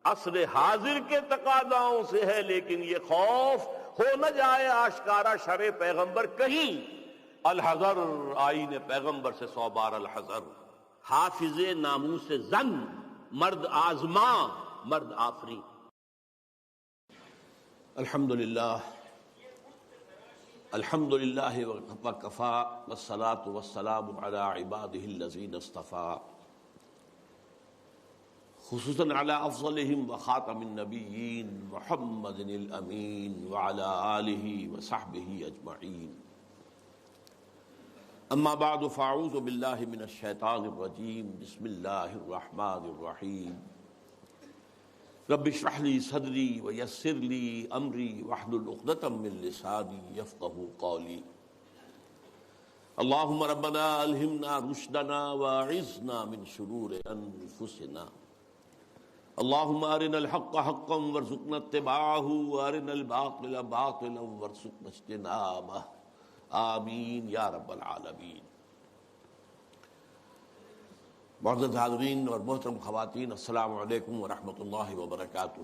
عصر حاضر کے تقاضاؤں سے ہے، لیکن یہ خوف ہو نہ جائے آشکارا شرع پیغمبر کہیں۔ الحذر، آئین پیغمبر سے 100 بار الحذر۔ حافظ ناموس زن، مرد آزما مرد آفری۔ الحمدللہ الحمدللہ وکفا والصلاة والسلام علی عبادہ الذین اصطفیٰ، خصوصاً علی افضلہم وخاتم النبیین محمد الامین وعلی آلہ وصحبہ اجمعین۔ اما بعد فاعوذ باللہ من الشیطان الرجیم، بسم اللہ الرحمن الرحیم۔ رب اشرح لی صدری ویسر لی امری واحلل عقدۃ من لسانی یفقہوا قولی۔ اللہم ربنا الہمنا رشدنا واعذنا من شرور انفسنا۔ اللہم ارنا الحق حقا وارزقنا اتباعہ وارنا الباطل باطلا وارزقنا اجتنابہ، آمین یا رب العالمین۔ معزز حاضرین اور محترم خواتین، السلام علیکم ورحمۃ اللہ وبرکاتہ۔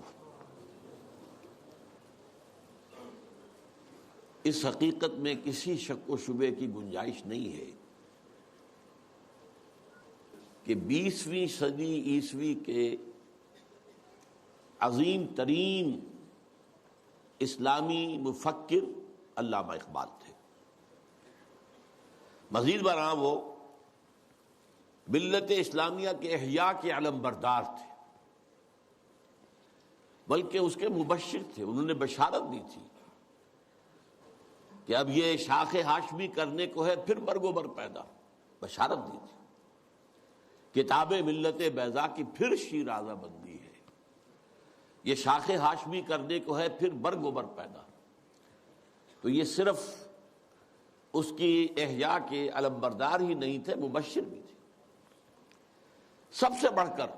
اس حقیقت میں کسی شک و شبے کی گنجائش نہیں ہے کہ 20ویں صدی عیسوی کے عظیم ترین اسلامی مفکر علامہ اقبال تھے۔ مزید برآں وہ ملت اسلامیہ کے احیاء کے علم بردار تھے، بلکہ اس کے مبشر تھے۔ انہوں نے بشارت دی تھی کہ اب یہ شاخ ہاشمی کرنے کو ہے، پھر برگ و بر پیدا۔ بشارت دی تھی کتاب ملت بیضا کی پھر شیرازہ بندی ہے، یہ شاخ ہاشمی کرنے کو ہے، پھر برگ و بر پیدا۔ تو یہ صرف اس کی احیاء کے علم بردار ہی نہیں تھے، مبشر بھی تھے۔ سب سے بڑھ کر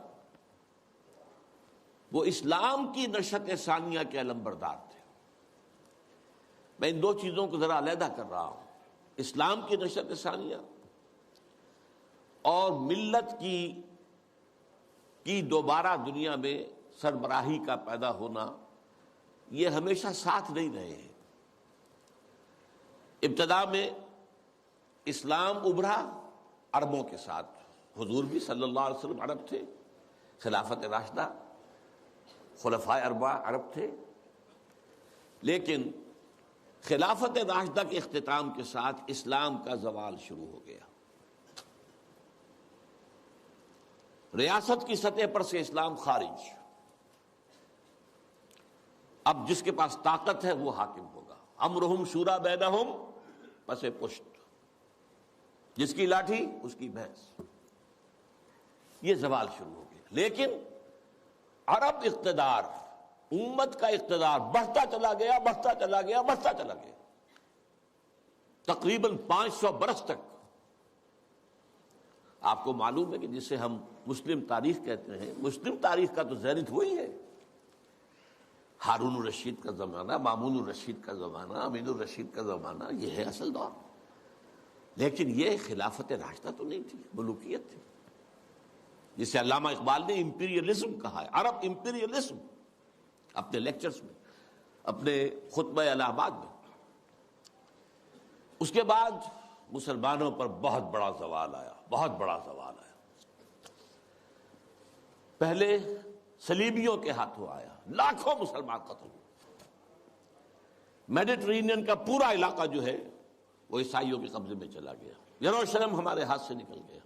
وہ اسلام کی نشأت ثانیہ کے علم بردار تھے۔ میں ان دو چیزوں کو ذرا علیحدہ کر رہا ہوں، اسلام کی نشأت ثانیہ اور ملت کی دوبارہ دنیا میں سربراہی کا پیدا ہونا، یہ ہمیشہ ساتھ نہیں رہے ہیں۔ ابتدا میں اسلام ابھرا عربوں کے ساتھ، حضور بھی صلی اللہ علیہ وسلم عرب تھے، خلافت راشدہ خلفائے اربعہ عرب تھے، لیکن خلافت راشدہ کے اختتام کے ساتھ اسلام کا زوال شروع ہو گیا۔ ریاست کی سطح پر سے اسلام خارج، اب جس کے پاس طاقت ہے وہ حاکم ہوگا۔ امرہم شورا بینہم، پس پشت، جس کی لاٹھی اس کی بھینس، یہ زوال شروع ہو گیا۔ لیکن عرب اقتدار، امت کا اقتدار بڑھتا چلا گیا، بڑھتا چلا گیا، بڑھتا چلا گیا، تقریباً 500 برس تک۔ آپ کو معلوم ہے کہ جسے ہم مسلم تاریخ کہتے ہیں، مسلم تاریخ کا تو زینت وہی ہے۔ ہارون الرشید کا زمانہ، مامون الرشید کا زمانہ، امین الرشید کا زمانہ، یہ ہے اصل دور۔ لیکن یہ خلافت راشدہ تو نہیں تھی، ملوکیت تھی، جسے علامہ اقبال نے امپیریلزم کہا ہے، عرب امپیریلزم، اپنے لیکچرز میں، اپنے خطبہ الہ آباد میں۔ اس کے بعد مسلمانوں پر بہت بڑا زوال آیا، بہت بڑا زوال آیا۔ پہلے صلیبیوں کے ہاتھوں آیا، لاکھوں مسلمان قتل ہوئے۔ میڈیٹرینین کا پورا علاقہ جو ہے وہ عیسائیوں کے قبضے میں چلا گیا، یروشلم ہمارے ہاتھ سے نکل گیا،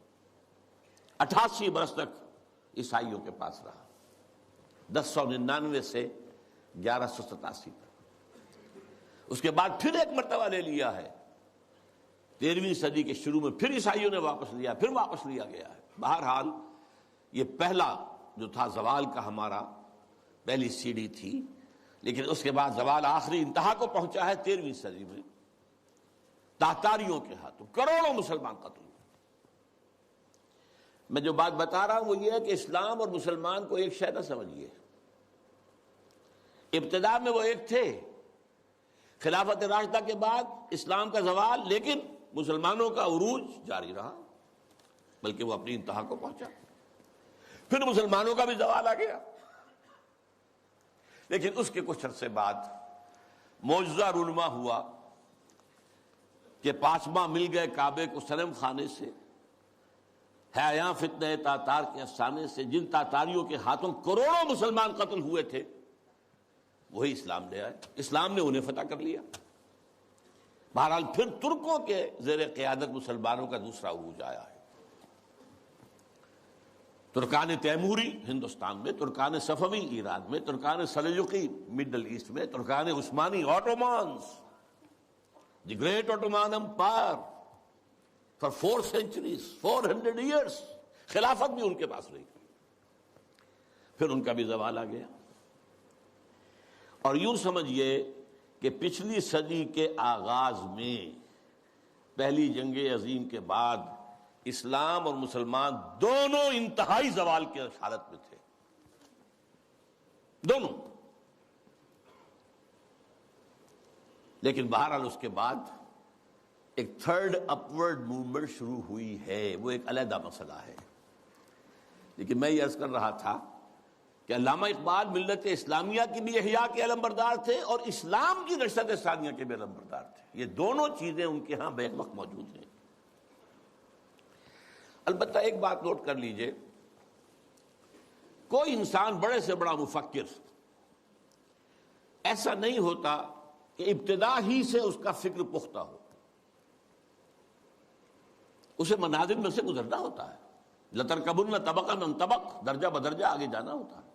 88 برس تک عیسائیوں کے پاس رہا، 1099 سے 1187 تک۔ اس کے بعد پھر ایک مرتبہ لے لیا ہے 13ویں صدی کے شروع میں، پھر عیسائیوں نے واپس لیا، پھر واپس لیا گیا ہے۔ بہرحال یہ پہلا جو تھا زوال کا ہمارا، پہلی سیڑھی تھی، لیکن اس کے بعد زوال آخری انتہا کو پہنچا ہے 13ویں صدی میں، تاتاریوں کے ہاتھوں کروڑوں مسلمان قتل ہوئے۔ میں جو بات بتا رہا ہوں وہ یہ ہے کہ اسلام اور مسلمان کو ایک شے نہ سمجھیے۔ ابتدا میں وہ ایک تھے، خلافت راشدہ کے بعد اسلام کا زوال، لیکن مسلمانوں کا عروج جاری رہا، بلکہ وہ اپنی انتہا کو پہنچا۔ پھر مسلمانوں کا بھی زوال آ گیا، لیکن اس کے کچھ عرصے بعد معجزہ رونما ہوا کہ پاسباں مل گئے کعبے کو صنم خانے سے، ہے یہاں فتنہ تاتار کے افسانے سے، جن تاتاریوں کے ہاتھوں کروڑوں مسلمان قتل ہوئے تھے وہی اسلام لے آئے، اسلام نے انہیں فتح کر لیا۔ بہرحال پھر ترکوں کے زیر قیادت مسلمانوں کا دوسرا عروج آیا ہے۔ ترکان تیموری ہندوستان میں، ترکان صفوی ایران میں، ترکان سلجوقی مڈل ایسٹ میں، ترکان عثمانی Ottomans, the great Ottoman empire for 4 centuries 400 years، خلافت بھی ان کے پاس رہی، پھر ان کا بھی زوال آ گیا۔ اور یوں سمجھیے کہ پچھلی صدی کے آغاز میں پہلی جنگ عظیم کے بعد اسلام اور مسلمان دونوں انتہائی زوال کی حالت میں تھے، دونوں۔ لیکن بہرحال اس کے بعد ایک تھرڈ اپورڈ موومنٹ شروع ہوئی ہے، وہ ایک علیحدہ مسئلہ ہے۔ لیکن میں یہ عرض کر رہا تھا کہ علامہ اقبال ملت اسلامیہ کی بھی احیاء کے علمبردار تھے اور اسلام کی نشست ثانیہ کے بھی علمبردار تھے، یہ دونوں چیزیں ان کے ہاں بیک وقت موجود ہیں۔ البتہ ایک بات نوٹ کر لیجئے، کوئی انسان بڑے سے بڑا مفکر ایسا نہیں ہوتا کہ ابتدا ہی سے اس کا فکر پختہ ہو، اسے منازل میں سے گزرنا ہوتا ہے، لترکبن طبقا عن طبق، درجہ بدرجہ آگے جانا ہوتا ہے۔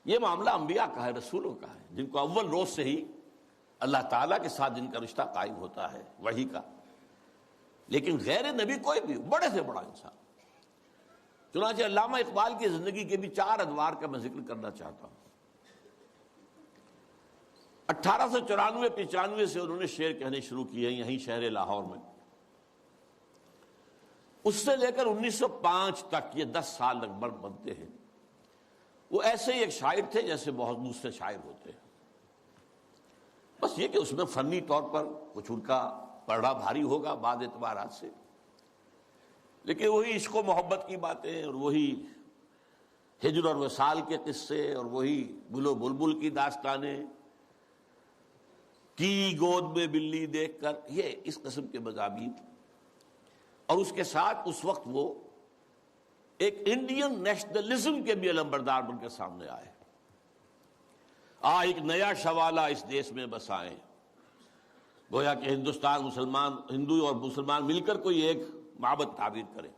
یہ معاملہ انبیاء کا ہے، رسولوں کا ہے، جن کو اول روز سے ہی اللہ تعالیٰ کے ساتھ جن کا رشتہ قائم ہوتا ہے وحی کا۔ لیکن غیر نبی کوئی بھی بڑے سے بڑا انسان، چنانچہ علامہ اقبال کی زندگی کے بھی 4 ادوار کا میں ذکر کرنا چاہتا ہوں۔ 1894-95 سے انہوں نے شعر کہنے شروع کیے ہیں یہیں شہر لاہور میں، اس سے لے کر 1905 تک، یہ 10 سال لگ بھگ بنتے ہیں۔ وہ ایسے ہی ایک شاعر تھے جیسے بہت دوسرے شاعر ہوتے ہیں، بس یہ کہ اس میں فنی طور پر کچھ ان کا پڑھا بھاری ہوگا بعض اعتبارات سے، لیکن وہی عشق و محبت کی باتیں اور وہی ہجر اور وصال کے قصے اور وہی گل و بلبل کی داستانیں، کی گود میں بلی دیکھ کر، یہ اس قسم کے مضامین۔ اور اس کے ساتھ اس وقت وہ ایک انڈین نیشنلزم کے بھی علمبردار بن کے سامنے آئے۔ ایک نیا شوالہ اس دیش میں بسائیں، گویا کہ ہندوستان مسلمان، ہندو اور مسلمان مل کر کوئی ایک معبد تعبیر کریں۔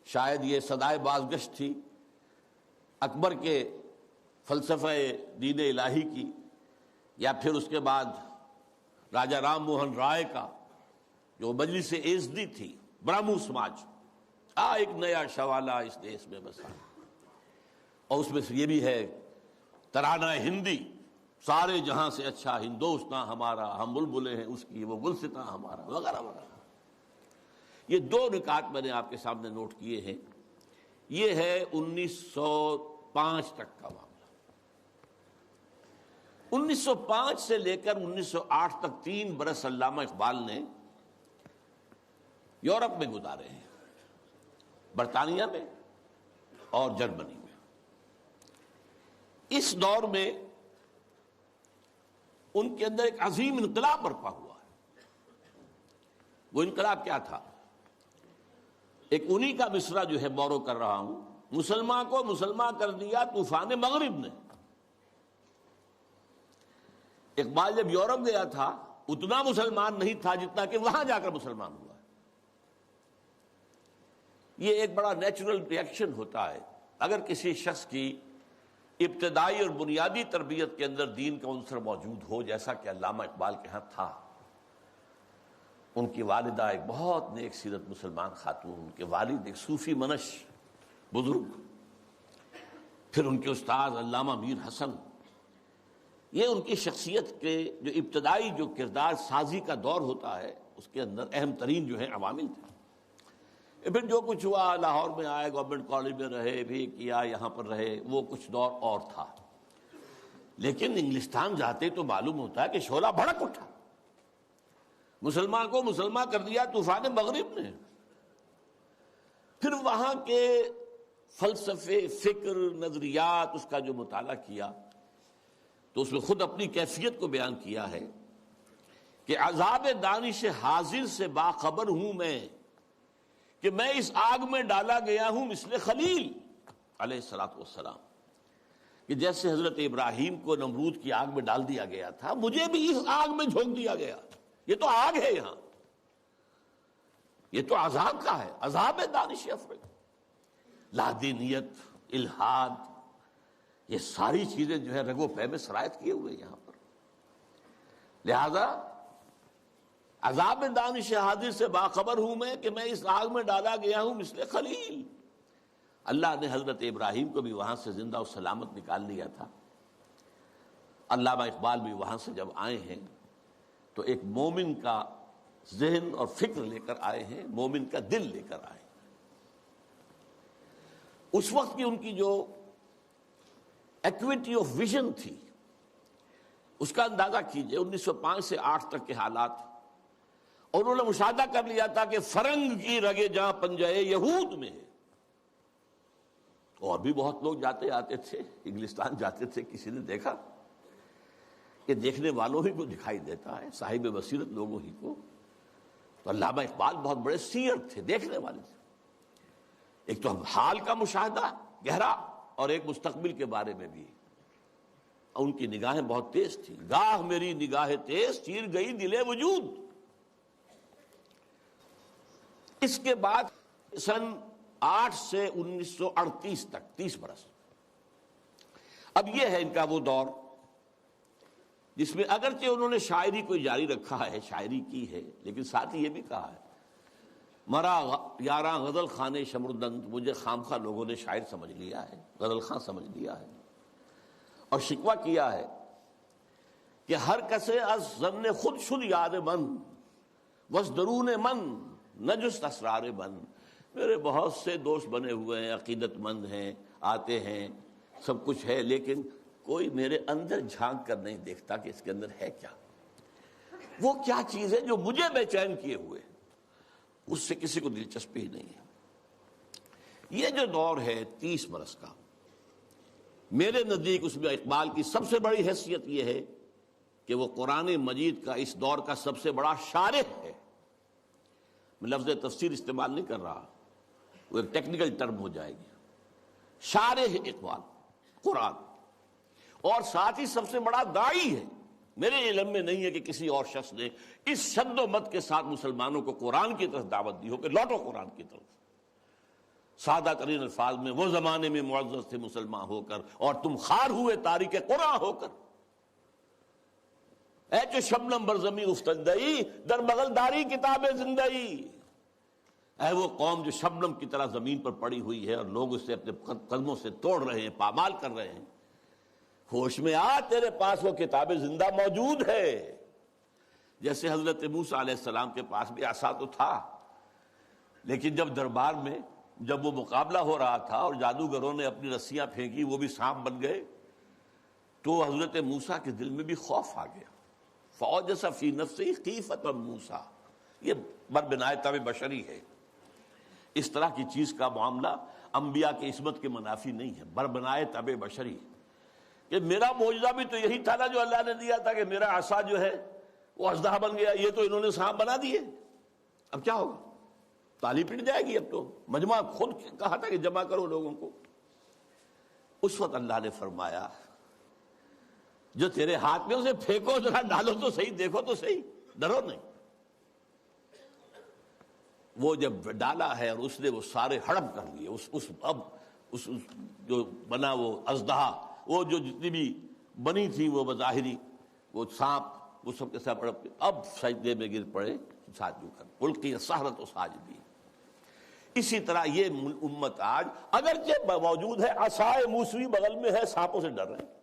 شاید یہ صدائے بازگشت تھی اکبر کے فلسفہ دین الہی کی، یا پھر اس کے بعد راجہ رام موہن رائے کا جو مجلس ایزدی تھی، برہمو سماج، ایک نیا شوالہ اس دیش میں بسا۔ اور اس میں سے یہ بھی ہے ترانہ ہندی، سارے جہاں سے اچھا ہندوستاں ہمارا، ہم بلبلیں ہیں اس کی، وہ گلستاں ہمارا، وغیرہ وغیرہ۔ یہ 2 نکات میں نے آپ کے سامنے نوٹ کیے ہیں۔ یہ ہے 1905 تک کا معاملہ۔ 1905 سے لے کر 1908 تک 3 برس علامہ اقبال نے یورپ میں گزارے ہیں، برطانیہ میں اور جرمنی میں۔ اس دور میں ان کے اندر ایک عظیم انقلاب برپا ہوا ہے۔ وہ انقلاب کیا تھا؟ ایک انہی کا مصرع جو ہے بورو کر رہا ہوں، مسلمان کو مسلمان کر دیا طوفان مغرب نے۔ اقبال جب یورپ گیا تھا اتنا مسلمان نہیں تھا جتنا کہ وہاں جا کر مسلمان ہوا ہے۔ یہ ایک بڑا نیچرل ری ایکشن ہوتا ہے اگر کسی شخص کی ابتدائی اور بنیادی تربیت کے اندر دین کا عنصر موجود ہو، جیسا کہ علامہ اقبال کے ہاں تھا۔ ان کی والدہ ایک بہت نیک سیرت مسلمان خاتون، ان کے والد ایک صوفی منش بزرگ، پھر ان کے استاد علامہ میر حسن، یہ ان کی شخصیت کے جو ابتدائی جو کردار سازی کا دور ہوتا ہے اس کے اندر اہم ترین جو ہیں عوامل تھے۔ پھر جو کچھ ہوا، لاہور میں آئے، گورنمنٹ کالج میں رہے بھی کیا، یہاں پر رہے، وہ کچھ دور اور تھا۔ لیکن انگلستان جاتے تو معلوم ہوتا ہے کہ شعلہ بھڑک اٹھا، مسلمان کو مسلمان کر دیا طوفان مغرب نے۔ پھر وہاں کے فلسفے، فکر، نظریات اس کا جو مطالعہ کیا تو اس میں خود اپنی کیفیت کو بیان کیا ہے کہ عذاب دانش حاضر سے باخبر ہوں میں کہ میں اس آگ میں ڈالا گیا ہوں مثل خلیل علیہ الصلوۃ والسلام، کہ جیسے حضرت ابراہیم کو نمرود کی آگ میں ڈال دیا گیا تھا، مجھے بھی اس آگ میں جھونک دیا گیا۔ یہ تو آگ ہے، یہاں یہ تو عذاب کا ہے، عذاب دانش افرگ، لادینیت، الحاد، یہ ساری چیزیں جو ہے رگ و پے میں سرایت کیے ہوئے یہاں پر۔ لہذا عذاب دانش حاضر سے باخبر ہوں میں کہ میں اس آگ میں ڈالا گیا ہوں مثل خلیل۔ اللہ نے حضرت ابراہیم کو بھی وہاں سے زندہ و سلامت نکال لیا تھا۔ علامہ اقبال بھی وہاں سے جب آئے ہیں تو ایک مومن کا ذہن اور فکر لے کر آئے ہیں، مومن کا دل لے کر آئے ہیں۔ اس وقت کی ان کی جو ایکویٹی آف ویژن تھی اس کا اندازہ کیجئے، 1905 سے 8 تک کے حالات، اور انہوں نے مشاہدہ کر لیا تھا کہ فرنگ کی رگے جہاں پنجے یہود میں ہے۔ اور بھی بہت لوگ جاتے آتے تھے، انگلستان جاتے تھے، کسی نے دیکھا کہ دیکھنے والوں ہی کو دکھائی دیتا ہے، صاحب بصیرت لوگوں ہی کو۔ تو علامہ اقبال بہت بڑے سیر تھے، دیکھنے والے تھے۔ ایک تو حال کا مشاہدہ گہرا اور ایک مستقبل کے بارے میں بھی۔ ان کی نگاہیں بہت تیز تھی، گاہ میری نگاہ تیز چیر گئی دل وجود۔ اس کے بعد سن 8 سے 1938 تک 30 برس، اب یہ ہے ان کا وہ دور جس میں اگرچہ انہوں نے شاعری کو جاری رکھا ہے، شاعری کی ہے، لیکن ساتھ ہی یہ بھی کہا ہے مرا یاراں غزل خانے شمردند، مجھے خامخواہ لوگوں نے شاعر سمجھ لیا ہے، غزل خاں سمجھ لیا ہے، اور شکوہ کیا ہے کہ ہر کسے از ظن خود شد یاد من وز درون من نجست اسرار من۔ میرے بہت سے دوست بنے ہوئے ہیں، عقیدت مند ہیں، آتے ہیں، سب کچھ ہے، لیکن کوئی میرے اندر جھانک کر نہیں دیکھتا کہ اس کے اندر ہے کیا، وہ کیا چیز ہے جو مجھے بے چین کیے ہوئے، اس سے کسی کو دلچسپی ہی نہیں ہے۔ یہ جو دور ہے 30 برس کا، میرے نزدیک اس میں اقبال کی سب سے بڑی حیثیت یہ ہے کہ وہ قرآن مجید کا اس دور کا سب سے بڑا شارح ہے۔ میں لفظ تفسیر استعمال نہیں کر رہا، وہ ایک ٹیکنیکل ٹرم ہو جائے گی۔ شارح اقبال قرآن، اور ساتھ ہی سب سے بڑا داعی ہے۔ میرے علم میں نہیں ہے کہ کسی اور شخص نے اس شد و مت کے ساتھ مسلمانوں کو قرآن کی طرف دعوت دی ہو کہ لوٹو قرآن کی طرف، سادہ ترین الفاظ میں وہ زمانے میں معزز تھے مسلمان ہو کر اور تم خار ہوئے تاریک قرآن ہو کر۔ اے چو شبنم بر زمیں افتندئی در بغل داری کتاب زندئی، اے وہ قوم جو شبنم کی طرح زمین پر پڑی ہوئی ہے اور لوگ اسے اپنے قدموں سے توڑ رہے ہیں، پامال کر رہے ہیں، ہوش میں آ، تیرے پاس وہ کتاب زندہ موجود ہے۔ جیسے حضرت موسیٰ علیہ السلام کے پاس بھی عصا تو تھا، لیکن جب دربار میں جب وہ مقابلہ ہو رہا تھا اور جادوگروں نے اپنی رسیاں پھینکی، وہ بھی سانپ بن گئے، تو حضرت موسیٰ کے دل میں بھی خوف آ گیا۔ فَأَوْجَسَ فِي نَفْسِهِ خِیفَةً موسیٰ، یہ بربنائے طبع بشری ہے۔ اس طرح کی چیز کا معاملہ انبیاء کی عصمت کے منافی نہیں ہے، بربنائے طبع بشری۔ کہ میرا معجزہ بھی تو یہی تھا نا جو اللہ نے دیا تھا، کہ میرا عصا جو ہے وہ اژدہا بن گیا، یہ تو انہوں نے سانپ بنا دیے، اب کیا ہوگا؟ تالی پٹ جائے گی۔ اب تو مجمع خود کہا تھا کہ جمع کرو لوگوں کو۔ اس وقت اللہ نے فرمایا جو تیرے ہاتھ میں اسے پھینکو، ذرا ڈالو تو صحیح، دیکھو تو صحیح، ڈرو نہیں۔ وہ جب ڈالا ہے اور اس نے وہ سارے ہڑپ کر لیے، اس جو بنا وہ اژدہا، وہ جو جتنی بھی بنی تھی وہ بظاہری وہ سانپ، وہ سب کے ساتھ ہڑپ کے اب سجدے میں گر پڑے ساجدوں کر، القی السحرۃ ساجدین۔ اسی طرح یہ امت آج اگرچہ موجود ہے، عصائے موسوی بغل میں ہے، سانپوں سے ڈر رہے ہیں۔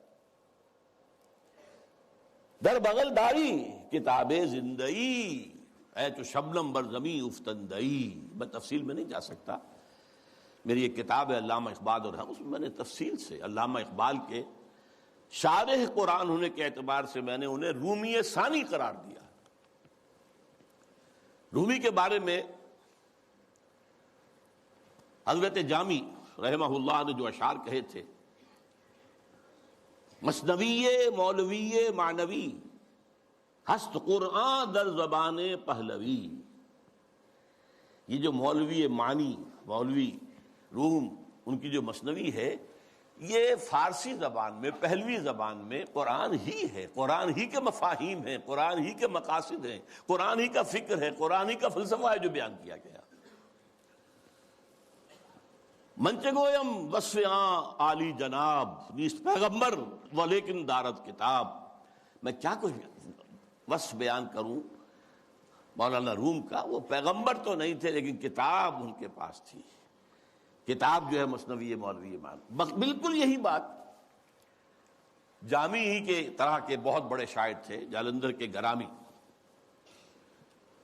در بغل داری کتاب زندئی، اے تو شبنم بر زمیں افتندئی۔ میں تفصیل میں نہیں جا سکتا، میری ایک کتاب ہے علامہ اقبال اور ہم، اس میں نے تفصیل سے علامہ اقبال کے شارح قرآن ہونے کے اعتبار سے میں نے انہیں رومی ثانی قرار دیا۔ رومی کے بارے میں حضرت جامی رحمہ اللہ نے جو اشعار کہے تھے، مثنوی مولوی معنوی، ہست قرآن در زبان پہلوی. یہ جو مولوی معنی، مولوی روم، ان کی جو مثنوی ہے، یہ فارسی زبان میں، پہلوی زبان میں قرآن ہی ہے، قرآن ہی کے مفاہیم ہیں، قرآن ہی کے مقاصد ہیں، قرآن ہی کا فکر ہے، قرآن ہی کا فلسفہ ہے جو بیان کیا گیا. منچ گویم وصف عالی جناب، نیست پیغمبر ولیکن دارت کتاب. میں کیا کچھ وصف بیان کروں مولانا روم کا، وہ پیغمبر تو نہیں تھے لیکن کتاب ان کے پاس تھی. کتاب جو ہے مثنوی مولوی مان. بالکل یہی بات جامی ہی کے طرح کے بہت بڑے شاعر تھے، جالندھر کے گرامی،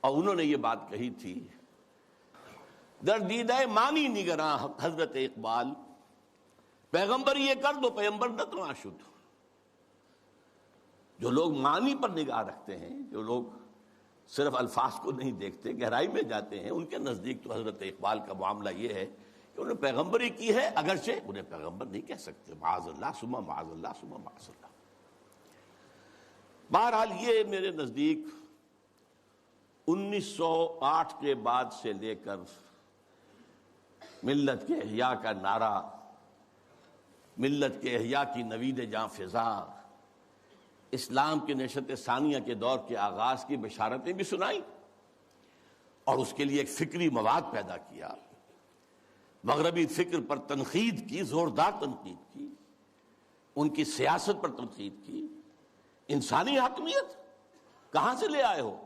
اور انہوں نے یہ بات کہی تھی، در دیدہ مانی نگراں حضرت اقبال، پیغمبر یہ کر دو پیغمبر نہ تو آشد. جو لوگ معنی پر نگاہ رکھتے ہیں، جو لوگ صرف الفاظ کو نہیں دیکھتے، گہرائی میں جاتے ہیں، ان کے نزدیک تو حضرت اقبال کا معاملہ یہ ہے کہ انہوں نے پیغمبری کی ہے، اگرچہ انہیں پیغمبر نہیں کہہ سکتے، معاذ اللہ ثم معاذ اللہ ثم معاذ اللہ. بہرحال یہ میرے نزدیک 1908 کے بعد سے لے کر ملت کے احیاء کا نعرہ، ملت کے احیاء کی نوید جاں فضا، اسلام کے نشأت ثانیہ کے دور کے آغاز کی بشارتیں بھی سنائیں، اور اس کے لیے ایک فکری مواد پیدا کیا. مغربی فکر پر تنقید کی، زوردار تنقید کی، ان کی سیاست پر تنقید کی. انسانی حاکمیت کہاں سے لے آئے ہو؟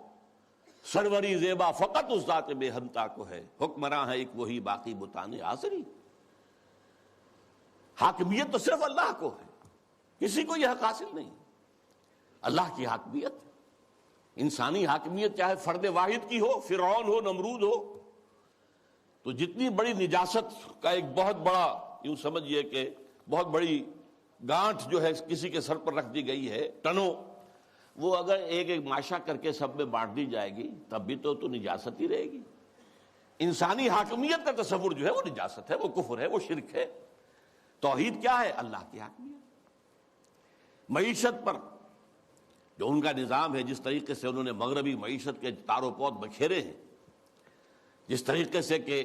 سروری زیبا فقط اس ذات بے ہمتا کو ہے، حکمراں ہے ایک وہی باقی بتانے آزری. حاکمیت تو صرف اللہ کو ہے، کسی کو یہ حق حاصل نہیں. اللہ کی حاکمیت، انسانی حاکمیت چاہے فرد واحد کی ہو، فرعون ہو، نمرود ہو، تو جتنی بڑی نجاست کا ایک بہت بڑا، یوں سمجھئے کہ بہت بڑی گانٹھ جو ہے کسی کے سر پر رکھ دی گئی ہے، ٹنوں، وہ اگر ایک ایک ماشا کر کے سب میں بانٹ دی جائے گی تب بھی تو نجاست ہی رہے گی. انسانی حاکمیت کا تصور جو ہے وہ نجاست ہے، وہ کفر ہے، وہ شرک ہے. توحید کیا ہے؟ اللہ کی حاکمیت. معیشت پر جو ان کا نظام ہے، جس طریقے سے انہوں نے مغربی معیشت کے تار و پود بکھیرے ہیں، جس طریقے سے کہ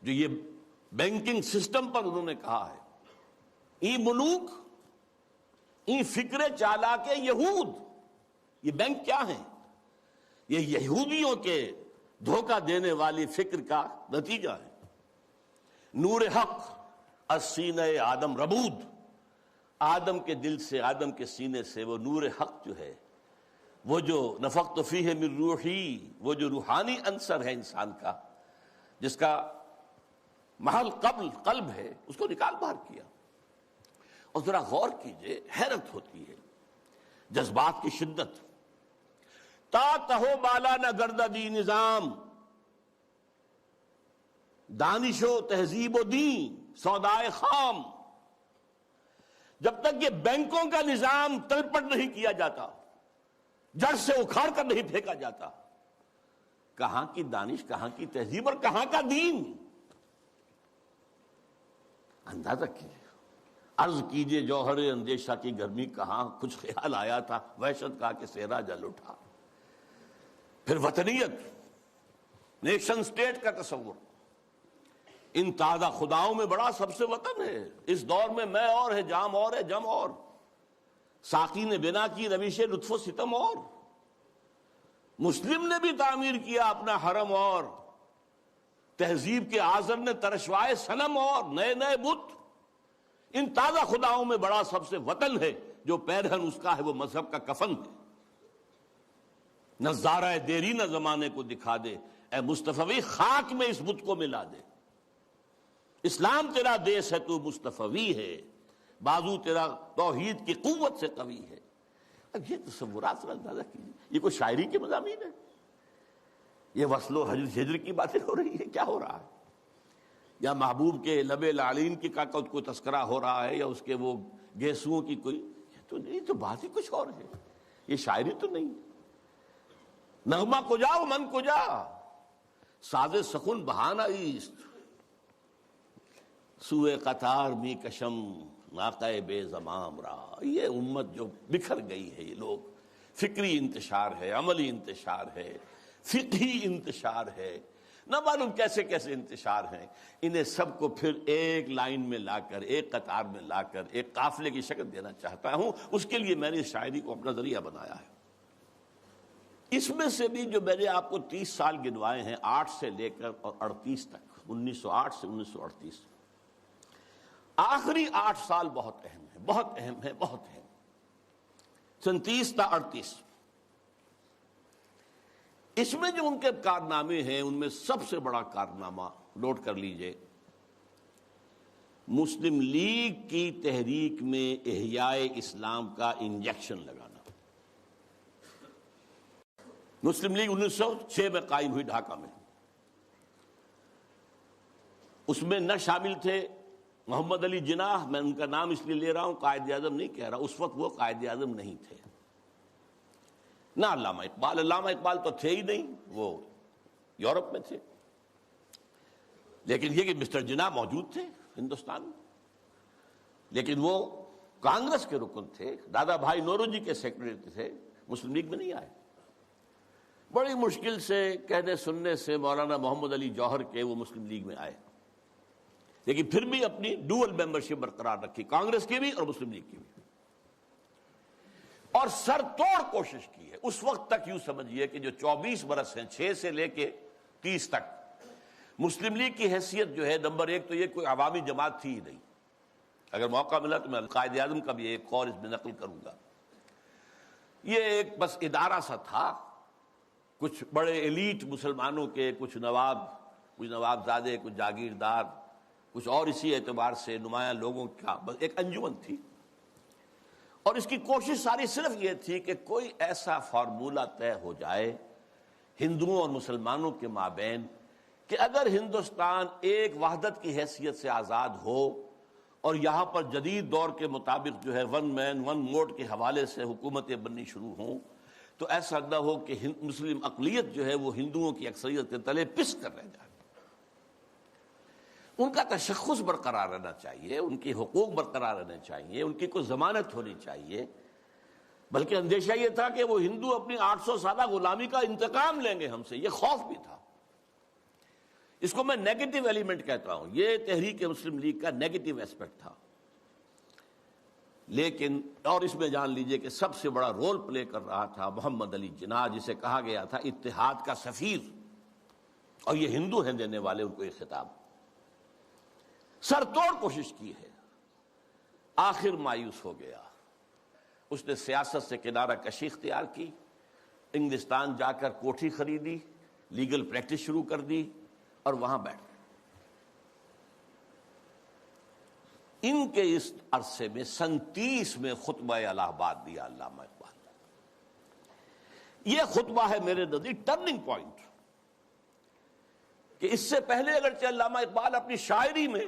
جو یہ بینکنگ سسٹم پر انہوں نے کہا ہے، ای ملوک ای فکر چالاک یہود. یہ بینک کیا ہیں؟ یہ یہودیوں کے دھوکہ دینے والی فکر کا نتیجہ ہے. نور حق السینہ آدم ربود، آدم کے دل سے، آدم کے سینے سے وہ نور حق جو ہے، وہ جو نفخت فیہ من روحی، وہ جو روحانی عنصر ہے انسان کا، جس کا محل قلب ہے، اس کو نکال باہر کیا. اور ذرا غور کیجئے، حیرت ہوتی ہے جذبات کی شدت. تا تہو بالا نہ گرددی نظام، دانش و تہذیب و دین سودائے خام. جب تک یہ بینکوں کا نظام تلپٹ نہیں کیا جاتا، جڑ سے اکھاڑ کر نہیں پھینکا جاتا، کہاں کی دانش، کہاں کی تہذیب اور کہاں کا دین؟ اندازہ کیجیے، عرض کیجیے جوہر اندیشہ کی گرمی کہاں، کچھ خیال آیا تھا، وحشت کا کہ صحرا جل اٹھا. پھر وطنیت، نیشن سٹیٹ کا تصور، ان تازہ خداؤں میں بڑا سب سے وطن ہے. اس دور میں میں اور ہے، جام اور ہے، جم اور. ساقی نے بنا کی روش لطف و ستم اور. مسلم نے بھی تعمیر کیا اپنا حرم اور. تہذیب کے آزر نے ترشوائے صنم اور، نئے نئے بت. ان تازہ خداؤں میں بڑا سب سے وطن ہے، جو پیرہن اس کا ہے وہ مذہب کا کفن ہے. نظارہ دیرینہ زمانے کو دکھا دے، اے مصطفی خاک میں اس بت کو ملا دے. اسلام تیرا دیس ہے، تو مصطفی ہے، بازو تیرا توحید کی قوت سے قوی ہے. اب یہ تصورات سے اندازہ کیجیے، یہ کوئی شاعری کے مضامین ہے؟ یہ وصل و ہجر کی باتیں ہو رہی ہے؟ کیا ہو رہا ہے؟ یا محبوب کے لب لعلین کی کا کوئی تذکرہ ہو رہا ہے، یا اس کے وہ گیسوؤں کی کوئی؟ یہ تو بات ہی کچھ اور ہے، یہ شاعری تو نہیں. نغمہ کجا و من کجا، ساز سخن بہانہ ایست. سوئے قطار می کشم ناقہ بے زمام را. یہ امت جو بکھر گئی ہے، یہ لوگ، فکری انتشار ہے، عملی انتشار ہے، فقہی انتشار ہے، نہ معلوم کیسے کیسے انتشار ہیں. انہیں سب کو پھر ایک لائن میں لا کر، ایک قطار میں لا کر ایک قافلے کی شکل دینا چاہتا ہوں. اس کے لیے میں نے اس شاعری کو اپنا ذریعہ بنایا ہے. اس میں سے بھی جو میں نے آپ کو 30 سال گنوائے ہیں، 8 سے لے کر اور 38 تک، 1908 سے 1938، آخری 8 سال بہت اہم ہیں، بہت اہم ہیں، بہت اہم. 37 تا 38، اس میں جو ان کے کارنامے ہیں، ان میں سب سے بڑا کارنامہ نوٹ کر لیجئے، مسلم لیگ کی تحریک میں احیاء اسلام کا انجیکشن لگانا. مسلم لیگ 1906 میں قائم ہوئی ڈھاکہ میں. اس میں نہ شامل تھے محمد علی جناح، میں ان کا نام اس لیے لے رہا ہوں، قائد اعظم نہیں کہہ رہا، اس وقت وہ قائد اعظم نہیں تھے. نہ علامہ اقبال، علامہ اقبال تو تھے ہی نہیں، وہ یورپ میں تھے. لیکن یہ کہ مسٹر جناح موجود تھے ہندوستان میں، لیکن وہ کانگریس کے رکن تھے، دادا بھائی نوروجی کے سیکرٹری تھے، مسلم لیگ میں نہیں آئے. بڑی مشکل سے کہنے سننے سے مولانا محمد علی جوہر کے وہ مسلم لیگ میں آئے، لیکن پھر بھی اپنی ڈوئل ممبرشپ برقرار رکھی، کانگریس کی بھی اور مسلم لیگ کی بھی، اور سر توڑ کوشش کی ہے. اس وقت تک یوں سمجھیے کہ جو 24 برس ہیں، 6 سے لے کے 30 تک، مسلم لیگ کی حیثیت جو ہے، نمبر ایک تو یہ کوئی عوامی جماعت تھی ہی نہیں. اگر موقع ملا تو میں قائد اعظم کا بھی ایک قول اس میں نقل کروں گا. یہ ایک بس ادارہ سا تھا، کچھ بڑے ایلیٹ مسلمانوں کے، کچھ نوابزادے، کچھ جاگیردار، کچھ اور اسی اعتبار سے نمایاں لوگوں کا بس ایک انجمن تھی. اور اس کی کوشش ساری صرف یہ تھی کہ کوئی ایسا فارمولہ طے ہو جائے ہندوؤں اور مسلمانوں کے مابین کہ اگر ہندوستان ایک وحدت کی حیثیت سے آزاد ہو اور یہاں پر جدید دور کے مطابق جو ہے ون مین ون ووٹ کے حوالے سے حکومتیں بننی شروع ہوں، تو ایسا نہ ہو کہ مسلم اقلیت جو ہے وہ ہندوؤں کی اکثریت کے تلے پس کر رہ جائے. ان کا تشخص برقرار رہنا چاہیے، ان کی حقوق برقرار رہنے چاہیے، ان کی کوئی ضمانت ہونی چاہیے. بلکہ اندیشہ یہ تھا کہ وہ ہندو اپنی 800 سالہ غلامی کا انتقام لیں گے ہم سے، یہ خوف بھی تھا. اس کو میں نیگیٹو ایلیمنٹ کہتا ہوں، یہ تحریک مسلم لیگ کا نیگیٹو ایسپیکٹ تھا. لیکن اور اس میں جان لیجئے کہ سب سے بڑا رول پلے کر رہا تھا محمد علی جناح، جسے کہا گیا تھا اتحاد کا سفیر، اور یہ ہندو ہیں دینے والے ان کو یہ خطاب. سر توڑ کوشش کی ہے، آخر مایوس ہو گیا. اس نے سیاست سے کنارہ کشی اختیار کی، انگلستان جا کر کوٹھی خریدی، لیگل پریکٹس شروع کر دی اور وہاں بیٹھ گئے. ان کے اس عرصے میں 37 میں خطبہ الہ آباد دیا علامہ اقبال. یہ خطبہ ہے میرے نزدیک ٹرننگ پوائنٹ، کہ اس سے پہلے اگرچہ علامہ اقبال اپنی شاعری میں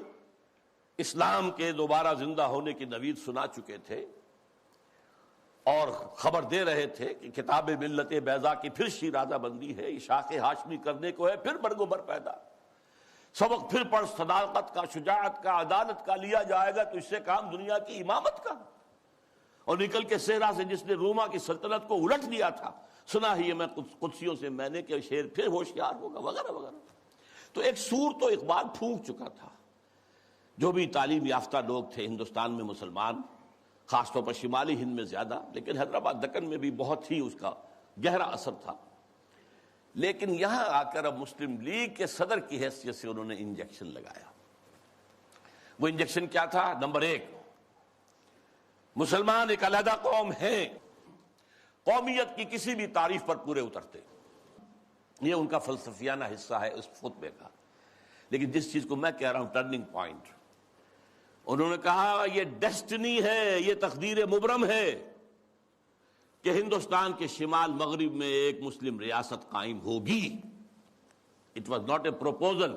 اسلام کے دوبارہ زندہ ہونے کی نوید سنا چکے تھے اور خبر دے رہے تھے کہ کتاب ملت بیضا کی پھر شیرازہ بندی ہے، شاخ ہاشمی کرنے کو ہے پھر برگ و بر پیدا، سبق پھر پڑھ صداقت کا، شجاعت کا، عدالت کا، لیا جائے گا تو اس سے کام دنیا کی امامت کا، اور نکل کے صحرا سے جس نے روما کی سلطنت کو الٹ دیا تھا، سنا ہی میں قدسیوں سے میں نے کہ شیر پھر ہوشیار ہوگا، وغیرہ وغیرہ. تو ایک سور تو اقبال پھونک چکا تھا. جو بھی تعلیم یافتہ لوگ تھے ہندوستان میں مسلمان، خاص طور پر شمالی ہند میں زیادہ، لیکن حیدرآباد دکن میں بھی بہت ہی اس کا گہرا اثر تھا. لیکن یہاں آ کر اب مسلم لیگ کے صدر کی حیثیت سے انہوں نے انجیکشن لگایا. وہ انجیکشن کیا تھا؟ نمبر 1، مسلمان ایک علیحدہ قوم ہیں، قومیت کی کسی بھی تعریف پر پورے اترتے. یہ ان کا فلسفیانہ حصہ ہے اس خطبے کا. لیکن جس چیز کو میں کہہ رہا ہوں ٹرننگ پوائنٹ، انہوں نے کہا یہ ڈیسٹنی ہے، یہ تقدیر مبرم ہے کہ ہندوستان کے شمال مغرب میں ایک مسلم ریاست قائم ہوگی. It was not a proposal,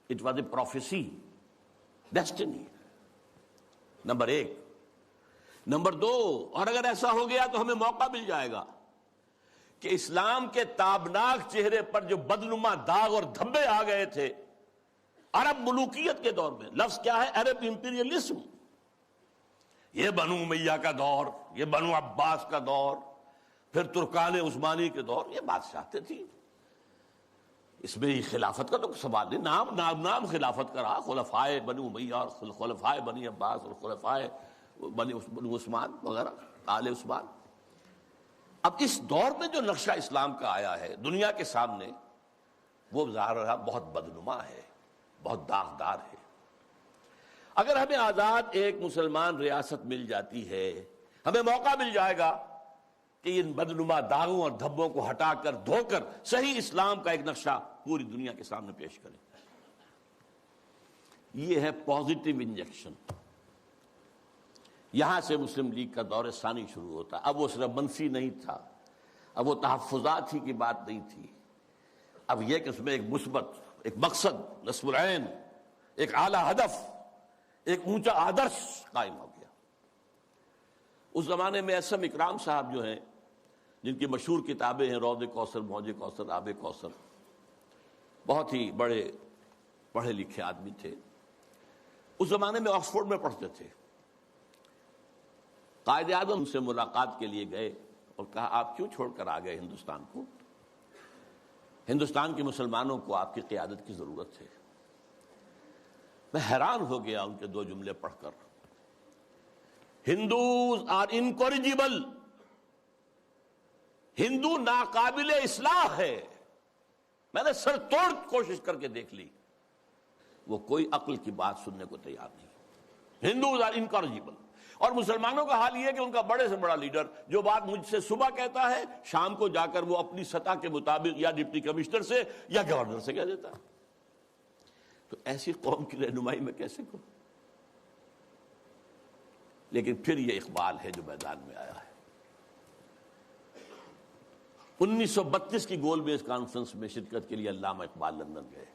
it was a prophecy, destiny. Number 1. Number 2، اور اگر ایسا ہو گیا تو ہمیں موقع مل جائے گا کہ اسلام کے تابناک چہرے پر جو بدنما داغ اور دھبے آ گئے تھے، عرب ملوکیت کے دور میں، لفظ کیا ہے؟ عرب امپیریلزم. یہ بنو امیہ کا دور، یہ بنو عباس کا دور، پھر ترکان عثمانی کے دور، یہ بادشاہتیں تھیں. اس میں خلافت کا تو سوال نہیں، نام خلافت کا رہا، خلفائے بنو امیہ اور خلفائے بنی عباس اور خلفائے بنو عثمان وغیرہ، آل عثمان. اب اس دور میں جو نقشہ اسلام کا آیا ہے دنیا کے سامنے، وہ ظاہر رہا بہت بدنما ہے، بہت داغدار ہے. اگر ہمیں آزاد ایک مسلمان ریاست مل جاتی ہے، ہمیں موقع مل جائے گا کہ ان بدنما داغوں اور دھبوں کو ہٹا کر دھو کر صحیح اسلام کا ایک نقشہ پوری دنیا کے سامنے پیش کریں. یہ ہے پازیٹیو انجیکشن. یہاں سے مسلم لیگ کا دور ثانی شروع ہوتا. اب وہ صرف منفی نہیں تھا، اب وہ تحفظات ہی کی بات نہیں تھی، اب یہ کہ اس میں ایک مثبت، ایک مقصد، نصب العین، ایک اعلیٰ ہدف، ایک اونچا آدرش قائم ہو گیا. اس زمانے میں اسم اکرام صاحب جو ہیں، جن کی مشہور کتابیں ہیں روض کوثر، موج کوثر، آب کوثر، بہت ہی بڑے پڑھے لکھے آدمی تھے. اس زمانے میں آکسفورڈ میں پڑھتے تھے. قائد اعظم سے ملاقات کے لیے گئے اور کہا آپ کیوں چھوڑ کر آ گئے ہندوستان کو؟ ہندوستان کے مسلمانوں کو آپ کی قیادت کی ضرورت ہے. میں حیران ہو گیا ان کے دو جملے پڑھ کر. ہندوز آر انکوریجیبل، ہندو ناقابل اصلاح ہے. میں نے سر توڑ کوشش کر کے دیکھ لی، وہ کوئی عقل کی بات سننے کو تیار نہیں. Hindus are incorrigible. اور مسلمانوں کا حال یہ ہے کہ ان کا بڑے سے بڑا لیڈر جو بات مجھ سے صبح کہتا ہے، شام کو جا کر وہ اپنی سطح کے مطابق یا ڈپٹی کمشنر سے یا گورنر سے کہہ دیتا ہے. تو ایسی قوم کی رہنمائی میں کیسے کروں؟ لیکن پھر یہ اقبال ہے جو میدان میں آیا ہے. 1932 کی گول میز کانفرنس میں شرکت کے لیے علامہ اقبال لندن گئے.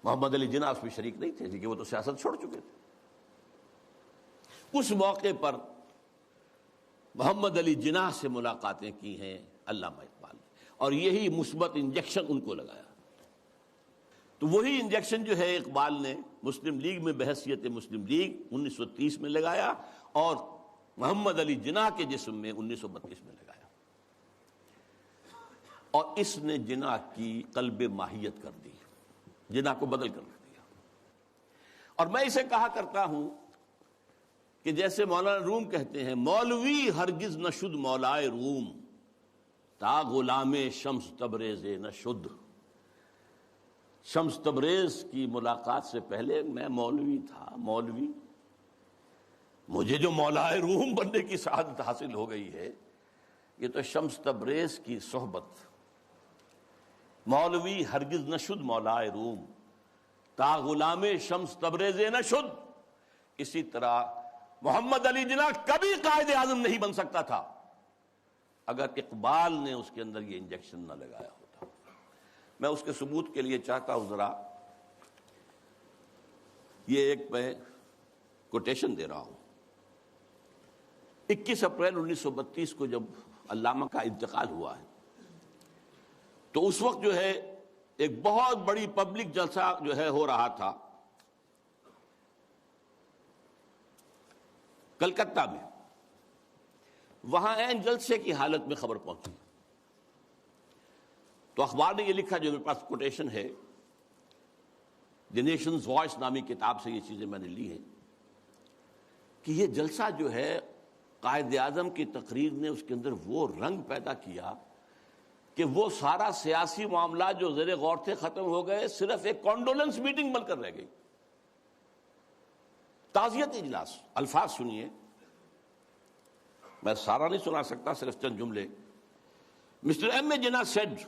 محمد علی جناح اس میں شریک نہیں تھے کیونکہ وہ تو سیاست چھوڑ چکے تھے. اس موقع پر محمد علی جناح سے ملاقاتیں کی ہیں علامہ اقبال نے، اور یہی مثبت انجیکشن ان کو لگایا. تو وہی انجیکشن جو ہے اقبال نے مسلم لیگ میں بحیثیت مسلم لیگ 1930 میں لگایا، اور محمد علی جناح کے جسم میں 1932 میں لگایا. اور اس نے جناح کی قلب ماہیت کر دی، جناح کو بدل کر رکھ دیا. اور میں اسے کہا کرتا ہوں کہ جیسے مولانا روم کہتے ہیں، مولوی ہرگز نہ شد مولائے روم، تا غلام شمس تبریز نہ شد. شمس تبریز کی ملاقات سے پہلے میں مولوی تھا. مولوی، مجھے جو مولائے روم بننے کی سعادت حاصل ہو گئی ہے، یہ تو شمس تبریز کی صحبت. مولوی ہرگز نہ شد مولائے روم، تا غلام شمس تبریز نہ شد. اسی طرح محمد علی جناح کبھی قائد اعظم نہیں بن سکتا تھا اگر اقبال نے اس کے اندر یہ انجیکشن نہ لگایا ہوتا. میں اس کے ثبوت کے لیے چاہتا ہوں ذرا یہ ایک میں کوٹیشن دے رہا ہوں. 21 اپریل 1932 کو جب علامہ کا انتقال ہوا ہے تو اس وقت جو ہے ایک بہت بڑی پبلک جلسہ جو ہے ہو رہا تھا کلکتہ میں. وہاں عین جلسے کی حالت میں خبر پہنچی تو اخبار نے یہ لکھا، جو میرے پاس کوٹیشن ہے، دی نیشنز وائس نامی کتاب سے یہ چیزیں میں نے لی ہیں، کہ یہ جلسہ جو ہے قائد اعظم کی تقریر نے اس کے اندر وہ رنگ پیدا کیا کہ وہ سارا سیاسی معاملات جو زیر غور تھے ختم ہو گئے، صرف ایک کانڈولنس میٹنگ بن کر رہ گئی. تعزیت اجلاس. الفاظ سنیے، میں سارا نہیں سنا سکتا، صرف چند جملے. Mr. M. A. Jinnah said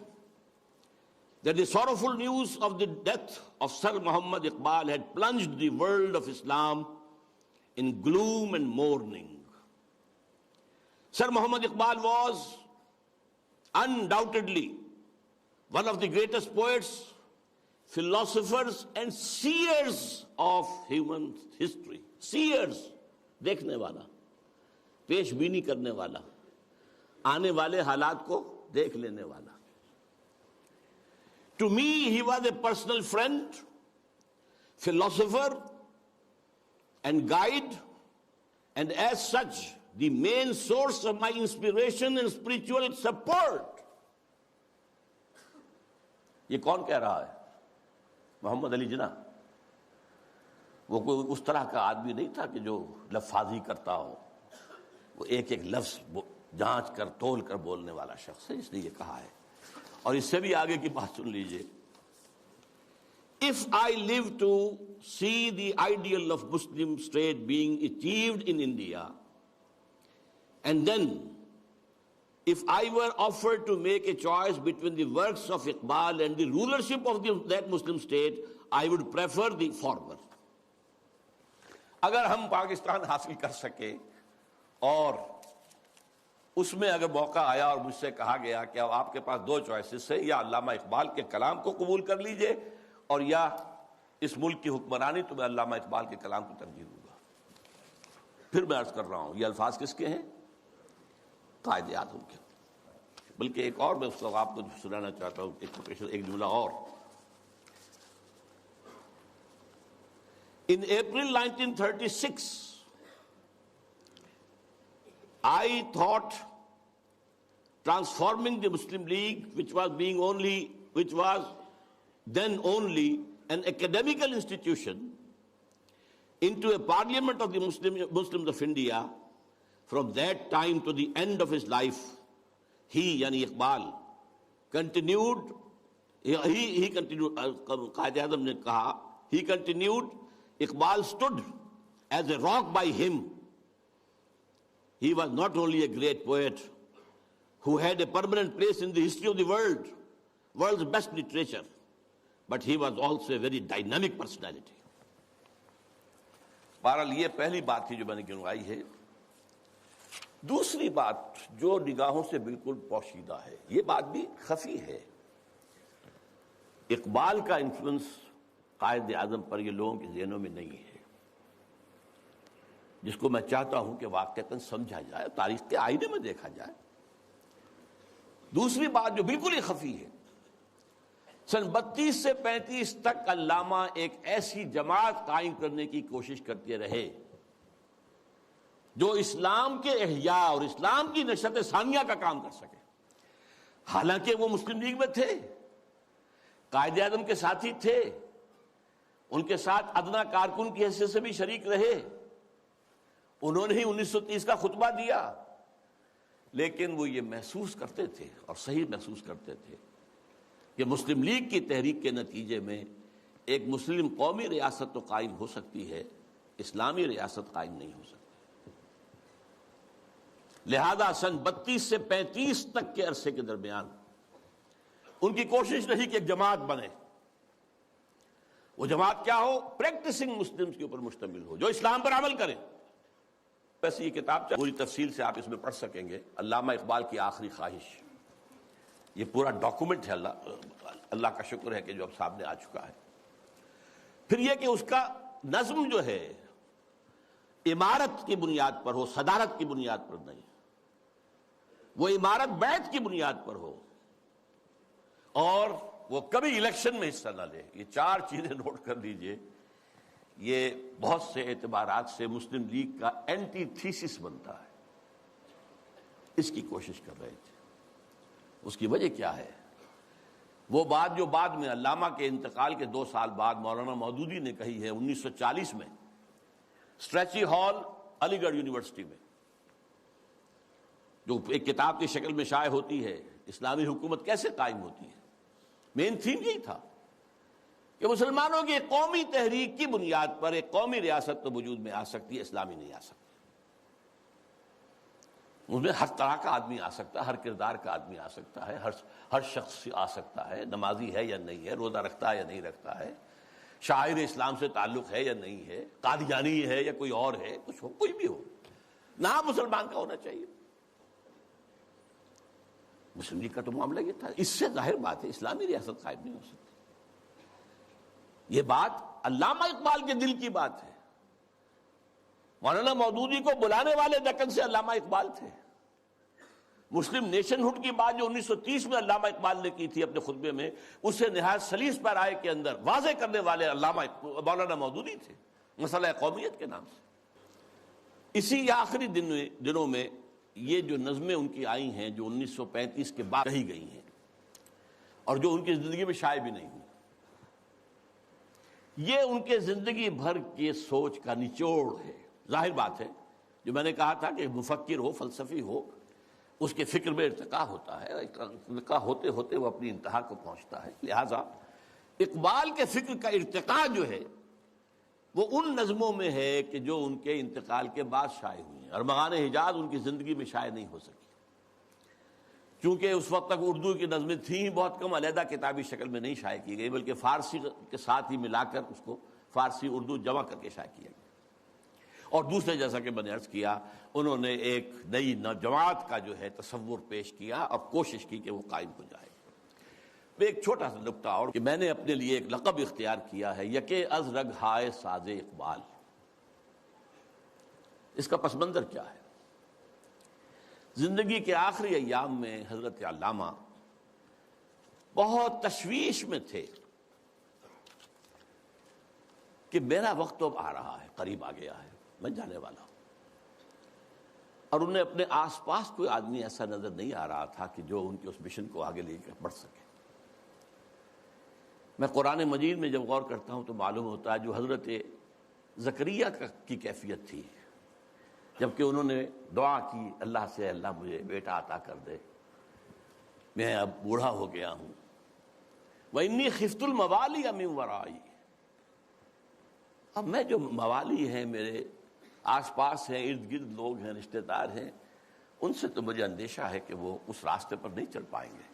that the sorrowful news of the death of Sir Muhammad Iqbal had plunged the world of Islam in gloom and mourning. Sir Muhammad Iqbal was undoubtedly one of the greatest poets, philosophers and seers of human history. Seers, دیکھنے والا، پیش بینی کرنے والا، آنے والے حالات کو دیکھ لینے والا. To me, he was a personal friend, philosopher, and guide, and as such, the main source of my inspiration and spiritual support. یہ کون کہہ رہا ہے؟ محمد علی جناح. وہ کوئی اس طرح کا آدمی نہیں تھا کہ جو لفاظی کرتا ہو. وہ ایک ایک لفظ جانچ کر تول کر بولنے والا شخص ہے، اس نے یہ کہا ہے. اور اس سے بھی آگے کی بات سن لیجئے. If I live to see the ideal of Muslim state being achieved in India, and then if I were offered to make a choice between the works of Iqbal and the rulership of that Muslim state, I would prefer the former. اگر ہم پاکستان حاصل کر سکے اور اس میں اگر موقع آیا اور مجھ سے کہا گیا کہ اب آپ کے پاس دو چوائسز ہے، یا علامہ اقبال کے کلام کو قبول کر لیجئے اور یا اس ملک کی حکمرانی، تو میں علامہ اقبال کے کلام کو ترجیح دوں گا. پھر میں عرض کر رہا ہوں، یہ الفاظ کس کے ہیں؟ قائد اعظم کے. بلکہ ایک اور میں اس کو آپ کو سنانا چاہتا ہوں، ایک جملہ اور. In April 1936, I thought transforming the Muslim League, which was then only an academical institution, into a parliament of the Muslims of India. From that time to the end of his life, he, yani Iqbal, continued, he continued, Qaid Azam ne kaha, he continued, Iqbal stood as a rock by him. He was not only a great poet who had a permanent place in the history of the world's best literature, but he was also a very dynamic personality. بہرحال یہ پہلی بات تھی جو میں نے گنوائی ہے. دوسری بات جو نگاہوں سے بالکل پوشیدہ ہے، یہ بات بھی خفی ہے. اقبال کا انفلوئنس قائد اعظم پر یہ لوگوں کے ذہنوں میں نہیں ہے، جس کو میں چاہتا ہوں کہ واقعتاً سمجھا جائے، تاریخ کے آئینے میں دیکھا جائے. دوسری بات جو بالکل ہی خفی ہے، سن 32 سے 35 تک علامہ ایک ایسی جماعت قائم کرنے کی کوشش کرتے رہے جو اسلام کے احیاء اور اسلام کی نشت ثانیہ کا کام کر سکے. حالانکہ وہ مسلم لیگ میں تھے، قائد اعظم کے ساتھی تھے، ان کے ساتھ ادنا کارکن کی حیثیت سے بھی شریک رہے. انہوں نے ہی 1930 کا خطبہ دیا، لیکن وہ یہ محسوس کرتے تھے اور صحیح محسوس کرتے تھے کہ مسلم لیگ کی تحریک کے نتیجے میں ایک مسلم قومی ریاست تو قائم ہو سکتی ہے، اسلامی ریاست قائم نہیں ہو سکتی. لہذا سن 32 سے 35 تک کے عرصے کے درمیان ان کی کوشش رہی کہ ایک جماعت بنے. وہ جماعت کیا ہو؟ پریکٹسنگ مسلمز کے اوپر مشتمل ہو، جو اسلام پر عمل کرے. ویسے یہ کتاب پوری تفصیل سے آپ اس میں پڑھ سکیں گے، علامہ اقبال کی آخری خواہش. یہ پورا ڈاکومنٹ ہے، اللہ کا شکر ہے کہ جو اب سامنے آ چکا ہے. پھر یہ کہ اس کا نظم جو ہے عمارت کی بنیاد پر ہو، صدارت کی بنیاد پر نہیں. وہ عمارت بیعت کی بنیاد پر ہو، اور وہ کبھی الیکشن میں حصہ نہ لے. یہ چار چیزیں نوٹ کر لیجئے. یہ بہت سے اعتبارات سے مسلم لیگ کا اینٹی تھیسس بنتا ہے. اس کی کوشش کر رہے تھے. اس کی وجہ کیا ہے؟ وہ بات جو بعد میں علامہ کے انتقال کے 2 سال بعد مولانا مودودی نے کہی ہے 1940 میں اسٹریچی ہال علی گڑھ یونیورسٹی میں، جو ایک کتاب کی شکل میں شائع ہوتی ہے، اسلامی حکومت کیسے قائم ہوتی ہے. مین تھیم یہی تھا کہ مسلمانوں کی ایک قومی تحریک کی بنیاد پر ایک قومی ریاست تو وجود میں آ سکتی ہے، اسلامی نہیں آ سکتی. اس میں ہر طرح کا آدمی آ سکتا ہے، ہر کردار کا آدمی آ سکتا ہے، ہر شخص آ سکتا ہے. نمازی ہے یا نہیں ہے، روزہ رکھتا ہے یا نہیں رکھتا ہے، شاعر اسلام سے تعلق ہے یا نہیں ہے، قادیانی ہے یا کوئی اور ہے، کچھ ہو، کوئی بھی ہو، نام مسلمان کا ہونا چاہیے. مسلم لیگ کا تو معاملہ یہ تھا. اس سے ظاہر بات ہے اسلامی ریاست قائم نہیں ہو سکتی. یہ بات علامہ اقبال کے دل کی بات ہے. مولانا مودودی کو بلانے والے دکن سے علامہ اقبال تھے. مسلم نیشن ہوڈ کی بات جو 1930 میں علامہ اقبال نے کی تھی اپنے خطبے میں، اسے نہایت سلیس پیرائے کے اندر واضح کرنے والے علامہ مولانا مودودی تھے، مسئلہ قومیت کے نام سے۔ اسی آخری دنوں میں یہ جو نظمیں ان کی آئی ہیں جو 1935 کے بعد کہی گئی ہیں اور جو ان کی زندگی میں شائع بھی نہیں ہوئی، یہ ان کے زندگی بھر کے سوچ کا نچوڑ ہے۔ ظاہر بات ہے، جو میں نے کہا تھا کہ مفکر ہو، فلسفی ہو، اس کے فکر میں ارتقاء ہوتا ہے، ارتقاء ہوتے ہوتے وہ اپنی انتہا کو پہنچتا ہے۔ لہذا اقبال کے فکر کا ارتقاء جو ہے وہ ان نظموں میں ہے کہ جو ان کے انتقال کے بعد شائع ہوئی ہیں، ارمغان حجاز ان کی زندگی میں شائع نہیں ہو سکی، چونکہ اس وقت تک اردو کی نظمیں تھیں بہت کم، علیحدہ کتابی شکل میں نہیں شائع کی گئی، بلکہ فارسی کے ساتھ ہی ملا کر اس کو فارسی اردو جمع کر کے شائع کیا گیا۔ اور دوسرے، جیسا کہ میں نے عرض کیا، انہوں نے ایک نئی جماعت کا جو ہے تصور پیش کیا اور کوشش کی کہ وہ قائم ہو جائے۔ ایک چھوٹا سا نکتہ اور کہ میں نے اپنے لیے ایک لقب اختیار کیا ہے، یکے از رگ ہائے ساز اقبال۔ اس کا پس منظر کیا ہے؟ زندگی کے آخری ایام میں حضرت علامہ بہت تشویش میں تھے کہ میرا وقت تو اب آ رہا ہے، قریب آ گیا ہے، میں جانے والا ہوں۔ اور انہیں اپنے آس پاس کوئی آدمی ایسا نظر نہیں آ رہا تھا کہ جو ان کے اس مشن کو آگے لے کر بڑھ سکے۔ میں قرآن مجید میں جب غور کرتا ہوں تو معلوم ہوتا ہے جو حضرت زکریا کی کیفیت تھی، جبکہ انہوں نے دعا کی اللہ سے، اللہ مجھے بیٹا عطا کر دے، میں اب بوڑھا ہو گیا ہوں، وَإِنِّي خِفْتُ الْمَوَالِيَ مِنْ وَرَائِي، اب میں جو موالی ہیں، میرے آس پاس ہیں، ارد گرد لوگ ہیں، رشتہ دار ہیں، ان سے تو مجھے اندیشہ ہے کہ وہ اس راستے پر نہیں چل پائیں گے۔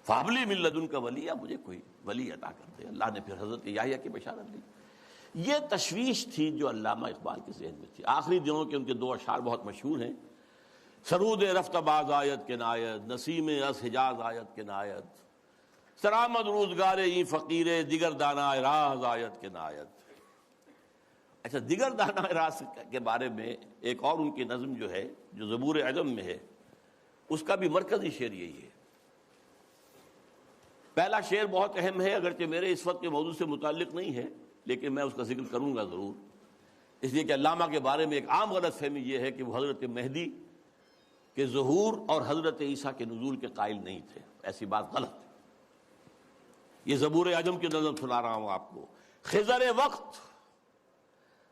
فَهَبْ لِي مِن لَّدُنْكَ وَلِيًّا، مجھے کوئی ولی عطا کر دے۔ اللہ نے پھر حضرت یحییٰ کی بشارت دی۔ یہ تشویش تھی جو علامہ اقبال کے ذہن میں تھی۔ آخری دنوں کے ان کے دو اشعار بہت مشہور ہیں، سرود رفت باز آیت کے نایت، نسیم از حجاز آیت کے نایت، سرآمد روزگار ای فقیر دیگر دانا راز آیت کے نایت۔ اچھا، دیگر دانا راز کے بارے میں ایک اور ان کی نظم جو ہے جو زبور عجم میں ہے، اس کا بھی مرکزی شعر یہی ہے۔ پہلا شعر بہت اہم ہے، اگرچہ میرے اس وقت کے موضوع سے متعلق نہیں ہے، لیکن میں اس کا ذکر کروں گا ضرور، اس لیے کہ علامہ کے بارے میں ایک عام غلط فہمی یہ ہے کہ وہ حضرت مہدی کے ظہور اور حضرت عیسیٰ کے نزول کے قائل نہیں تھے۔ ایسی بات غلط ہے۔ یہ زبور عجم کی نظم سنا رہا ہوں آپ کو۔ خضر وقت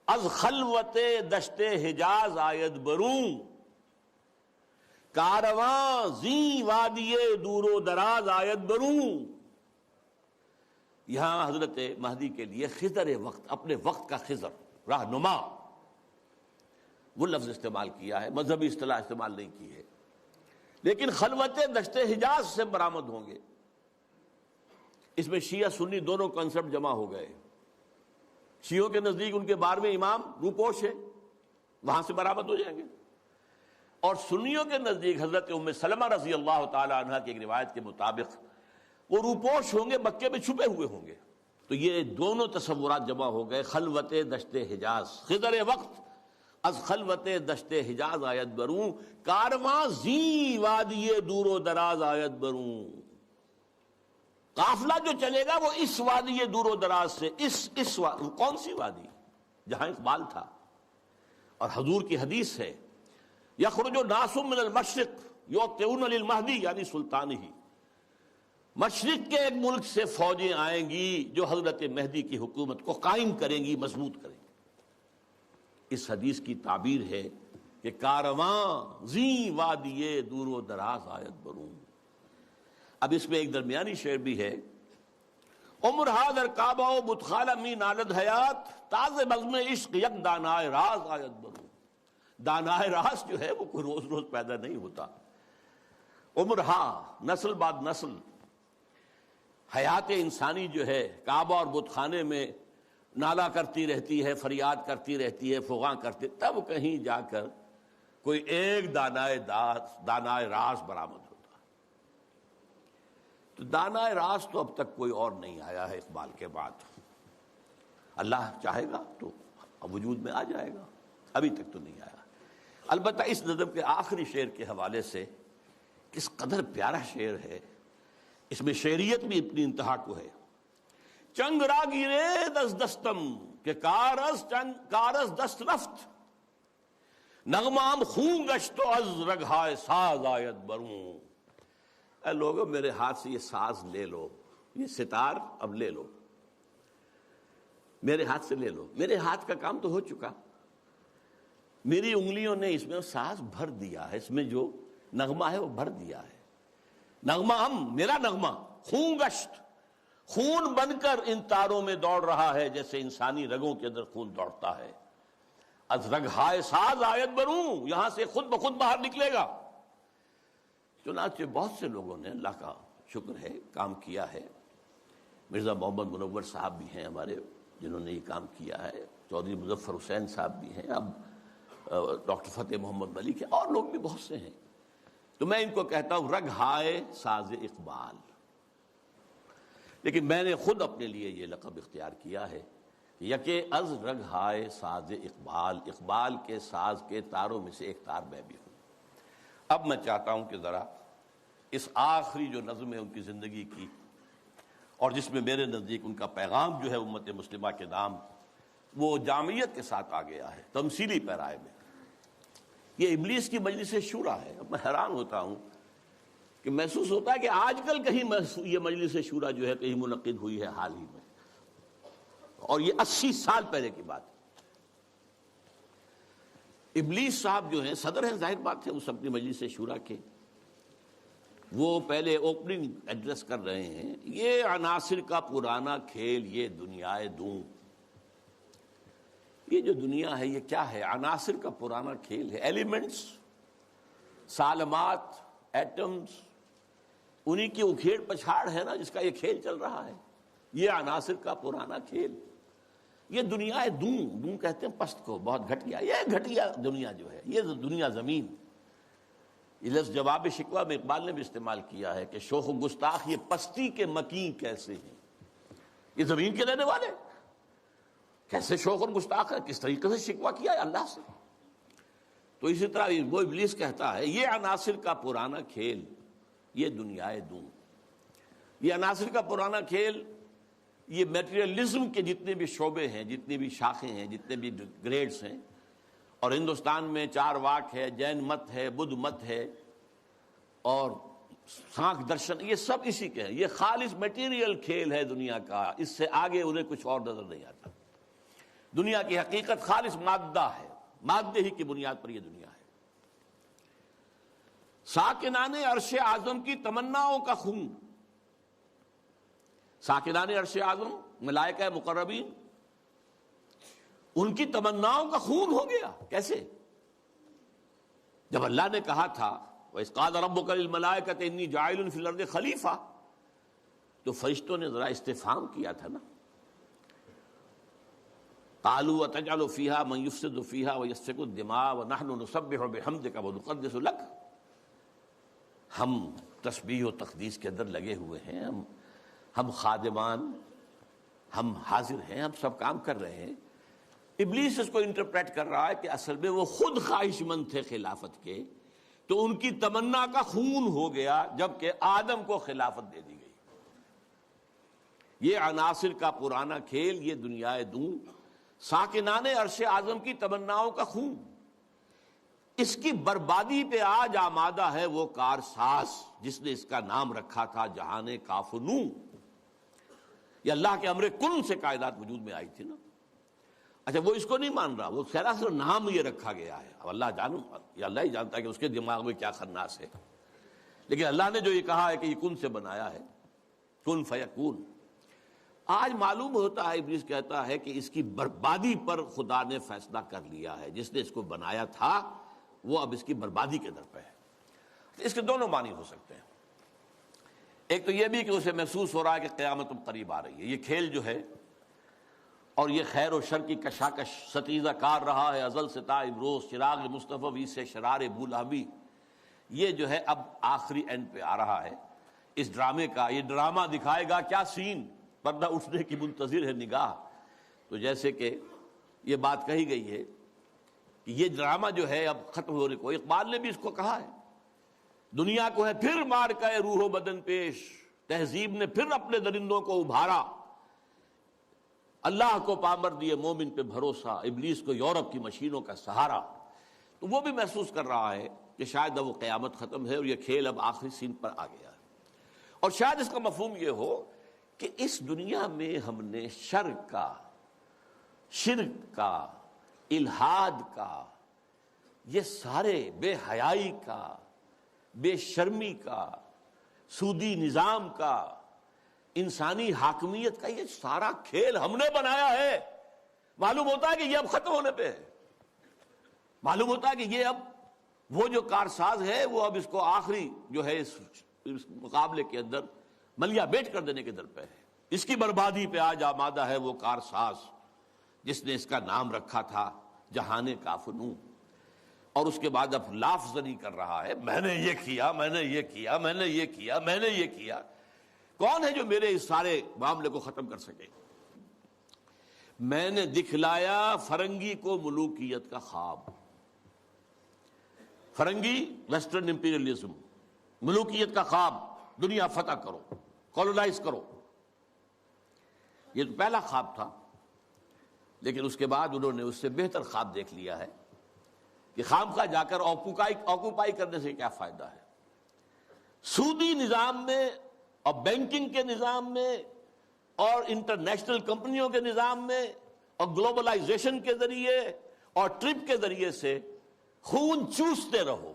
از خلوت دشت حجاز آید بروں، کارواں زی وادی دور و دراز آید بروں۔ یہاں حضرت مہدی کے لیے خضر وقت، اپنے وقت کا خضر، رہنما، وہ لفظ استعمال کیا ہے، مذہبی اصطلاح استعمال نہیں کی ہے، لیکن خلوت دشت حجاز سے برآمد ہوں گے۔ اس میں شیعہ سنی دونوں کنسپٹ جمع ہو گئے۔ شیعوں کے نزدیک ان کے 12ویں امام روپوش ہے، وہاں سے برآمد ہو جائیں گے، اور سنیوں کے نزدیک حضرت ام سلمہ رضی اللہ تعالی عنہ کی ایک روایت کے مطابق وہ روپوش ہوں گے، مکے میں چھپے ہوئے ہوں گے۔ تو یہ دونوں تصورات جمع ہو گئے۔ خلوت دشت حجاز، خضر وقت از خلوت دشت حجاز آیت بروں، کارواں زی وادی دور و دراز آیت بروں۔ قافلہ جو چلے گا وہ اس وادی دور و دراز سے، اس کون سی وادی؟ جہاں اقبال تھا، اور حضور کی حدیث ہے، یخرج ناس من المشرق یوطئون للمہدی، یعنی سلطانہ، مشرق کے ایک ملک سے فوجیں آئیں گی جو حضرت مہدی کی حکومت کو قائم کریں گی، مضبوط کریں گی۔ اس حدیث کی تعبیر ہے کہ کارواں زی وادی دور و دراز آیت بروں۔ اب اس میں ایک درمیانی شعر بھی ہے، عمر حاضر کعبہ و بتخالہ می نالد حیات، تاز بزم عشق یک دانائے راز آیت بروں۔ دانائے راز جو ہے وہ کوئی روز روز پیدا نہیں ہوتا۔ عمر ہا، نسل بعد نسل، حیات انسانی جو ہے کعبہ اور بت خانے میں نالا کرتی رہتی ہے، فریاد کرتی رہتی ہے، فغاں کرتی، تب کہیں جا کر کوئی ایک دانائے راز برآمد ہوتا ہے۔ تو دانائے راز تو اب تک کوئی اور نہیں آیا ہے اقبال کے بعد۔ اللہ چاہے گا تو وجود میں آ جائے گا، ابھی تک تو نہیں آیا۔ البتہ اس نظم کے آخری شعر کے حوالے سے کس قدر پیارا شعر ہے، اس میں شعریت بھی اپنی انتہا کو ہے۔ چنگ را گیرے دست دستم کہ کارز دست رفت، نغمام خون گشت و از رگہائے ساز آیت بروں۔ اے لوگو میرے ہاتھ سے یہ ساز لے لو، یہ ستار اب لے لو، میرے ہاتھ سے لے لو، میرے ہاتھ کا کام تو ہو چکا، میری انگلیوں نے اس میں ساز بھر دیا ہے، اس میں جو نغمہ ہے وہ بھر دیا ہے۔ نغمہ میرا نغمہ خون گشت، خون بن کر ان تاروں میں دوڑ رہا ہے جیسے انسانی رگوں کے اندر خون دوڑتا ہے۔ از رگہائے ساز آیت بروں، یہاں سے خود بخود باہر نکلے گا۔ چنانچہ بہت سے لوگوں نے، اللہ کا شکر ہے، کام کیا ہے۔ مرزا محمد منور صاحب بھی ہیں ہمارے جنہوں نے یہ کام کیا ہے، چودھری مظفر حسین صاحب بھی ہیں، اب ڈاکٹر فتح محمد ملک ہیں، اور لوگ بھی بہت سے ہیں۔ تو میں ان کو کہتا ہوں رگہائے ساز اقبال، لیکن میں نے خود اپنے لیے یہ لقب اختیار کیا ہے کہ یکے از رگہائے ساز اقبال، اقبال کے ساز کے تاروں میں سے ایک تار میں بھی ہوں۔ اب میں چاہتا ہوں کہ ذرا اس آخری جو نظم ہے ان کی زندگی کی، اور جس میں میرے نزدیک ان کا پیغام جو ہے امت مسلمہ کے نام، وہ جامعیت کے ساتھ آ گیا ہے تمثیلی پیرائے میں۔ یہ ابلیس کی مجلس شورا ہے۔ اب میں حیران ہوتا ہوں کہ محسوس ہوتا ہے کہ آج کل کہیں یہ مجلس شورا جو ہے کہیں منعقد ہوئی ہے حال ہی میں، اور یہ 80 سال پہلے کی بات ہے۔ ابلیس صاحب جو ہیں صدر ہیں، ظاہر بات ہے اس اپنی مجلس شورا کے، وہ پہلے اوپننگ ایڈریس کر رہے ہیں، یہ عناصر کا پرانا کھیل یہ دنیائے دوں۔ یہ جو دنیا ہے یہ کیا ہے؟ عناصر کا پرانا کھیل ہے، ایلیمنٹس، سالمات، ایٹمز، انہی کی اکھیڑ پچھاڑ ہے نا جس کا یہ کھیل چل رہا ہے۔ یہ عناصر کا پرانا کھیل، یہ دنیا دوں کہتے ہیں پست کو، بہت گھٹیا، یہ گھٹیا دنیا جو ہے، یہ دنیا زمین۔ یہ لفظ جواب شکوہ میں اقبال نے بھی استعمال کیا ہے کہ شوخ و گستاخ یہ پستی کے مکین کیسے ہیں، یہ زمین کے رہنے والے کیسے شوخ اور گستاخ ہے، کس طریقے سے شکوہ کیا ہے اللہ سے۔ تو اسی طرح وہ ابلیس کہتا ہے یہ عناصر کا پرانا کھیل یہ دنیائے دوں۔ یہ عناصر کا پرانا کھیل، یہ میٹیریلزم کے جتنے بھی شعبے ہیں، جتنی بھی شاخیں ہیں، جتنے بھی گریڈز ہیں، اور ہندوستان میں چار واک ہے، جین مت ہے، بدھ مت ہے، اور سانکھ درشن، یہ سب اسی کے ہیں۔ یہ خالص میٹیریل کھیل ہے دنیا کا، اس سے آگے انہیں کچھ اور نظر نہیں آتا۔ دنیا کی حقیقت خالص مادہ ہے، مادے ہی کی بنیاد پر یہ دنیا ہے۔ ساکنان عرش اعظم کی تمناؤں کا خون، ساکنان عرش اعظم ملائکہ مقربین، ان کی تمناؤں کا خون ہو گیا۔ کیسے؟ جب اللہ نے کہا تھا وَإِذْ قَالَ رَبُّكَ لِلْمَلَائِكَةِ إِنِّي جَاعِلٌ فِي الْأَرْضِ خَلِيفَةً، تو فرشتوں نے ذرا استفہام کیا تھا نا، قَالُوا وَتَجْعَلُ فِيهَا مَن يُفْسِدُ فِيهَا وَيَسْفِكُ الدِّمَاءَ وَنَحْنُ نُسَبِّحُ بِحَمْدِكَ وَنُقَدِّسُ لَكَ۔ ہم تسبیح و تقدیس کے اندر لگے ہوئے ہیں، ہم خادمان، ہم حاضر ہیں، ہم سب کام کر رہے ہیں۔ ابلیس اس کو انٹرپریٹ کر رہا ہے کہ اصل میں وہ خود خواہش مند تھے خلافت کے، تو ان کی تمنا کا خون ہو گیا جبکہ آدم کو خلافت دے دی گئی۔ یہ عناصر کا پرانا کھیل یہ دنیائے دوں، ساکنان عرش اعظم کی تمناؤں کا خون، اس کی بربادی پہ آج آمادہ ہے وہ کارساز جس نے اس کا نام رکھا تھا جہان کاف و نون۔ یہ اللہ کے امر کن سے کائنات وجود میں آئی تھی نا۔ اچھا وہ اس کو نہیں مان رہا، وہ سراسر نام یہ رکھا گیا ہے، اب اللہ جانو، یہ اللہ ہی جانتا ہے کہ اس کے دماغ میں کیا خناس ہے، لیکن اللہ نے جو یہ کہا ہے کہ یہ کن سے بنایا ہے، کن فیکون۔ آج معلوم ہوتا ہے ابلیس کہتا ہے کہ اس کی بربادی پر خدا نے فیصلہ کر لیا ہے، جس نے اس کو بنایا تھا وہ اب اس کی بربادی کے در پہ ہے۔ اس کے دونوں معنی ہو سکتے ہیں، ایک تو یہ بھی کہ اسے محسوس ہو رہا ہے کہ قیامت اب قریب آ رہی ہے، یہ کھیل جو ہے اور یہ خیر و شر کی کشاکش ستیزہ کار رہا ہے ازل سے تا امروز، چراغ مصطفی سے شرار بولہبی، یہ جو ہے اب آخری اینڈ پہ آ رہا ہے اس ڈرامے کا۔ یہ ڈرامہ دکھائے گا کیا سین، پردہ اٹھنے کی منتظر ہے نگاہ۔ تو جیسے کہ یہ بات کہی گئی ہے کہ یہ ڈرامہ جو ہے اب ختم ہونے کو، اقبال نے بھی اس کو کہا ہے، دنیا کو ہے پھر مار کا روح و بدن پیش، تہذیب نے پھر اپنے درندوں کو ابھارا، اللہ کو پامر دیے مومن پہ بھروسہ، ابلیس کو یورپ کی مشینوں کا سہارا۔ تو وہ بھی محسوس کر رہا ہے کہ شاید اب وہ قیامت ختم ہے اور یہ کھیل اب آخری سین پر آ گیا ہے، اور شاید اس کا مفہوم یہ ہو کہ اس دنیا میں ہم نے شرک کا، الحاد کا، یہ سارے بے حیائی کا، بے شرمی کا، سودی نظام کا، انسانی حاکمیت کا، یہ سارا کھیل ہم نے بنایا ہے۔ معلوم ہوتا ہے کہ یہ اب ختم ہونے پہ ہے، معلوم ہوتا ہے کہ یہ اب وہ جو کارساز ہے وہ اب اس کو آخری جو ہے اس مقابلے کے اندر ملیا بیٹ کر دینے کے در پہ ہے۔ اس کی بربادی پہ آج آمادہ ہے وہ کارساز جس نے اس کا نام رکھا تھا جہان کافنوں، اور اس کے بعد اب لاف زنی کر رہا ہے، میں نے یہ کیا، میں نے یہ کیا، میں نے یہ کیا، میں نے یہ کیا۔ کون ہے جو میرے اس سارے معاملے کو ختم کر سکے؟ میں نے دکھلایا فرنگی کو ملوکیت کا خواب۔ فرنگی ویسٹرن امپیریلزم، ملوکیت کا خواب، دنیا فتح کرو، کولونائز کرو، یہ تو پہلا خواب تھا، لیکن اس کے بعد انہوں نے اس سے بہتر خواب دیکھ لیا ہے کہ خامخواہ جا کر آکوپائی کرنے سے کیا فائدہ ہے۔ سودی نظام میں اور بینکنگ کے نظام میں اور انٹرنیشنل کمپنیوں کے نظام میں اور گلوبلائزیشن کے ذریعے اور ٹرپ کے ذریعے سے خون چوستے رہو،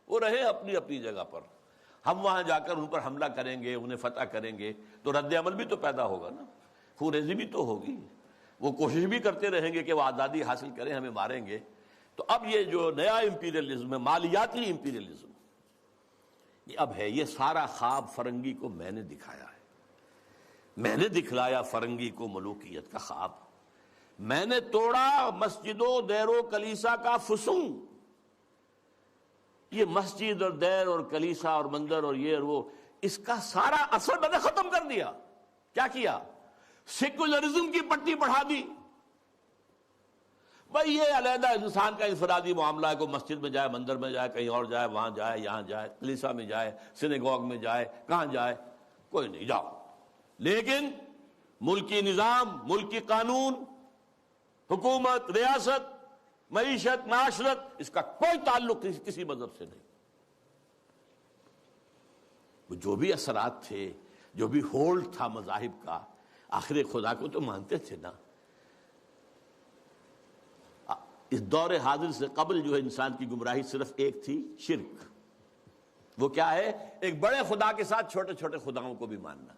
وہ رہے اپنی اپنی جگہ پر، ہم وہاں جا کر ان پر حملہ کریں گے، انہیں فتح کریں گے تو رد عمل بھی تو پیدا ہوگا نا، خون ریزی بھی تو ہوگی، وہ کوشش بھی کرتے رہیں گے کہ وہ آزادی حاصل کریں، ہمیں ماریں گے۔ تو اب یہ جو نیا امپیریلزم ہے، مالیاتی امپیریلزم، یہ اب ہے، یہ سارا خواب فرنگی کو میں نے دکھایا ہے، میں نے دکھلایا فرنگی کو ملوکیت کا خواب، میں نے توڑا مسجد و دیر و کلیسا کا فسون۔ یہ مسجد اور دیر اور کلیسا اور مندر اور یہ اور وہ، اس کا سارا اثر میں نے ختم کر دیا۔ کیا کیا؟ سیکولرزم کی پٹی بڑھا دی۔ بھائی یہ علیحدہ انسان کا انفرادی معاملہ ہے، کوئی مسجد میں جائے، مندر میں جائے، کہیں اور جائے، وہاں جائے، یہاں جائے، کلیسا میں جائے، سینیگوگ میں جائے، کہاں جائے، کوئی نہیں، جاؤ، لیکن ملکی نظام، ملکی قانون، حکومت، ریاست، معیشت، معاشرت، اس کا کوئی تعلق کسی مذہب سے نہیں۔ وہ جو بھی اثرات تھے، جو بھی ہولڈ تھا مذاہب کا، آخر خدا کو تو مانتے تھے نا۔ اس دور حاضر سے قبل جو ہے انسان کی گمراہی صرف ایک تھی، شرک۔ وہ کیا ہے؟ ایک بڑے خدا کے ساتھ چھوٹے چھوٹے خداؤں کو بھی ماننا۔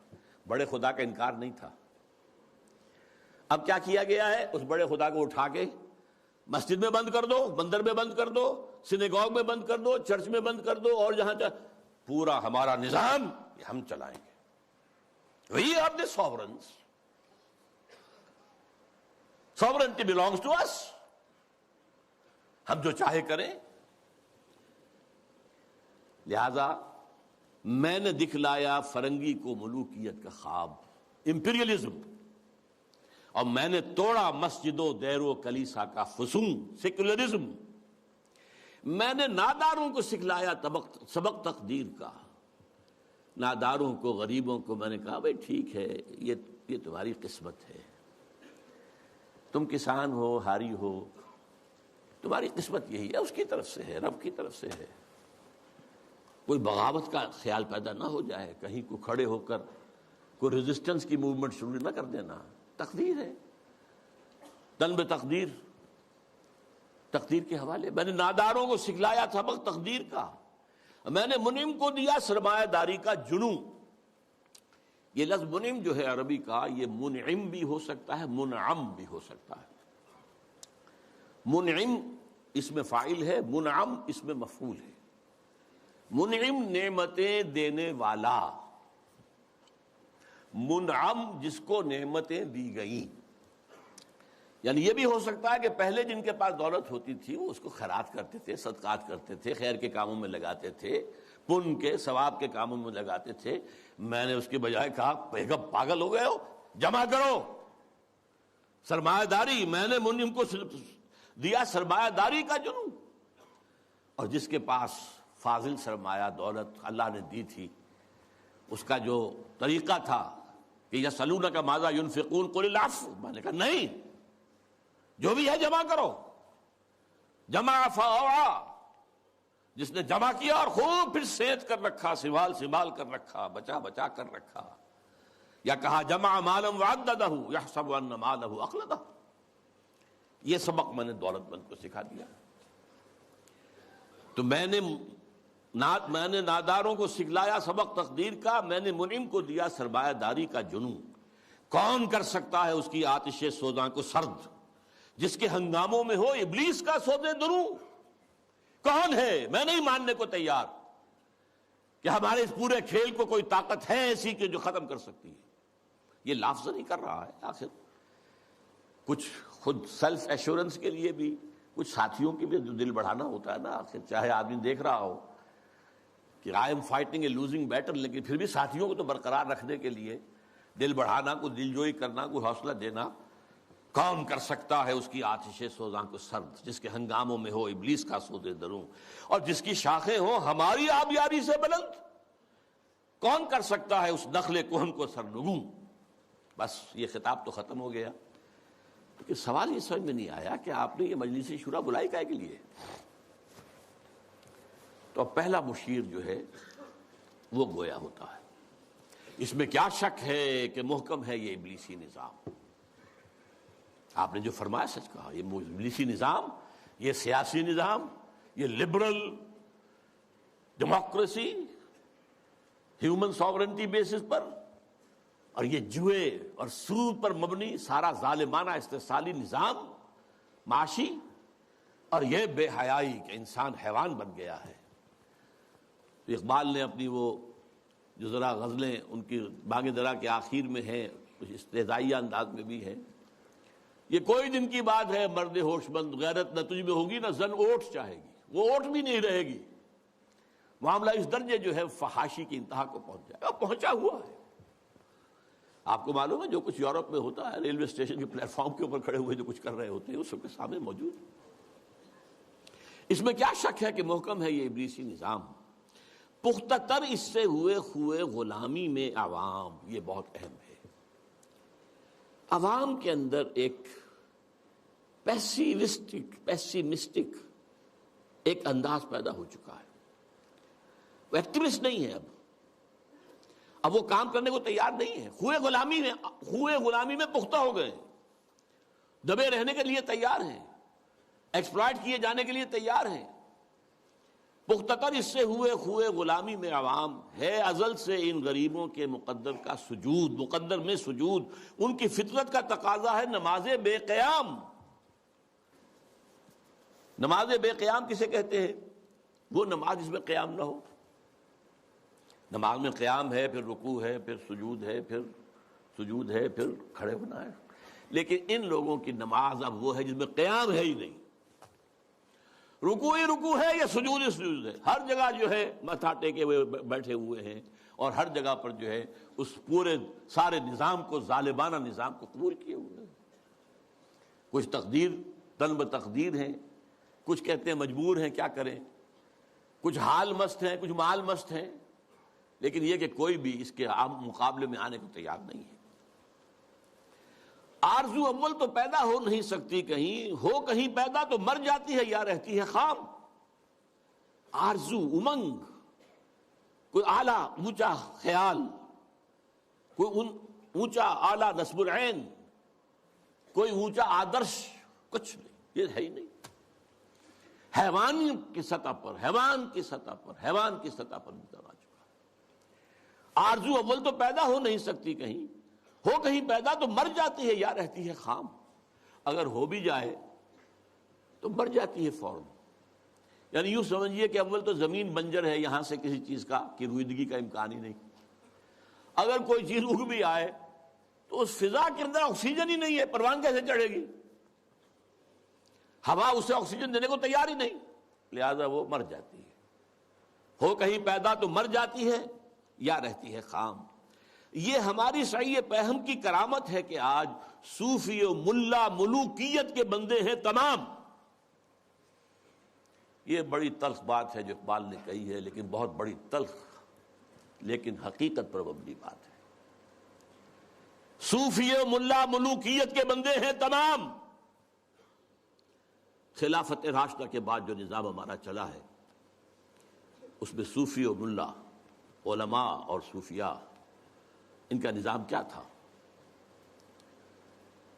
بڑے خدا کا انکار نہیں تھا۔ اب کیا کیا گیا ہے؟ اس بڑے خدا کو اٹھا کے مسجد میں بند کر دو، مندر میں بند کر دو، سینیگوگ میں بند کر دو، چرچ میں بند کر دو، اور جہاں پورا ہمارا نظام یہ ہم چلائیں گے۔ We are the sovereigns, sovereignty belongs to us، ہم جو چاہے کریں۔ لہذا میں نے دکھلایا فرنگی کو ملوکیت کا خواب، امپیریلزم، اور میں نے توڑا مسجد و دیر و کلیسا کا فسون، سیکولرزم۔ میں نے ناداروں کو سکھلایا سبق تقدیر کا۔ ناداروں کو، غریبوں کو میں نے کہا بھائی ٹھیک ہے، یہ تمہاری قسمت ہے، تم کسان ہو، ہاری ہو، تمہاری قسمت یہی ہے، اس کی طرف سے ہے، رب کی طرف سے ہے۔ کوئی بغاوت کا خیال پیدا نہ ہو جائے، کہیں کو کھڑے ہو کر کوئی ریزسٹنس کی موومنٹ شروع نہ کر دینا۔ تقدیر ہے، تن بے تقدیر، تقدیر کے حوالے۔ میں نے ناداروں کو سکھلایا سبق تقدیر کا، میں نے منعم کو دیا سرمایہ داری کا جنوں۔ یہ لفظ منعم جو ہے عربی کا، یہ منعم بھی ہو سکتا ہے، منعم بھی ہو سکتا ہے۔ منعم اس میں فاعل ہے، منعم اس میں مفعول ہے۔ منعم نعمتیں دینے والا، منعم جس کو نعمتیں دی گئیں۔ یعنی یہ بھی ہو سکتا ہے کہ پہلے جن کے پاس دولت ہوتی تھی وہ اس کو خیرات کرتے تھے، صدقات کرتے تھے، خیر کے کاموں میں لگاتے تھے، پن کے ثواب کے کاموں میں لگاتے تھے۔ میں نے اس کے بجائے کہا بیگم پاگل ہو گئے ہو، جمع کرو سرمایہ داری۔ میں نے منعم کو دیا سرمایہ داری کا جنون، اور جس کے پاس فاضل سرمایہ دولت اللہ نے دی تھی، اس کا جو طریقہ تھا کہ یسألونک ماذا ينفقون قل العفو، میں نے کہا نہیں، جو بھی ہے جمع کرو، جمع فاوعى، جس نے جمع کیا اور خوب پھر سینت کر رکھا، سنبھال کر رکھا، بچا کر رکھا، یا کہا جمع مالا وعددہ یحسب ان مالہ اخلدہ، یہ سبق میں نے دولت مند کو سکھا دیا۔ تو میں نے ناداروں کو سکھلایا سبق تقدیر کا، میں نے منعم کو دیا سرمایہ داری کا جنون۔ کون کر سکتا ہے اس کی آتش سوزاں کو سرد، جس کے ہنگاموں میں ہو ابلیس کا سودے دروں؟ کون ہے؟ میں نہیں ماننے کو تیار کہ ہمارے اس پورے کھیل کو کوئی طاقت ہے ایسی کہ جو ختم کر سکتی ہے۔ یہ لفظ نہیں کر رہا ہے، آخر کچھ خود سیلف ایشورنس کے لیے بھی، کچھ ساتھیوں کی بھی دل بڑھانا ہوتا ہے نا، آخر چاہے آدمی دیکھ رہا ہو کہ I am fighting a losing battle, لیکن پھر بھی ساتھیوں کو تو برقرار رکھنے کے لیے دل بڑھانا، کوئی دل جوئی کرنا، کوئی حوصلہ دینا۔ کون کر سکتا ہے اس کی آتش سوزاں کو سرد، جس کے ہنگاموں میں ہو ابلیس کا سودے دروں، اور جس کی شاخیں ہوں ہماری آبیاری سے بلند؟ کون کر سکتا ہے اس نخل کہن کو سرنگوں؟ بس یہ خطاب تو ختم ہو گیا، لیکن سوال یہ سمجھ میں نہیں آیا کہ آپ نے یہ مجلس شورا بلائی کائے کے لیے؟ تو اب پہلا مشیر جو ہے وہ گویا ہوتا ہے۔ اس میں کیا شک ہے کہ محکم ہے یہ ابلیسی نظام؟ آپ نے جو فرمایا سچ کہا، یہ ابلیسی نظام، یہ سیاسی نظام، یہ liberal democracy human sovereignty basis پر، اور یہ جوئے اور سود پر مبنی سارا ظالمانہ استحصالی نظام معاشی، اور یہ بے حیائی کہ انسان حیوان بن گیا ہے۔ تو اقبال نے اپنی وہ جو ذرا غزلیں ان کی باغ درا کے آخر میں ہیں، کچھ استہزائیہ انداز میں بھی ہے، یہ کوئی دن کی بات ہے مرد ہوش مند، غیرت نہ تجھ میں ہوگی نہ زن اوٹ چاہے گی، وہ اوٹ بھی نہیں رہے گی۔ معاملہ اس درجے جو ہے فحاشی کی انتہا کو پہنچ جائے گا، پہنچا ہوا ہے۔ آپ کو معلوم ہے جو کچھ یورپ میں ہوتا ہے، ریلوے اسٹیشن کے پلیٹ فارم کے اوپر کھڑے ہوئے جو کچھ کر رہے ہوتے ہیں، وہ سب کے سامنے موجود ہے۔ اس میں کیا شک ہے کہ محکم ہے یہ ابلیسی نظام؟ پختہ تر اس سے ہوئے خوئے غلامی میں عوام، یہ بہت اہم ہے۔ عوام کے اندر ایک پیسیمسٹک ایک انداز پیدا ہو چکا ہے، وہ ایکٹیوسٹ نہیں ہے، اب وہ کام کرنے کو تیار نہیں ہے، خوئے غلامی میں پختہ ہو گئے، دبے رہنے کے لیے تیار ہیں، ایکسپلائٹ کیے جانے کے لیے تیار ہیں۔ پختہ تر اس سے ہوئے خوئے غلامی میں عوام ہے، ازل سے ان غریبوں کے مقدر میں سجود، ان کی فطرت کا تقاضا ہے نماز بے قیام۔ نماز بے قیام کسے کہتے ہیں؟ وہ نماز جس میں قیام نہ ہو۔ نماز میں قیام ہے، پھر رکوع ہے، پھر سجود ہے، پھر سجود ہے، پھر کھڑے ہونا ہے، لیکن ان لوگوں کی نماز اب وہ ہے جس میں قیام ہے ہی نہیں، رکوع ہی رکوع ہے یا سجود ہی سجود ہے، ہر جگہ جو ہے ماتھا ٹیکے ہوئے بیٹھے ہوئے ہیں، اور ہر جگہ پر جو ہے اس پورے سارے نظام کو، ظالمانہ نظام کو قبول کیے ہوئے ہیں۔ کچھ تن بتقدیر ہیں، کچھ کہتے ہیں مجبور ہیں، کیا کریں، کچھ حال مست ہیں، کچھ مال مست ہیں، لیکن یہ کہ کوئی بھی اس کے عام مقابلے میں آنے کو تیار نہیں ہے۔ آرزو اول تو پیدا ہو نہیں سکتی کہیں، ہو کہیں پیدا تو مر جاتی ہے یا رہتی ہے خام۔ آرزو، امنگ، کوئی اعلیٰ اونچا خیال، کوئی اونچا اعلیٰ نصب العین، کوئی اونچا آدرش، کچھ نہیں، یہ ہے ہی نہیں۔ حیوان کی سطح پر گزر آ چکا۔ آرزو اول تو پیدا ہو نہیں سکتی کہیں، ہو کہیں پیدا تو مر جاتی ہے یا رہتی ہے خام۔ اگر ہو بھی جائے تو مر جاتی ہے فوراً۔ یعنی یوں سمجھیے کہ اول تو زمین بنجر ہے، یہاں سے کسی چیز کی رویدگی کا امکان ہی نہیں۔ اگر کوئی چیز اگ بھی آئے تو اس فضا کے اندر آکسیجن ہی نہیں ہے، پروان کیسے چڑھے گی؟ ہوا اسے آکسیجن دینے کو تیار ہی نہیں، لہذا وہ مر جاتی ہے۔ ہو کہیں پیدا تو مر جاتی ہے یا رہتی ہے خام۔ یہ ہماری سعی پہم کی کرامت ہے کہ آج صوفی و ملا ملوکیت کے بندے ہیں تمام، یہ بڑی تلخ بات ہے جو اقبال نے کہی ہے، لیکن بہت بڑی تلخ لیکن حقیقت پر مبنی بات ہے۔ صوفی و ملا ملوکیت کے بندے ہیں تمام۔ خلافت راشدہ کے بعد جو نظام ہمارا چلا ہے اس میں صوفی و ملا، علماء اور صوفیاء، ان کا نظام کیا تھا؟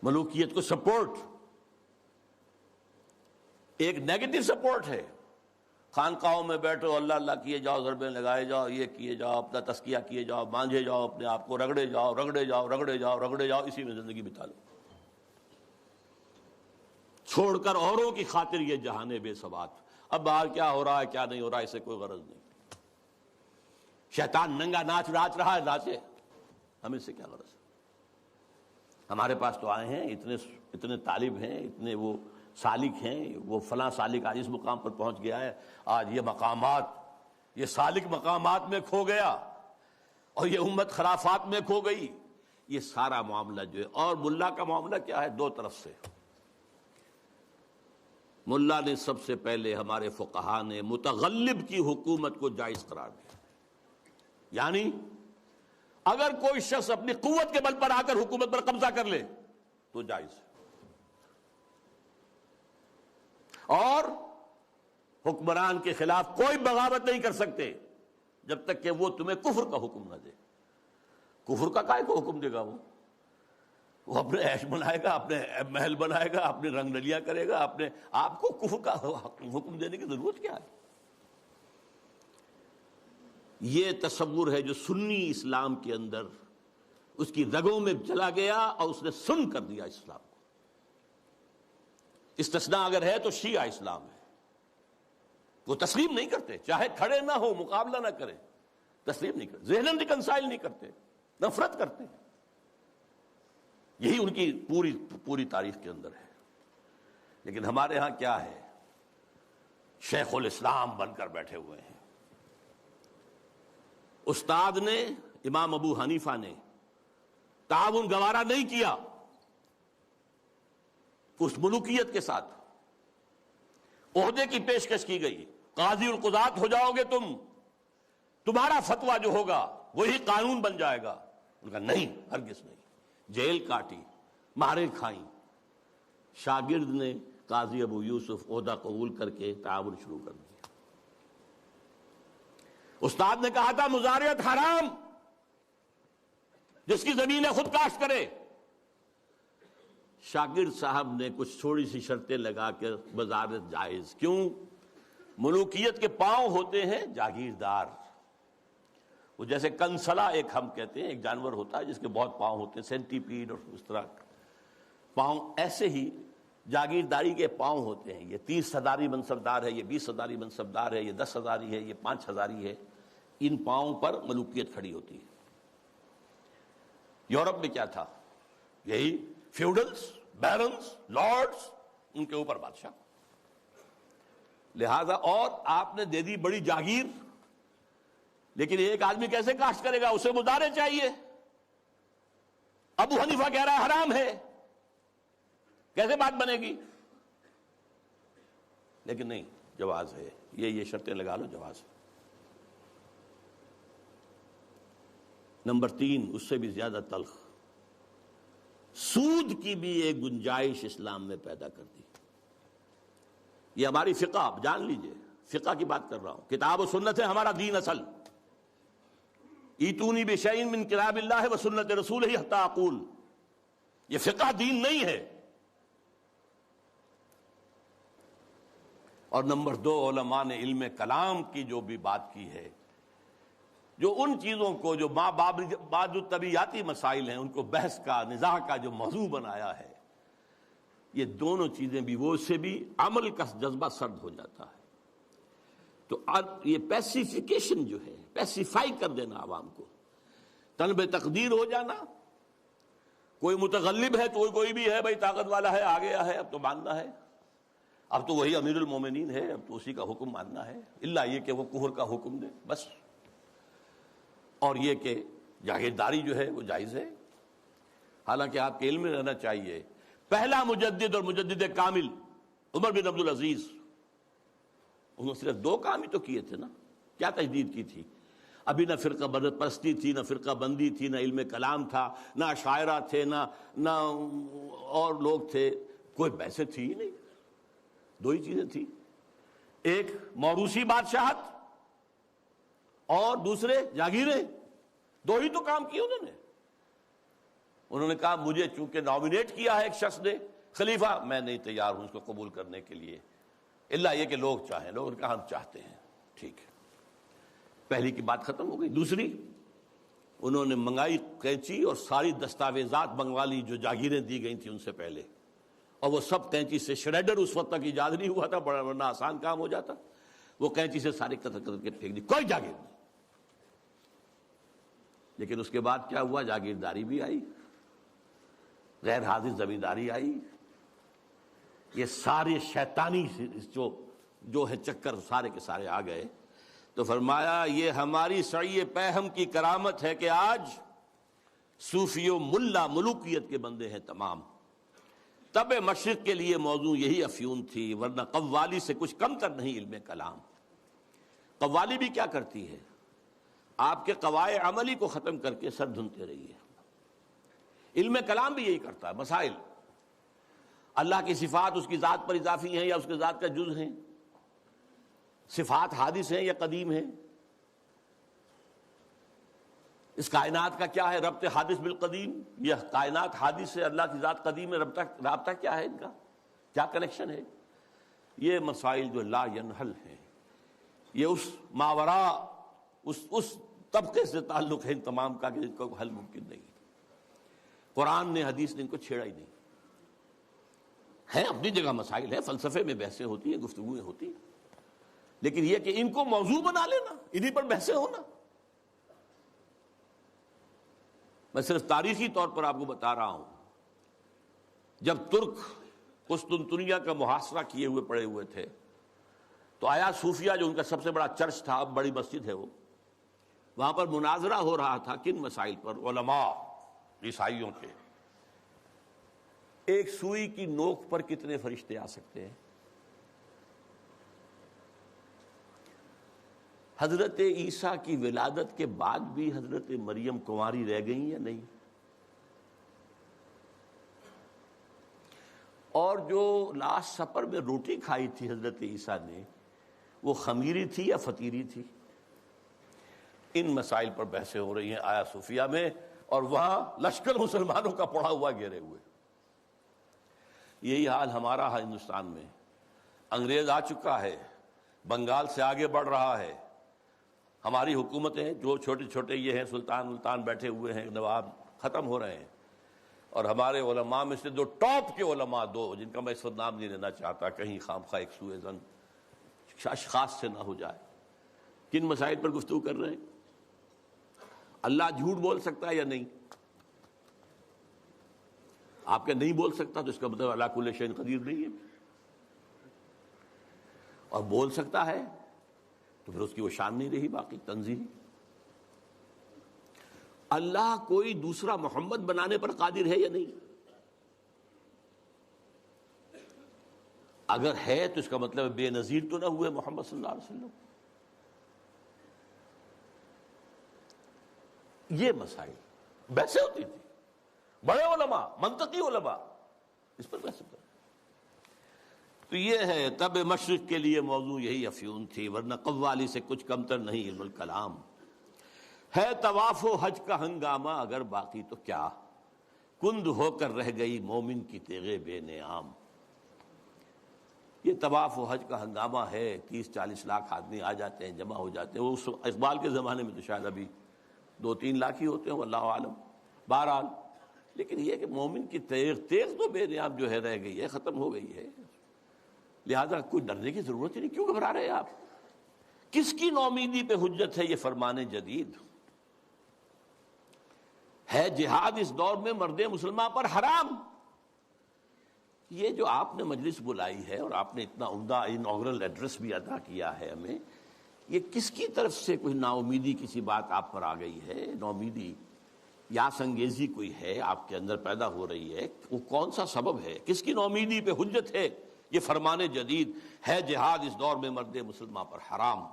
ملوکیت کو سپورٹ، ایک نیگیٹو سپورٹ ہے۔ خانقاہوں میں بیٹھو، اللہ اللہ کیے جاؤ، ضربیں لگائے جاؤ، یہ کیے جاؤ، اپنا تزکیہ کیے جاؤ، مانجھے جاؤ، اپنے آپ کو رگڑے جاؤ رگڑے جاؤ رگڑے جاؤ رگڑے جاؤ، اسی میں زندگی بتا لو، چھوڑ کر اوروں کی خاطر یہ جہانے بے ثبات۔ اب باہر کیا ہو رہا ہے کیا نہیں ہو رہا ہے اسے کوئی غرض نہیں۔ شیطان ننگا ناچ رہا ہے، ناچے، ہمیں سے کیا غرض ہے؟ ہمارے پاس تو آئے ہیں اتنے طالب ہیں، اتنے وہ سالک ہیں، وہ فلاں سالک آج اس مقام پر پہنچ گیا ہے، آج یہ مقامات، یہ سالک مقامات میں کھو گیا اور یہ امت خرافات میں کھو گئی۔ یہ سارا معاملہ جو ہے، اور ملا کا معاملہ کیا ہے؟ دو طرف سے۔ ملا نے سب سے پہلے، ہمارے فقہا نے متغلب کی حکومت کو جائز قرار دیا، یعنی اگر کوئی شخص اپنی قوت کے بل پر آ کر حکومت پر قبضہ کر لے تو جائز ہے، اور حکمران کے خلاف کوئی بغاوت نہیں کر سکتے جب تک کہ وہ تمہیں کفر کا حکم نہ دے۔ کفر کا کائے کو حکم دے گا؟ وہ اپنے عیش بنائے گا، اپنے محل بنائے گا، اپنے رنگ رلیاں کرے گا، اپنے آپ کو کفر کا حکم دینے کی ضرورت کیا ہے؟ یہ تصور ہے جو سنی اسلام کے اندر اس کی رگوں میں چلا گیا اور اس نے سن کر دیا اسلام کو۔ استثناء اگر ہے تو شیعہ اسلام ہے، وہ تسلیم نہیں کرتے، چاہے کھڑے نہ ہو، مقابلہ نہ کریں، تسلیم نہیں کرتے، ذہناً ریکنسائل نہیں کرتے، نفرت کرتے ہیں۔ یہی ان کی پوری تاریخ کے اندر ہے۔ لیکن ہمارے ہاں کیا ہے؟ شیخ الاسلام بن کر بیٹھے ہوئے ہیں۔ استاد نے، امام ابو حنیفہ نے تعاون گوارا نہیں کیا اس ملوکیت کے ساتھ۔ عہدے کی پیشکش کی گئی، قاضی القضات ہو جاؤ گے تم، تمہارا فتویٰ جو ہوگا وہی قانون بن جائے گا۔ ان کا نہیں، ہرگز نہیں۔ جیل کاٹی، مارے کھائیں۔ شاگرد نے، قاضی ابو یوسف، عہدہ قبول کر کے تعاون شروع کر دیا۔ استاد نے کہا تھا مزارعت حرام، جس کی زمین ہے خود کاشت کرے۔ شاگرد صاحب نے کچھ تھوڑی سی شرطیں لگا کے مزارعت جائز۔ کیوں؟ ملوکیت کے پاؤں ہوتے ہیں جاگیردار، وہ جیسے کنسلا ایک ہم کہتے ہیں، ایک جانور ہوتا ہے جس کے بہت پاؤں ہوتے ہیں، سینٹی پیڈ اور اس طرح پاؤں، ایسے ہی جاگیرداری کے پاؤں ہوتے ہیں۔ یہ 30 ہزاری منصبدار ہے، یہ 20 ہزاری منصبدار ہے، یہ 10 ہزاری ہے، یہ 5 ہزاری ہے۔ ان پاؤں پر ملوکیت کھڑی ہوتی ہے۔ یورپ میں کیا تھا؟ یہی فیوڈلز، بیرنز، لارڈز، ان کے اوپر بادشاہ۔ لہذا اور آپ نے دے دی بڑی جاگیر، لیکن ایک آدمی کیسے کاشت کرے گا؟ اسے مزارع چاہیے۔ ابو حنیفہ کہہ رہا ہے حرام ہے، کیسے بات بنے گی؟ لیکن نہیں، جواز ہے، یہ شرطیں لگا لو، جواز ہے۔ نمبر 3، اس سے بھی زیادہ تلخ، سود کی بھی ایک گنجائش اسلام میں پیدا کر دی۔ یہ ہماری فقہ، آپ جان لیجئے، فقہ کی بات کر رہا ہوں، کتاب و سنت ہے ہمارا دین اصل۔ ایتونی بشیء من کتاب اللہ و سنت رسولہ حتی اقول، یہ فقہ دین نہیں ہے۔ اور نمبر 2، علماء نے علم کلام کی جو بھی بات کی ہے، جو ان چیزوں کو جو بعد الطبیعیاتی مسائل ہیں ان کو بحث کا، نزاع کا جو موضوع بنایا ہے، یہ دونوں چیزیں بھی، وہ اس سے بھی عمل کا جذبہ سرد ہو جاتا ہے۔ تو یہ پیسیفیکیشن جو ہے، پیسیفائی کر دینا عوام کو، طلب تقدیر ہو جانا، کوئی متغلب ہے تو کوئی بھی ہے، بھائی طاقت والا ہے، آ گیا ہے، اب تو ماننا ہے، اب تو وہی امیر المومنین ہے، اب تو اسی کا حکم ماننا ہے، الا یہ کہ وہ کفر کا حکم دے، بس۔ اور یہ کہ جاگیرداری جو ہے وہ جائز ہے۔ حالانکہ آپ کے علم میں رہنا چاہیے، پہلا مجدد اور مجدد کامل عمر بن عبدالعزیز، انہوں نے صرف 2 کام ہی تو کیے تھے نا. کیا تجدید کی تھی؟ ابھی نہ فرقہ پرستی تھی، نہ فرقہ بندی تھی، نہ علم کلام تھا، نہ شاعرہ تھے، نہ اور لوگ تھے، کوئی بحث تھی ہی نہیں. 2 ہی چیزیں تھیں، ایک موروثی بادشاہت اور دوسرے جاگیریں. 2 ہی تو کام کیے انہوں نے کہا مجھے چونکہ نامینیٹ کیا ہے ایک شخص نے خلیفہ، میں نہیں تیار ہوں اس کو قبول کرنے کے لیے، الا یہ کہ لوگ چاہیں. لوگوں نے کہا ہم چاہتے ہیں. ٹھیک ہے، پہلی کی بات ختم ہو گئی. دوسری، انہوں نے منگائی قینچی اور ساری دستاویزات منگوا لی جو جاگیریں دی گئی تھیں ان سے پہلے، اور وہ سب قینچی سے. شریڈر اس وقت تک ایجاد نہیں ہوا تھا، بڑا ورنہ آسان کام ہو جاتا. وہ قینچی سے سارے قطر قطر کے پھینک دی، کوئی جاگیر نہیں. لیکن اس کے بعد کیا ہوا؟ جاگیرداری بھی آئی، غیر حاضر زمینداری آئی. یہ سارے شیطانی جو ہے چکر سارے کے سارے آ گئے. تو فرمایا یہ ہماری سعی پیہم کی کرامت ہے کہ آج صوفی و ملا ملوکیت کے بندے ہیں تمام. طب مشرق کے لیے موضوع یہی افیون تھی، ورنہ قوالی سے کچھ کم تر نہیں علم کلام. قوالی بھی کیا کرتی ہے؟ آپ کے قواعد عملی کو ختم کر کے سر دھنتے رہیے. علم کلام بھی یہی کرتا ہے. مسائل اللہ کی صفات اس کی ذات پر اضافی ہیں یا اس کے ذات کا جز ہیں؟ صفات حادث ہیں یا قدیم ہیں؟ اس کائنات کا کیا ہے ربط حادث بالقدیم؟ یہ کائنات حادث ہے، اللہ کی ذات قدیم ہے، رابطہ کیا ہے ان کا؟ کیا کنیکشن ہے؟ یہ مسائل جو لا ینحل ہیں، یہ اس ماورا اس طبقے سے تعلق ہے ان تمام کا کہ ان کو حل ممکن نہیں. قرآن نے حدیث نے ان کو چھیڑا ہی نہیں. ہیں اپنی جگہ مسائل ہیں، فلسفے میں بحثیں ہوتی ہیں، گفتگویں ہوتی ہیں، لیکن یہ کہ ان کو موضوع بنا لینا، انہی پر بحثیں ہونا. میں صرف تاریخی طور پر آپ کو بتا رہا ہوں، جب ترک قسطنطنیہ کا محاصرہ کیے ہوئے پڑے ہوئے تھے تو آیا صوفیہ جو ان کا سب سے بڑا چرچ تھا، اب بڑی مسجد ہے وہ، وہاں پر مناظرہ ہو رہا تھا. کن مسائل پر؟ علماء عیسائیوں کے. ایک سوئی کی نوک پر کتنے فرشتے آ سکتے ہیں؟ حضرت عیسیٰ کی ولادت کے بعد بھی حضرت مریم کنواری رہ گئیں یا نہیں؟ اور جو لاسٹ سپر میں روٹی کھائی تھی حضرت عیسیٰ نے، وہ خمیری تھی یا فطیری تھی؟ ان مسائل پر بحثیں ہو رہی ہیں آیا صوفیہ میں، اور وہاں لشکر مسلمانوں کا پڑا ہوا گھیرے ہوئے. یہی حال ہمارا ہے ہندوستان میں. انگریز آ چکا ہے، بنگال سے آگے بڑھ رہا ہے. ہماری حکومتیں جو چھوٹے چھوٹے یہ ہیں سلطان بیٹھے ہوئے ہیں، نواب ختم ہو رہے ہیں. اور ہمارے علماء میں سے جو ٹاپ کے علماء، 2 جن کا میں اس وقت نام نہیں لینا چاہتا، کہیں خامخواہ ایک سوء ظن اشخاص سے نہ ہو جائے، کن مسائل پر گفتگو کر رہے ہیں؟ اللہ جھوٹ بول سکتا ہے یا نہیں؟ آپ کے نہیں بول سکتا تو اس کا مطلب اللہ کل شیء قدیر نہیں ہے. اور بول سکتا ہے تو پھر اس کی وہ شان نہیں رہی باقی تنزیہ. اللہ کوئی دوسرا محمد بنانے پر قادر ہے یا نہیں؟ اگر ہے تو اس کا مطلب بے نظیر تو نہ ہوئے محمد صلی اللہ علیہ وسلم. یہ مسائل بحثیں ہوتی تھی، بڑے علماء، منطقی علماء اس پر بحث کرتے. تو یہ ہے طب مشرق کے لیے موضوع یہی افیون تھی، ورنہ قوالی سے کچھ کمتر نہیں علم الکلام. ہے طواف و حج کا ہنگامہ اگر باقی تو کیا، کند ہو کر رہ گئی مومن کی تیغ بے نعام. یہ طواف و حج کا ہنگامہ ہے، 30-40 لاکھ آدمی آ جاتے ہیں، جمع ہو جاتے ہیں. وہ اس اقبال کے زمانے میں تو شاید ابھی 2-3 لاکھ ہی ہوتے ہیں، واللہ عالم. بہرحال لیکن یہ کہ مومن کی تیغ تو بے نیام جو ہے رہ گئی ہے، ختم ہو گئی ہے. لہذا کوئی ڈرنے کی ضرورت ہی نہیں. کیوں گھبرا رہے ہیں آپ؟ کس کی نومیدی پہ حجت ہے یہ فرمان جدید؟ ہے جہاد اس دور میں مرد مسلمان پر حرام. یہ جو آپ نے مجلس بلائی ہے اور آپ نے اتنا عمدہ انوگرل ایڈریس بھی ادا کیا ہے ہمیں، یہ کس کی طرف سے کوئی نا امیدی کسی بات آپ پر آ گئی ہے؟ نومیدی یا سنگیزی کوئی ہے آپ کے اندر پیدا ہو رہی ہے؟ وہ کون سا سبب ہے؟ کس کی نومیدی پہ حجت ہے یہ فرمان جدید ہے، جہاد اس دور میں مرد مسلمان پر حرام۔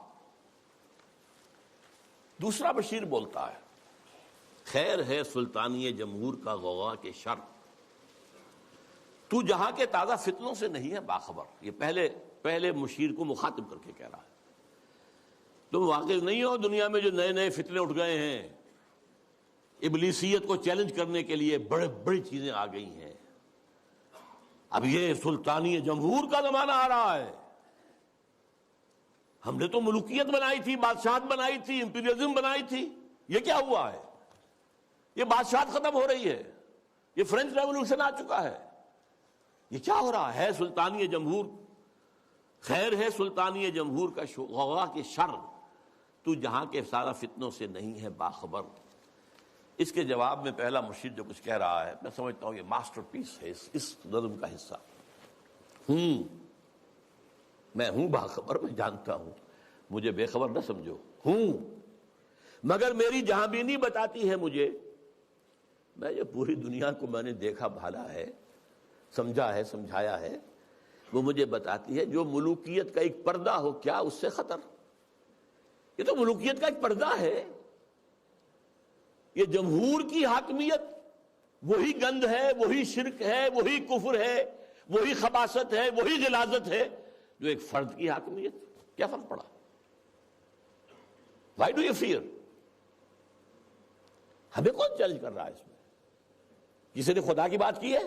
دوسرا بشیر بولتا ہے، خیر ہے سلطانی جمہور کا غوغا کے شر، تو جہاں کے تازہ فتنوں سے نہیں ہے باخبر۔ یہ پہلے مشیر کو مخاطب کر کے کہہ رہا ہے، تم واقف نہیں ہو دنیا میں جو نئے نئے فتنے اٹھ گئے ہیں، ابلیسیت کو چیلنج کرنے کے لیے بڑی چیزیں آ گئی ہیں۔ اب یہ سلطانی جمہور کا زمانہ آ رہا ہے، ہم نے تو ملوکیت بنائی تھی، بادشاہت بنائی تھی، امپیریلزم بنائی تھی، یہ کیا ہوا ہے؟ یہ بادشاہت ختم ہو رہی ہے، یہ فرینچ ریولوشن آ چکا ہے، یہ کیا ہو رہا ہے؟ سلطانی جمہور، خیر ہے سلطانی جمہور کا غوغا کے شر، تو جہاں کے سارا فتنوں سے نہیں ہے باخبر۔ اس کے جواب میں پہلا مرشد جو کچھ کہہ رہا ہے، میں سمجھتا ہوں یہ ماسٹر پیس ہے اس نظم کا حصہ۔ میں ہوں باخبر، میں جانتا ہوں، مجھے بے خبر نہ سمجھو، ہوں مگر میری جہاں بینی بتاتی ہے مجھے، میں یہ پوری دنیا کو میں نے دیکھا بھالا ہے، سمجھا ہے، سمجھایا ہے، وہ مجھے بتاتی ہے جو ملوکیت کا ایک پردہ ہو کیا اس سے خطر۔ یہ تو ملوکیت کا ایک پردہ ہے، یہ جمہور کی حاکمیت وہی گند ہے، وہی شرک ہے، وہی کفر ہے، وہی خباثت ہے، وہی غلاظت ہے جو ایک فرد کی حاکمیت۔ کیا فرق پڑا؟ Why do you fear؟ ہمیں کون چیلنج کر رہا ہے اس میں؟ کسی نے خدا کی بات کی ہے؟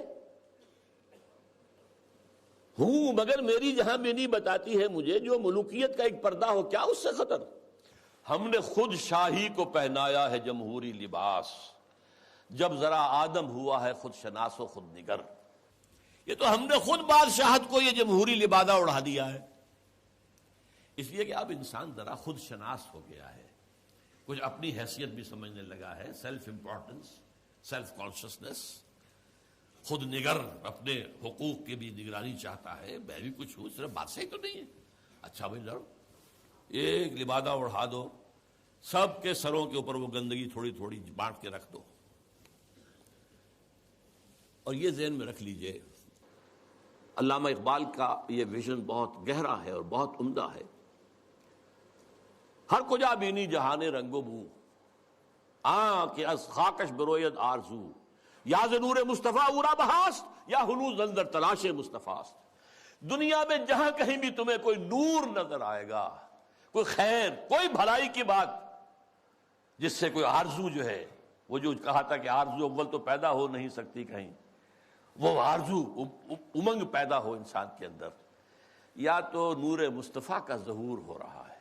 ہوں مگر میری جہاں بینی بتاتی ہے مجھے جو ملوکیت کا ایک پردہ ہو کیا اس سے خطر۔ ہم نے خود شاہی کو پہنایا ہے جمہوری لباس، جب ذرا آدم ہوا ہے خود شناس و خود نگر۔ یہ تو ہم نے خود بادشاہت کو یہ جمہوری لبادہ اڑا دیا ہے، اس لیے کہ اب انسان ذرا خود شناس ہو گیا ہے، کچھ اپنی حیثیت بھی سمجھنے لگا ہے، سیلف امپورٹنس، سیلف کانشسنس، خود نگر، اپنے حقوق کی بھی نگرانی چاہتا ہے، میں بھی کچھ ہوں، صرف بادشاہی تو نہیں ہے۔ اچھا بھائی لڑو، ایک لبادہ اڑا دو، سب کے سروں کے اوپر وہ گندگی تھوڑی تھوڑی بانٹ کے رکھ دو۔ اور یہ ذہن میں رکھ لیجئے، علامہ اقبال کا یہ ویژن بہت گہرا ہے اور بہت عمدہ ہے۔ ہر کجا بینی جہان رنگ و بو، کہ از خاکش بروید آرزو، یا ز نور مصطفیٰ اورا بہاست، یا ہنوز اندر تلاش مصطفیٰست۔ دنیا میں جہاں کہیں بھی تمہیں کوئی نور نظر آئے گا، کوئی خیر، کوئی بھلائی کی بات جس سے کوئی آرزو جو ہے، وہ جو کہا تھا کہ آرزو اول تو پیدا ہو نہیں سکتی کہیں، وہ آرزو امنگ پیدا ہو انسان کے اندر، یا تو نور مصطفیٰ کا ظہور ہو رہا ہے،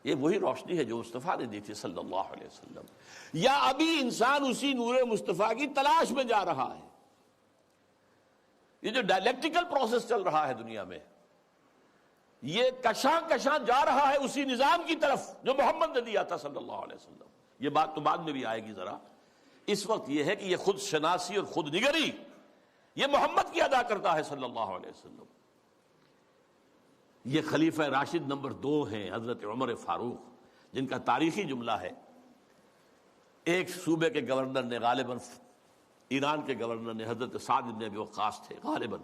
یہ وہی روشنی ہے جو مصطفیٰ نے دی تھی صلی اللہ علیہ وسلم، یا ابھی انسان اسی نور مصطفیٰ کی تلاش میں جا رہا ہے۔ یہ جو ڈائلیکٹیکل پروسیس چل رہا ہے دنیا میں، یہ کشاں کشاں جا رہا ہے اسی نظام کی طرف جو محمد نے دیا تھا صلی اللہ علیہ وسلم۔ یہ بات تو بعد میں بھی آئے گی ذرا، اس وقت یہ ہے کہ یہ خود شناسی اور خود نگری یہ محمد کی ادا کرتا ہے صلی اللہ علیہ وسلم۔ یہ خلیفہ راشد نمبر 2 ہیں حضرت عمر فاروق، جن کا تاریخی جملہ ہے، ایک صوبے کے گورنر نے، غالباً ایران کے گورنر نے، حضرت سعد بن ابی وقاص تھے غالباً،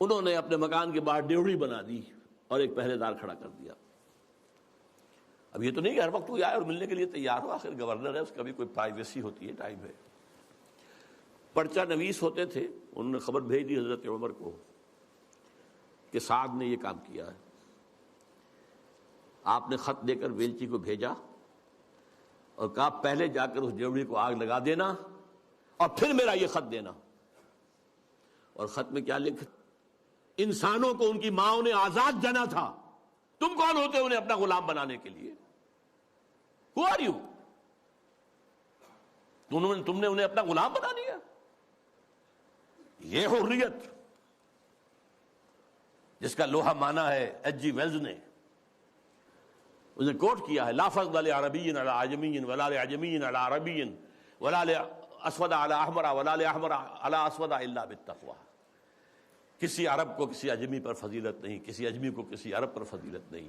انہوں نے اپنے مکان کے باہر ڈیوڑی بنا دی اور ایک پہرے دار کھڑا کر دیا۔ اب یہ تو نہیں کہ ہر وقت کوئی آئے اور ملنے کے لیے تیار ہو، آخر گورنر ہے، اس کا بھی کوئی پرائیویسی ہوتی ہے، ٹائم ہے۔ پرچہ نویس ہوتے تھے، انہوں نے خبر بھیج دی حضرت عمر کو کہ سعد نے یہ کام کیا ہے۔ آپ نے خط دے کر ویلچی کو بھیجا اور کہا پہلے جا کر اس ڈیوڑی کو آگ لگا دینا اور پھر میرا یہ خط دینا۔ اور خط میں کیا لکھا؟ انسانوں کو ان کی ماں نے آزاد جنا تھا، تم کون ہوتے انہیں اپنا غلام بنانے کے لیے؟ Who are you؟ تم نے انہیں اپنا غلام بنا لیا۔ یہ حریت جس کا لوہا مانا ہے ایچ جی ویلز نے، اس نے کوٹ کیا ہے، لا فضل لعربی علی عجمی ولا لعجمی علی عربی ولا لاسود علی احمر ولا لاحمر علی اسود الا بالتقوی۔ کسی عرب کو کسی اجمی پر فضیلت نہیں، کسی اجمی کو کسی عرب پر فضیلت نہیں،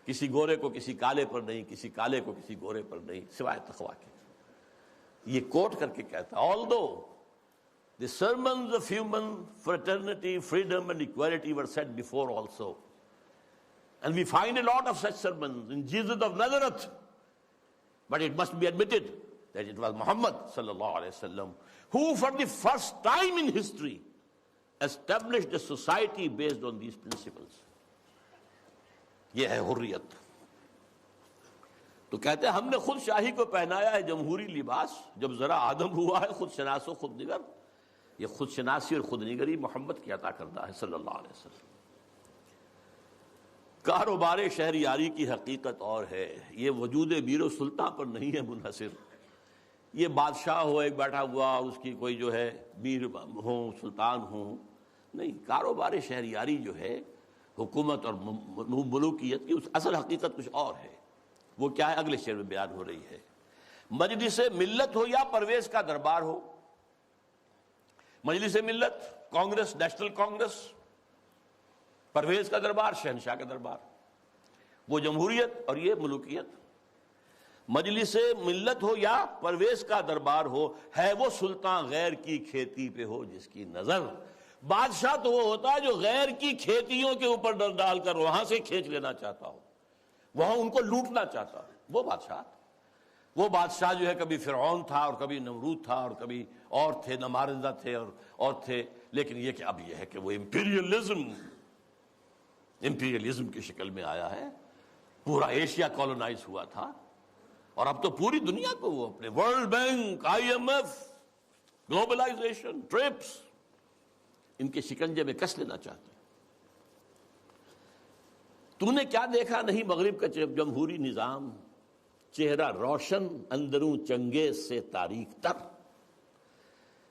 کسی گورے کو کسی کالے پر نہیں، کسی کالے کو کسی گورے پر نہیں، سوائے تقوی کے۔ یہ کوٹ کر کے کہتا، although The sermons of human fraternity, freedom and equality were said before also. And we find a lot of such sermons in Jesus of Nazareth. But it must be admitted that it was Muhammad sallallahu alaihi wasallam who for the first time in history established a society based on these principles. یہ ہے حریت. تو کہتے ہیں ہم نے خود شاہی کو پہنایا ہے جمہوری لباس، جب ذرا آدم ہوا ہے خود شناس و خود نگر. یہ خود شناسی اور خود نگری محمد کی عطا کردہ ہے صلی اللہ علیہ وسلم. کاروبار شہریاری کی حقیقت اور ہے، یہ وجود میر و سلطان پر نہیں ہے منحصر. یہ بادشاہ ہو ایک بیٹھا ہوا اور اس کی کوئی جو ہے میر ہوں سلطان ہوں، نہیں. کاروبار شہریاری جو ہے حکومت اور ملوکیت کی اس اصل حقیقت کچھ اور ہے. وہ کیا ہے اگلے شعر میں بیان ہو رہی ہے. مجلس ملت ہو یا پرویز کا دربار ہو. مجلس ملت کانگریس، نیشنل کانگریس، پرویز کا دربار شہنشاہ کا دربار، وہ جمہوریت اور یہ ملوکیت. مجلس ملت ہو یا پرویز کا دربار ہو، ہے وہ سلطان غیر کی کھیتی پہ ہو جس کی نظر. بادشاہ تو وہ ہوتا ہے جو غیر کی کھیتیوں کے اوپر ڈال کر وہاں سے کھینچ لینا چاہتا ہو، وہاں ان کو لوٹنا چاہتا ہے. وہ بادشاہ جو ہے کبھی فرعون تھا اور کبھی نمرود تھا اور کبھی اور تھے، نمارزہ تھے اور تھے. لیکن یہ کہ اب یہ ہے کہ وہ امپیریلزم کی شکل میں آیا ہے. پورا ایشیا کالونائز ہوا تھا اور اب تو پوری دنیا کو وہ اپنے world bank, IMF، globalisation, TRIPS, ان کے شکنجے میں کس لینا چاہتے ہیں. تو نے کیا دیکھا نہیں مغرب کا جمہوری نظام، چہرہ روشن اندروں چنگیز سے تاریک تر.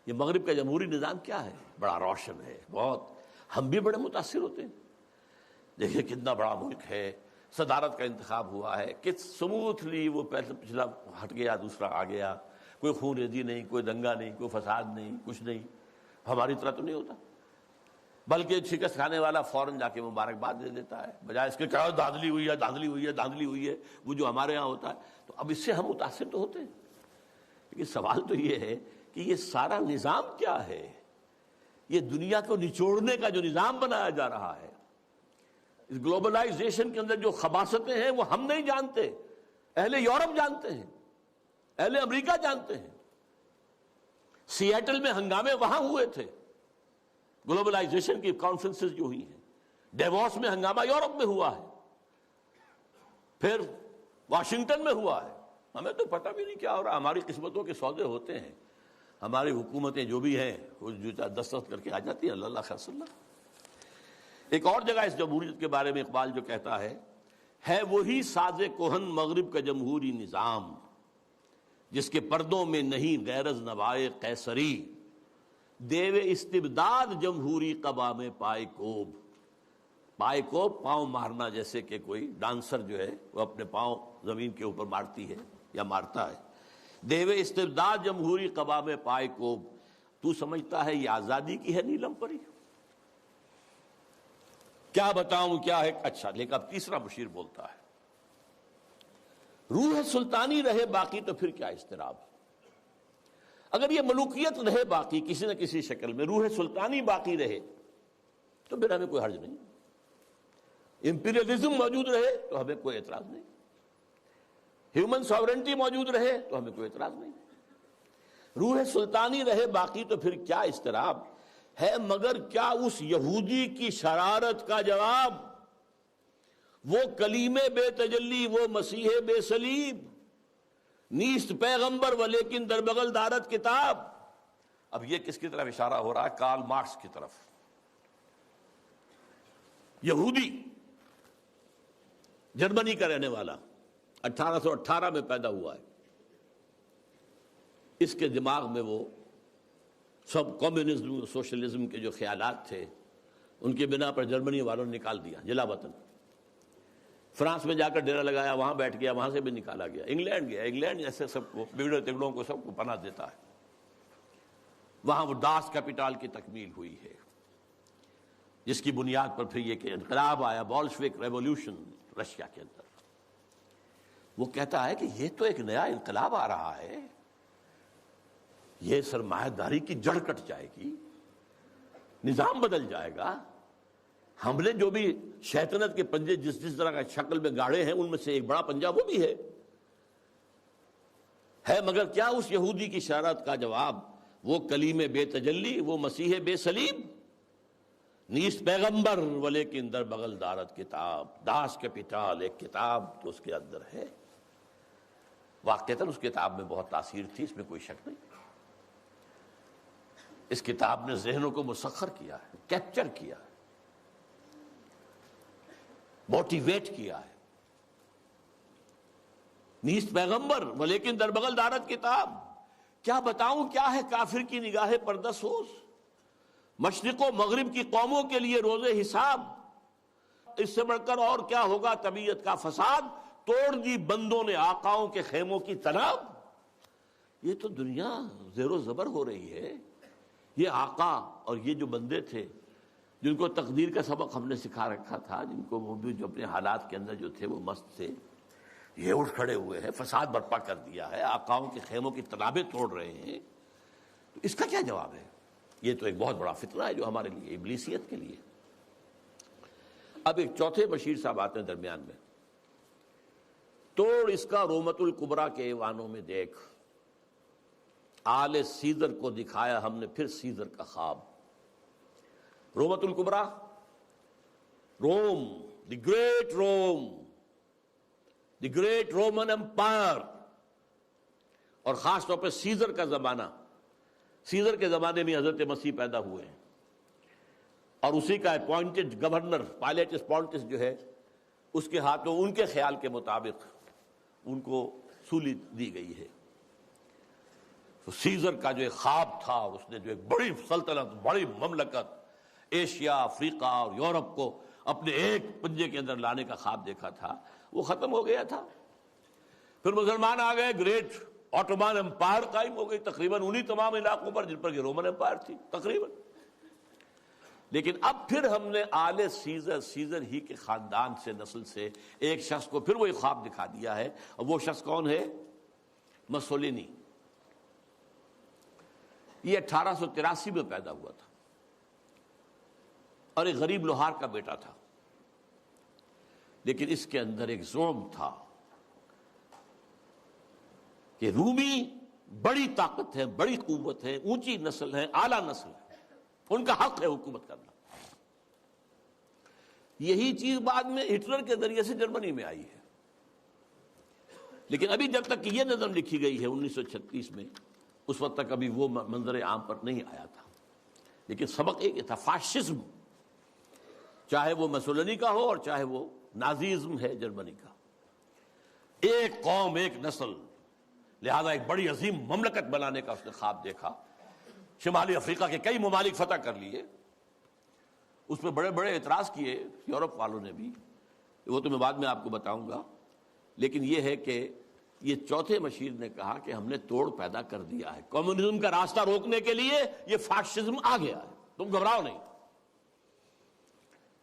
یہ مغرب کا جمہوری نظام کیا ہے؟ بڑا روشن ہے بہت. ہم بھی بڑے متاثر ہوتے ہیں. دیکھیں کتنا بڑا ملک ہے، صدارت کا انتخاب ہوا ہے کہ سموتھلی وہ پچھلا ہٹ گیا دوسرا آ گیا، کوئی خون ریزی نہیں، کوئی دنگا نہیں، کوئی فساد نہیں، کچھ نہیں. ہماری طرح تو نہیں ہوتا، بلکہ شکست کھانے والا فوراً جا کے مبارکباد دے دیتا ہے بجائے اس کے کہ دھاندلی ہوئی ہے، دھاندلی ہوئی ہے، دھاندلی ہوئی ہے. وہ جو ہمارے ہاں ہوتا ہے. تو اب اس سے ہم متاثر تو ہوتے ہیں، لیکن سوال تو یہ ہے کہ یہ سارا نظام کیا ہے؟ یہ دنیا کو نچوڑنے کا جو نظام بنایا جا رہا ہے، اس گلوبلائزیشن کے اندر جو خباثتیں ہیں وہ ہم نہیں جانتے، اہل یورپ جانتے ہیں، اہل امریکہ جانتے ہیں. سیاٹل میں ہنگامے وہاں ہوئے تھے، گلوبلائزیشن کی کانفرنسز جو ہوئی ہیں. ڈیووس میں ہنگامہ یورپ میں ہوا ہے، پھر واشنگٹن میں ہوا ہے. ہمیں تو پتہ بھی نہیں کیا ہو رہا. ہماری قسمتوں کے سودے ہوتے ہیں، ہماری حکومتیں جو بھی ہیں وہ دستخط کر کے آ جاتی ہیں. اللہ خیر صلی اللہ. ایک اور جگہ اس جمہوریت کے بارے میں اقبال جو کہتا ہے وہی ساز کہن مغرب کا جمہوری نظام جس کے پردوں میں نہیں غیرز نوائے قیصری. دیو استبداد جمہوری قبا میں پائے کوب. پائے کوب پاؤں مارنا، جیسے کہ کوئی ڈانسر جو ہے وہ اپنے پاؤں زمین کے اوپر مارتی ہے یا مارتا ہے. دیو استبداد جمہوری قبا میں پائے کوب. تو سمجھتا ہے یہ آزادی کی ہے نیلم پری؟ کیا بتاؤں کیا ہے. اچھا لیکن اب تیسرا مشیر بولتا ہے روح سلطانی رہے باقی تو پھر کیا اضطراب. اگر یہ ملوکیت رہے باقی کسی نہ کسی شکل میں، روح سلطانی باقی رہے تو پھر ہمیں کوئی حرج نہیں. امپیریلزم موجود رہے تو ہمیں کوئی اعتراض نہیں. ہیومن ساورنٹی موجود رہے تو ہمیں کوئی اعتراض نہیں. روح سلطانی رہے باقی تو پھر کیا اضطراب ہے. مگر کیا اس یہودی کی شرارت کا جواب وہ کلیم بے تجلی، وہ مسیح بے صلیب، نیست پیغمبر و لیکن در بغل دارت کتاب. اب یہ کس کی طرف اشارہ ہو رہا ہے؟ کارل مارکس کی طرف. یہودی، جرمنی کا رہنے والا، 1818 میں پیدا ہوا ہے. اس کے دماغ میں وہ سب کمیونزم، سوشلزم کے جو خیالات تھے ان کی بنا پر جرمنی والوں نے نکال دیا جلا وطن. فرانس میں جا کر ڈیرا لگایا، وہاں بیٹھ گیا، وہاں سے بھی نکالا گیا. انگلینڈ گیا، انگلینڈ ایسے سب کو بگڑے تگڑوں کو سب کو پناہ دیتا ہے. وہاں وہ داس کیپیٹال کی تکمیل ہوئی ہے جس کی بنیاد پر پھر یہ کہ انقلاب آیا، بولشوک ریولوشن رشیا کے اندر. وہ کہتا ہے کہ یہ تو ایک نیا انقلاب آ رہا ہے، یہ سرمایہ داری کی جڑ کٹ جائے گی، نظام بدل جائے گا۔ ہم نے جو بھی شیطنت کے پنجے جس جس طرح کا شکل میں گاڑے ہیں، ان میں سے ایک بڑا پنجہ وہ بھی ہے مگر کیا اس یہودی کی شرارت کا جواب؟ وہ کلیم بے تجلی، وہ مسیح بے صلیب، نیست پیغمبر ولیکن در بغل دارت کتاب، داس کیپیٹل ایک کتاب تو اس کے اندر ہے۔ واقعتاً اس کتاب میں بہت تاثیر تھی، اس میں کوئی شک نہیں۔ اس کتاب نے ذہنوں کو مسخر کیا ہے، کیپچر کیا ہے، موٹیویٹ کیا ہے۔ نیست پیغمبر ولیکن در بغل دارت کتاب، کیا بتاؤں کیا ہے کافر کی نگاہ پردسوز، مشرق و مغرب کی قوموں کے لیے روز حساب، اس سے بڑھ کر اور کیا ہوگا طبیعت کا فساد، توڑ دی بندوں نے آقاؤں کے خیموں کی تناب۔ یہ تو دنیا زیر و زبر ہو رہی ہے۔ یہ آقا اور یہ جو بندے تھے جن کو تقدیر کا سبق ہم نے سکھا رکھا تھا، جن کو وہ بھی جو اپنے حالات کے اندر جو تھے وہ مست تھے، یہ اٹھ کھڑے ہوئے ہیں، فساد برپا کر دیا ہے، آقاؤں کے خیموں کی تنابیں توڑ رہے ہیں، تو اس کا کیا جواب ہے؟ یہ تو ایک بہت بڑا فتنہ ہے جو ہمارے لیے، ابلیسیت کے لیے۔ اب ایک چوتھے بشیر صاحب آتے ہیں درمیان میں، توڑ اس کا رومت الکبریٰ کے ایوانوں میں دیکھ، آل سیزر کو دکھایا ہم نے پھر سیزر کا خواب۔ رومت الکبریٰ، Rome, the great Rome, the great Roman empire, اور خاص طور پہ سیزر کا زمانہ۔ سیزر کے زمانے میں حضرت مسیح پیدا ہوئے ہیں، اور اسی کا اپوائنٹڈ گورنر پائلیٹس پونٹس جو ہے، اس کے ہاتھوں ان کے خیال کے مطابق ان کو سولی دی گئی ہے۔ تو سیزر کا جو ایک خواب تھا، اس نے جو ایک بڑی سلطنت، بڑی مملکت، ایشیا، افریقہ اور یورپ کو اپنے ایک پنجے کے اندر لانے کا خواب دیکھا تھا، وہ ختم ہو گیا تھا۔ پھر مسلمان آ گئے، گریٹ آٹومان امپائر قائم ہو گئی تقریباً انہی تمام علاقوں پر جن پر کہ رومن امپائر تھی تقریباً۔ لیکن اب پھر ہم نے آل سیزر ہی کے خاندان سے، نسل سے ایک شخص کو پھر وہی خواب دکھا دیا ہے، اور وہ شخص کون ہے؟ مسولینی۔ یہ 1883 میں پیدا ہوا تھا اور ایک غریب لوہار کا بیٹا تھا، لیکن اس کے اندر ایک زوم تھا کہ رومی بڑی طاقت ہے، بڑی قوت ہے، اونچی نسل ہے، اعلیٰ نسل ہے، ان کا حق ہے حکومت کرنا۔ یہی چیز بعد میں ہٹلر کے ذریعے سے جرمنی میں آئی ہے، لیکن ابھی جب تک یہ نظم لکھی گئی ہے 1936 میں، اس وقت تک ابھی وہ منظر عام پر نہیں آیا تھا۔ لیکن سبق ایک تھا، فاشزم، چاہے وہ مسولینی کا ہو اور چاہے وہ نازیزم ہے جرمنی کا، ایک قوم ایک نسل، لہذا ایک بڑی عظیم مملکت بنانے کا اس نے خواب دیکھا۔ شمالی افریقہ کے کئی ممالک فتح کر لیے، اس پہ بڑے بڑے اعتراض کیے یورپ والوں نے بھی، وہ تو میں بعد میں آپ کو بتاؤں گا۔ لیکن یہ ہے کہ یہ چوتھے مشیر نے کہا کہ ہم نے توڑ پیدا کر دیا ہے، کمیونزم کا راستہ روکنے کے لیے یہ فاشزم آ گیا ہے، تم گھبراؤ نہیں۔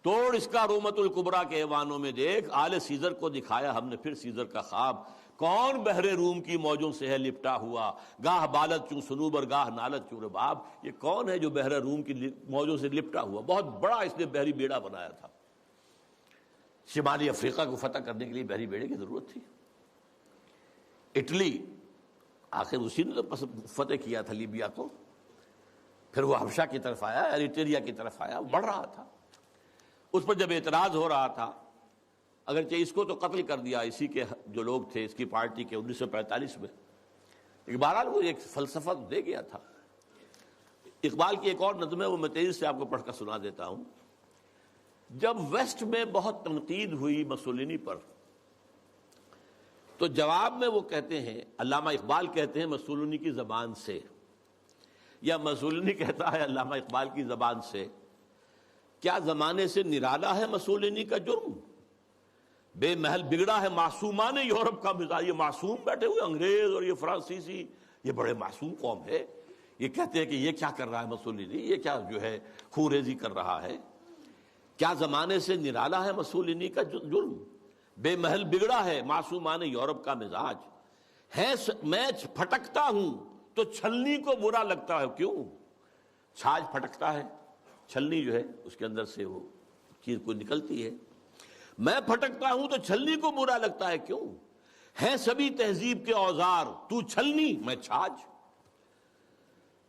توڑ اس کا رومت الکبریٰ کے ایوانوں میں دیکھ، آل سیزر کو دکھایا ہم نے پھر سیزر کا خواب، کون بحر روم کی موجوں سے ہے لپٹا ہوا، گاہ بالت چوں سنوبر گاہ نالت چوں رباب۔ یہ کون ہے جو بحر روم کی موجوں سے لپٹا ہوا؟ بہت بڑا اس نے بحری بیڑا بنایا تھا۔ شمالی افریقہ کو فتح کرنے کے لیے بحری بیڑے کی ضرورت تھی۔ اٹلی، آخر اسی نے تو فتح کیا تھا لیبیا کو، پھر وہ حبشہ کی طرف آیا، ایریٹریا کی طرف آیا، وہ بڑھ رہا تھا۔ اس پر جب اعتراض ہو رہا تھا، اگرچہ اس کو تو قتل کر دیا اسی کے جو لوگ تھے اس کی پارٹی کے 1945 میں، لیکن بہرحال وہ ایک فلسفہ دے گیا تھا۔ اقبال کی ایک اور نظم ہے، وہ میں تیزی سے آپ کو پڑھ کر سنا دیتا ہوں۔ جب ویسٹ میں بہت تنقید ہوئی مسولینی پر، تو جواب میں وہ کہتے ہیں، علامہ اقبال کہتے ہیں مسولینی کی زبان سے، یا مسولینی کہتا ہے علامہ اقبال کی زبان سے، کیا زمانے سے نرالا ہے مسولینی کا جرم، بے محل بگڑا ہے معصومان یورپ کا مزاج۔ یہ معصوم بیٹھے ہوئے انگریز اور یہ فرانسیسی، یہ بڑے معصوم قوم ہے، یہ کہتے ہیں کہ یہ کیا کر رہا ہے مسولینی، یہ کیا جو ہے خوریزی کر رہا ہے۔ کیا زمانے سے نرالا ہے مسولینی کا جرم، بے محل بگڑا ہے معصومان یورپ کا مزاج، ہے میں پھٹکتا ہوں تو چھلنی کو برا لگتا ہے کیوں؟ چھاج پھٹکتا ہے، چھلنی جو ہے اس کے اندر سے وہ چیز کو نکلتی ہے، میں پھٹکتا ہوں تو چھلنی کو برا لگتا ہے کیوں؟ ہیں سبھی تہذیب کے اوزار، تو چھلنی میں چھاج،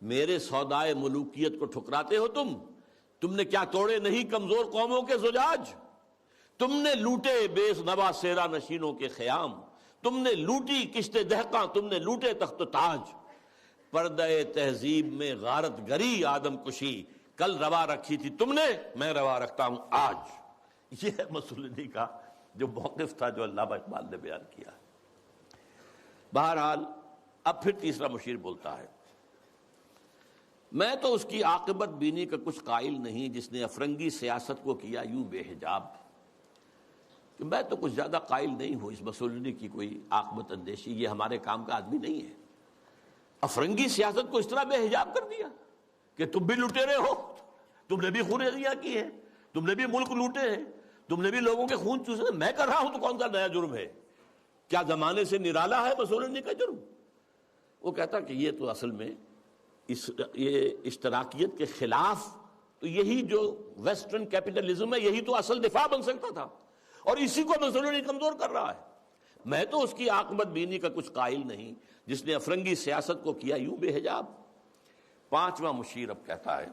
میرے سودائے ملوکیت کو ٹھکراتے ہو تم نے کیا توڑے نہیں کمزور قوموں کے زجاج، تم نے لوٹے بے نوا سیرا نشینوں کے خیام، تم نے لوٹی کشت دہقاں، تم نے لوٹے تخت و تاج، پردہ تہذیب میں غارت گری آدم کشی، کل روا رکھی تھی تم نے، میں روا رکھتا ہوں آج۔ یہ ہے مسولینی کا جو موقف تھا جو علامہ اقبال نے بیان کیا۔ بہرحال اب پھر تیسرا مشیر بولتا ہے، میں تو اس کی عاقبت بینی کا کچھ قائل نہیں جس نے افرنگی سیاست کو کیا یوں بے حجاب، کہ میں تو کچھ زیادہ قائل نہیں ہوں اس مسولینی کی کوئی عاقبت اندیشی، یہ ہمارے کام کا آدمی نہیں ہے۔ افرنگی سیاست کو اس طرح بے حجاب کر دیا کہ تم بھی لٹیرے ہو، تم نے بھی خونریزیاں کی ہیں، تم نے بھی ملک لوٹے ہیں، تم نے بھی لوگوں کے خون چوسے، میں کر رہا ہوں تو کون سا نیا جرم ہے؟ کیا زمانے سے نرالا ہے مسولینی کا جرم؟ وہ کہتا کہ یہ تو اصل میں یہ اشتراکیت کے خلاف، تو یہی جو ویسٹرن کیپٹلزم ہے یہی تو اصل دفاع بن سکتا تھا، اور اسی کو مسولینی کمزور کر رہا ہے۔ میں تو اس کی عاقبت بینی کا کچھ قائل نہیں جس نے افرنگی سیاست کو کیا یوں بے حجاب۔ پانچواں مشیر اب کہتا ہے،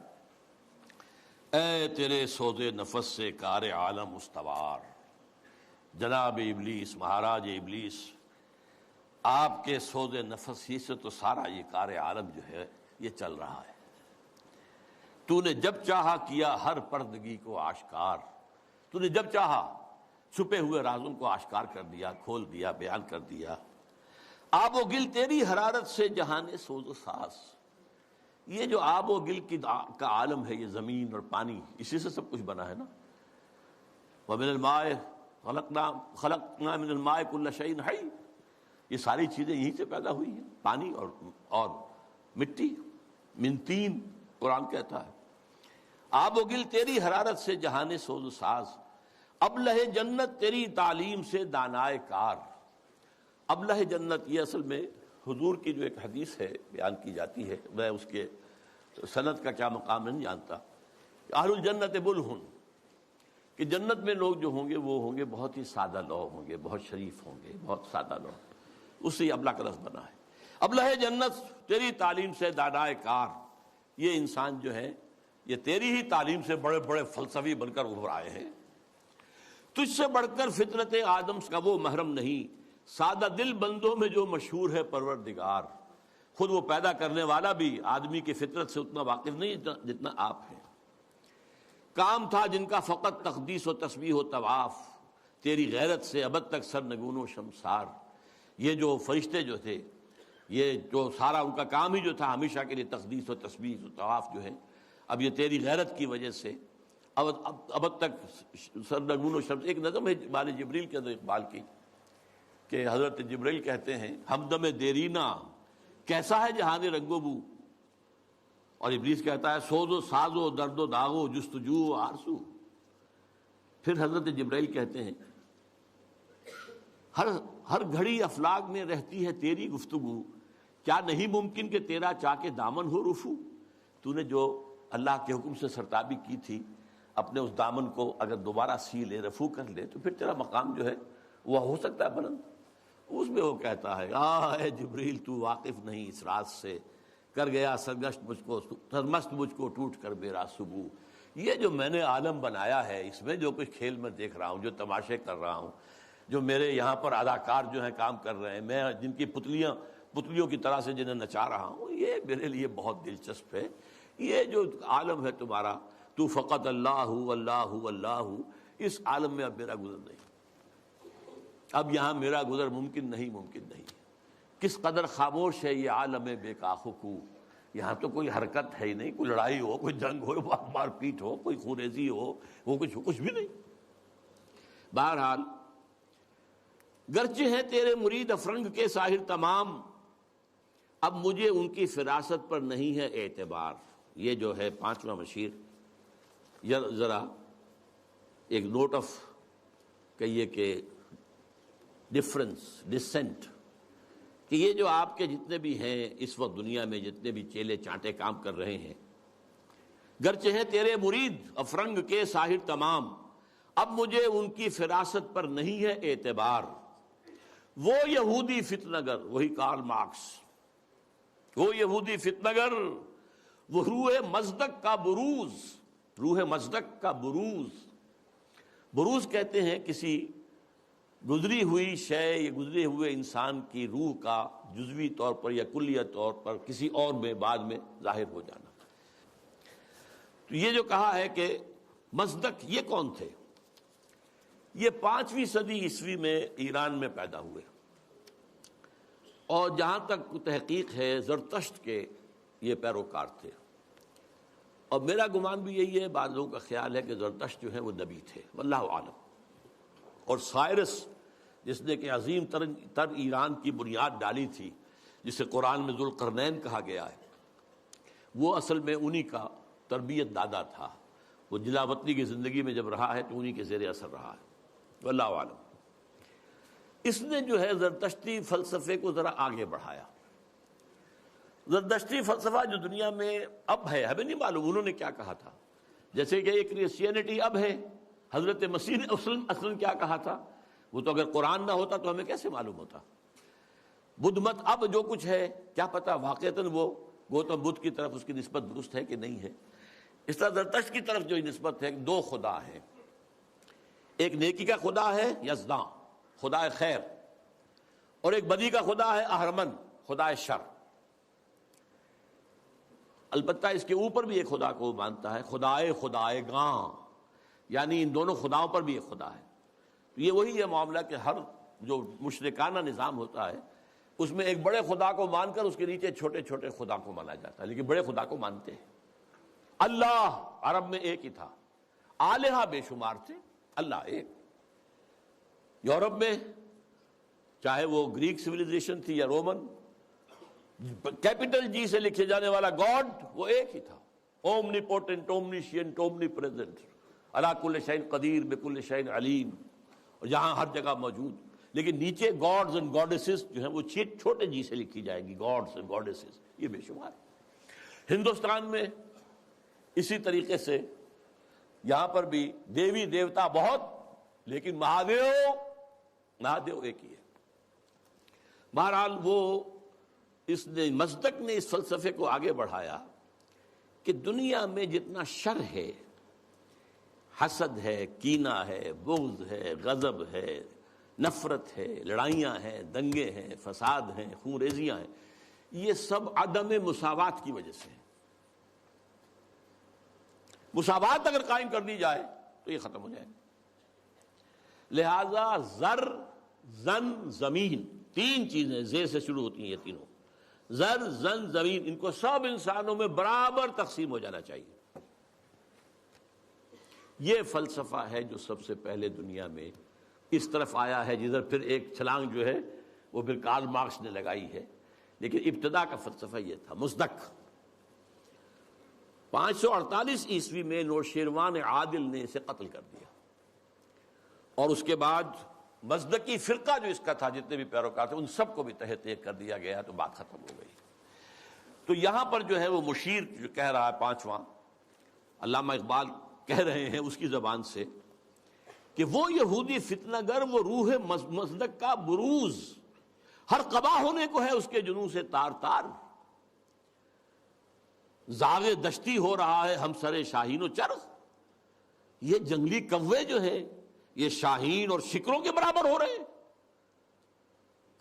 اے تیرے سوز نفس سے کار عالم استوار، جناب ابلیس، مہاراج ابلیس، آپ کے سوز نفس ہی سے تو سارا یہ کار عالم جو ہے یہ چل رہا ہے۔ تو نے جب چاہا کیا ہر پردگی کو آشکار، تو نے جب چاہا چھپے ہوئے رازوں کو آشکار کر دیا، کھول دیا، بیان کر دیا۔ آب و گل تیری حرارت سے جہان سوز و ساز، یہ جو آب و گل کا عالم ہے، یہ زمین اور پانی، اسی سے سب کچھ بنا ہے نا۔ وَمِنَ الْمَاءِ خَلَقْنَا مِنَ الْمَاءِ كُلَّ شَيْءٍ حَيٍّ، یہ ساری چیزیں یہیں سے پیدا ہوئی ہیں، پانی اور مٹی، من تین، قرآن کہتا ہے۔ آب و گل تیری حرارت سے جہان سوز و ساز، ابلہ جنت تیری تعلیم سے دانائے کار۔ ابلہ جنت یہ اصل میں حضور کی جو ایک حدیث ہے بیان کی جاتی ہے، میں اس کے سند کا کیا مقام نہیں جانتا، اہل الجنت بلہن، کہ جنت میں لوگ جو ہوں گے وہ ہوں گے بہت ہی سادہ لوگ ہوں گے، بہت شریف ہوں گے، بہت سادہ لوگ، اس سے ابلہ کا لفظ بنا ہے۔ ابلہ جنت تیری تعلیم سے دانائے کار، یہ انسان جو ہے یہ تیری ہی تعلیم سے بڑے بڑے فلسفی بن کر ابھر آئے ہیں۔ تجھ سے بڑھ کر فطرت آدم کا وہ محرم نہیں، سادہ دل بندوں میں جو مشہور ہے پروردگار، خود وہ پیدا کرنے والا بھی آدمی کی فطرت سے اتنا واقف نہیں جتنا آپ ہیں۔ کام تھا جن کا فقط تقدیس و تسبیح و طواف، تیری غیرت سے ابد تک سرنگون و شمسار، یہ جو فرشتے جو تھے، یہ جو سارا ان کا کام ہی جو تھا ہمیشہ کے لیے تقدیس و تسبیح و طواف جو ہے، اب یہ تیری غیرت کی وجہ سے ابد تک سرنگون و شمس۔ ایک نظم ہے بال جبریل کے اندر اقبال کی، کہ حضرت جبریل کہتے ہیں ہمدم دیرینا کیسا ہے جہان رنگ و بو، اور ابلیس کہتا ہے سوز و ساز و درد و داغ و جستجو و آرزو۔ پھر حضرت جبریل کہتے ہیں ہر گھڑی افلاک میں رہتی ہے تیری گفتگو، کیا نہیں ممکن کہ تیرا چاہ کے دامن ہو رفو۔ تو نے جو اللہ کے حکم سے سرتابی کی تھی، اپنے اس دامن کو اگر دوبارہ سی لے، رفو کر لے، تو پھر تیرا مقام جو ہے وہ ہو سکتا ہے بلند۔ اس میں وہ کہتا ہے اے جبریل تو واقف نہیں اس راز سے، کر گیا سرگشت مجھ کو سرمست مجھ کو ٹوٹ کر میرا صبو۔ یہ جو میں نے عالم بنایا ہے، اس میں جو کچھ کھیل میں دیکھ رہا ہوں، جو تماشے کر رہا ہوں، جو میرے یہاں پر اداکار جو ہیں کام کر رہے ہیں، میں جن کی پتلیوں کی طرح سے جنہیں نچا رہا ہوں، یہ میرے لیے بہت دلچسپ ہے۔ یہ جو عالم ہے تمہارا، تو فقط اللہ اللہ اللہ، اس عالم میں اب میرا گزر نہیں، اب یہاں میرا گزر ممکن نہیں۔ کس قدر خاموش ہے یہ عالم بے کاخ و کو، یہاں تو کوئی حرکت ہے ہی نہیں، کوئی لڑائی ہو، کوئی جنگ ہو، مار پیٹ ہو، کوئی خونریزی ہو، وہ کچھ بھی نہیں۔ بہرحال گرچہ ہیں تیرے مرید افرنگ کے ساحر تمام، اب مجھے ان کی فراست پر نہیں ہے اعتبار۔ یہ جو ہے پانچواں مشیر، ذرا ایک نوٹ آف کہیے کہ ڈسینٹ کہ یہ جو آپ کے جتنے بھی ہیں اس وقت دنیا میں جتنے بھی چیلے چانٹے کام کر رہے ہیں، گرچہ ہیں تیرے مرید افرنگ کے ساحر تمام، اب مجھے ان کی فراست پر نہیں ہے اعتبار۔ وہ یہودی فتنہ گر، وہی کارل مارکس، وہ یہودی فتنہ گر، وہ روح مصدق کا بروز، روح مصدق کا بروز۔ بروز کہتے ہیں کسی گزری ہوئی شے یا گزرے ہوئے انسان کی روح کا جزوی طور پر یا کلیہ طور پر کسی اور میں بعد میں ظاہر ہو جانا۔ تو یہ جو کہا ہے کہ مصدق، یہ کون تھے؟ یہ 5ویں صدی عیسوی میں ایران میں پیدا ہوئے، اور جہاں تک تحقیق ہے زرتشت کے یہ پیروکار تھے، اور میرا گمان بھی یہی ہے، بعض لوگوں کا خیال ہے کہ زرتشت جو ہے وہ نبی تھے، واللہ عالم۔ اور سائرس جس نے کہ عظیم تر ایران کی بنیاد ڈالی تھی، جسے قرآن میں ذوالقرنین کہا گیا ہے، وہ اصل میں انہی کا تربیت دادا تھا۔ وہ جلا وطنی کی زندگی میں جب رہا ہے تو انہی کے زیر اثر رہا ہے، واللہ عالم۔ اس نے جو ہے زرتشتی فلسفے کو ذرا آگے بڑھایا۔ زرتشتی فلسفہ جو دنیا میں اب ہے، ہمیں نہیں معلوم انہوں نے کیا کہا تھا، جیسے کہ ایک کرسچینٹی اب ہے، حضرت مسیح نے اصلاً کیا کہا تھا، وہ تو اگر قرآن نہ ہوتا تو ہمیں کیسے معلوم ہوتا۔ بدھ مت اب جو کچھ ہے کیا پتہ واقعتاً وہ گوتم بدھ کی طرف اس کی نسبت درست ہے کہ نہیں ہے۔ اس طرح زرتشت کی طرف جو نسبت ہے، 2 خدا ہیں، ایک نیکی کا خدا ہے یزداں، خدا خیر، اور ایک بدی کا خدا ہے اہرمن، خدا شر۔ البتہ اس کے اوپر بھی ایک خدا کو مانتا ہے، خدائے گاں، یعنی ان دونوں خداؤں پر بھی ایک خدا ہے۔ تو یہ وہی ہے معاملہ کہ ہر جو مشرکانہ نظام ہوتا ہے اس میں ایک بڑے خدا کو مان کر اس کے نیچے چھوٹے چھوٹے خدا کو مانا جاتا ہے، لیکن بڑے خدا کو مانتے ہیں۔ اللہ عرب میں ایک ہی تھا، آلہہ بے شمار تھے، اللہ ایک۔ یورپ میں چاہے وہ گریک سویلائزیشن تھی یا رومن، کیپٹل جی سے لکھے جانے والا گاڈ وہ ایک ہی تھا، اومنی پوٹنٹ، اومنیشینٹ، اومنی پریزنٹ، علی کل شیء قدیر، بکل شیء علیم، اور جہاں ہر جگہ موجود۔ لیکن نیچے گاڈز اینڈ گاڈیسز جو ہیں وہ چھوٹے جی سے لکھی جائیں گی، گاڈز اینڈ گاڈیسز، یہ بے شمار۔ ہندوستان میں اسی طریقے سے یہاں پر بھی دیوی دیوتا بہت، لیکن مہادیو ایک ہی ہے۔ بہرحال وہ اس نے مصدق نے اس فلسفے کو آگے بڑھایا کہ دنیا میں جتنا شر ہے، حسد ہے، کینہ ہے، بغض ہے، غضب ہے، نفرت ہے، لڑائیاں ہیں، دنگے ہیں، فساد ہیں، خون ریزیاں ہیں، یہ سب عدم مساوات کی وجہ سے ہے۔ مساوات اگر قائم کر دی جائے تو یہ ختم ہو جائے گا۔ لہذا زر، زن، زمین، 3 چیزیں زے سے شروع ہوتی ہیں، یہ تینوں، زر، زن، زمین، ان کو سب انسانوں میں برابر تقسیم ہو جانا چاہیے۔ یہ فلسفہ ہے جو سب سے پہلے دنیا میں اس طرف آیا ہے، جدھر پھر ایک چھلانگ جو ہے وہ پھر کارل مارکس نے لگائی ہے، لیکن ابتدا کا فلسفہ یہ تھا مصدق۔ 548 عیسوی میں نوشیروان عادل نے اسے قتل کر دیا، اور اس کے بعد مصدقی فرقہ جو اس کا تھا، جتنے بھی پیروکار تھے، ان سب کو بھی تہہ تیغ کر دیا گیا، تو بات ختم ہو گئی۔ تو یہاں پر جو ہے وہ مشیر جو کہہ رہا ہے 5واں، علامہ اقبال کہہ رہے ہیں اس کی زبان سے کہ وہ یہودی فتنہ گر، وہ روح مصدق کا بروز، ہر قبا ہونے کو ہے اس کے جنوں سے تار تار، زاغ دشتی ہو رہا ہے ہم سر شاہین و چرغ۔ یہ جنگلی کوے جو ہے یہ شاہین اور شکروں کے برابر ہو رہے ہیں،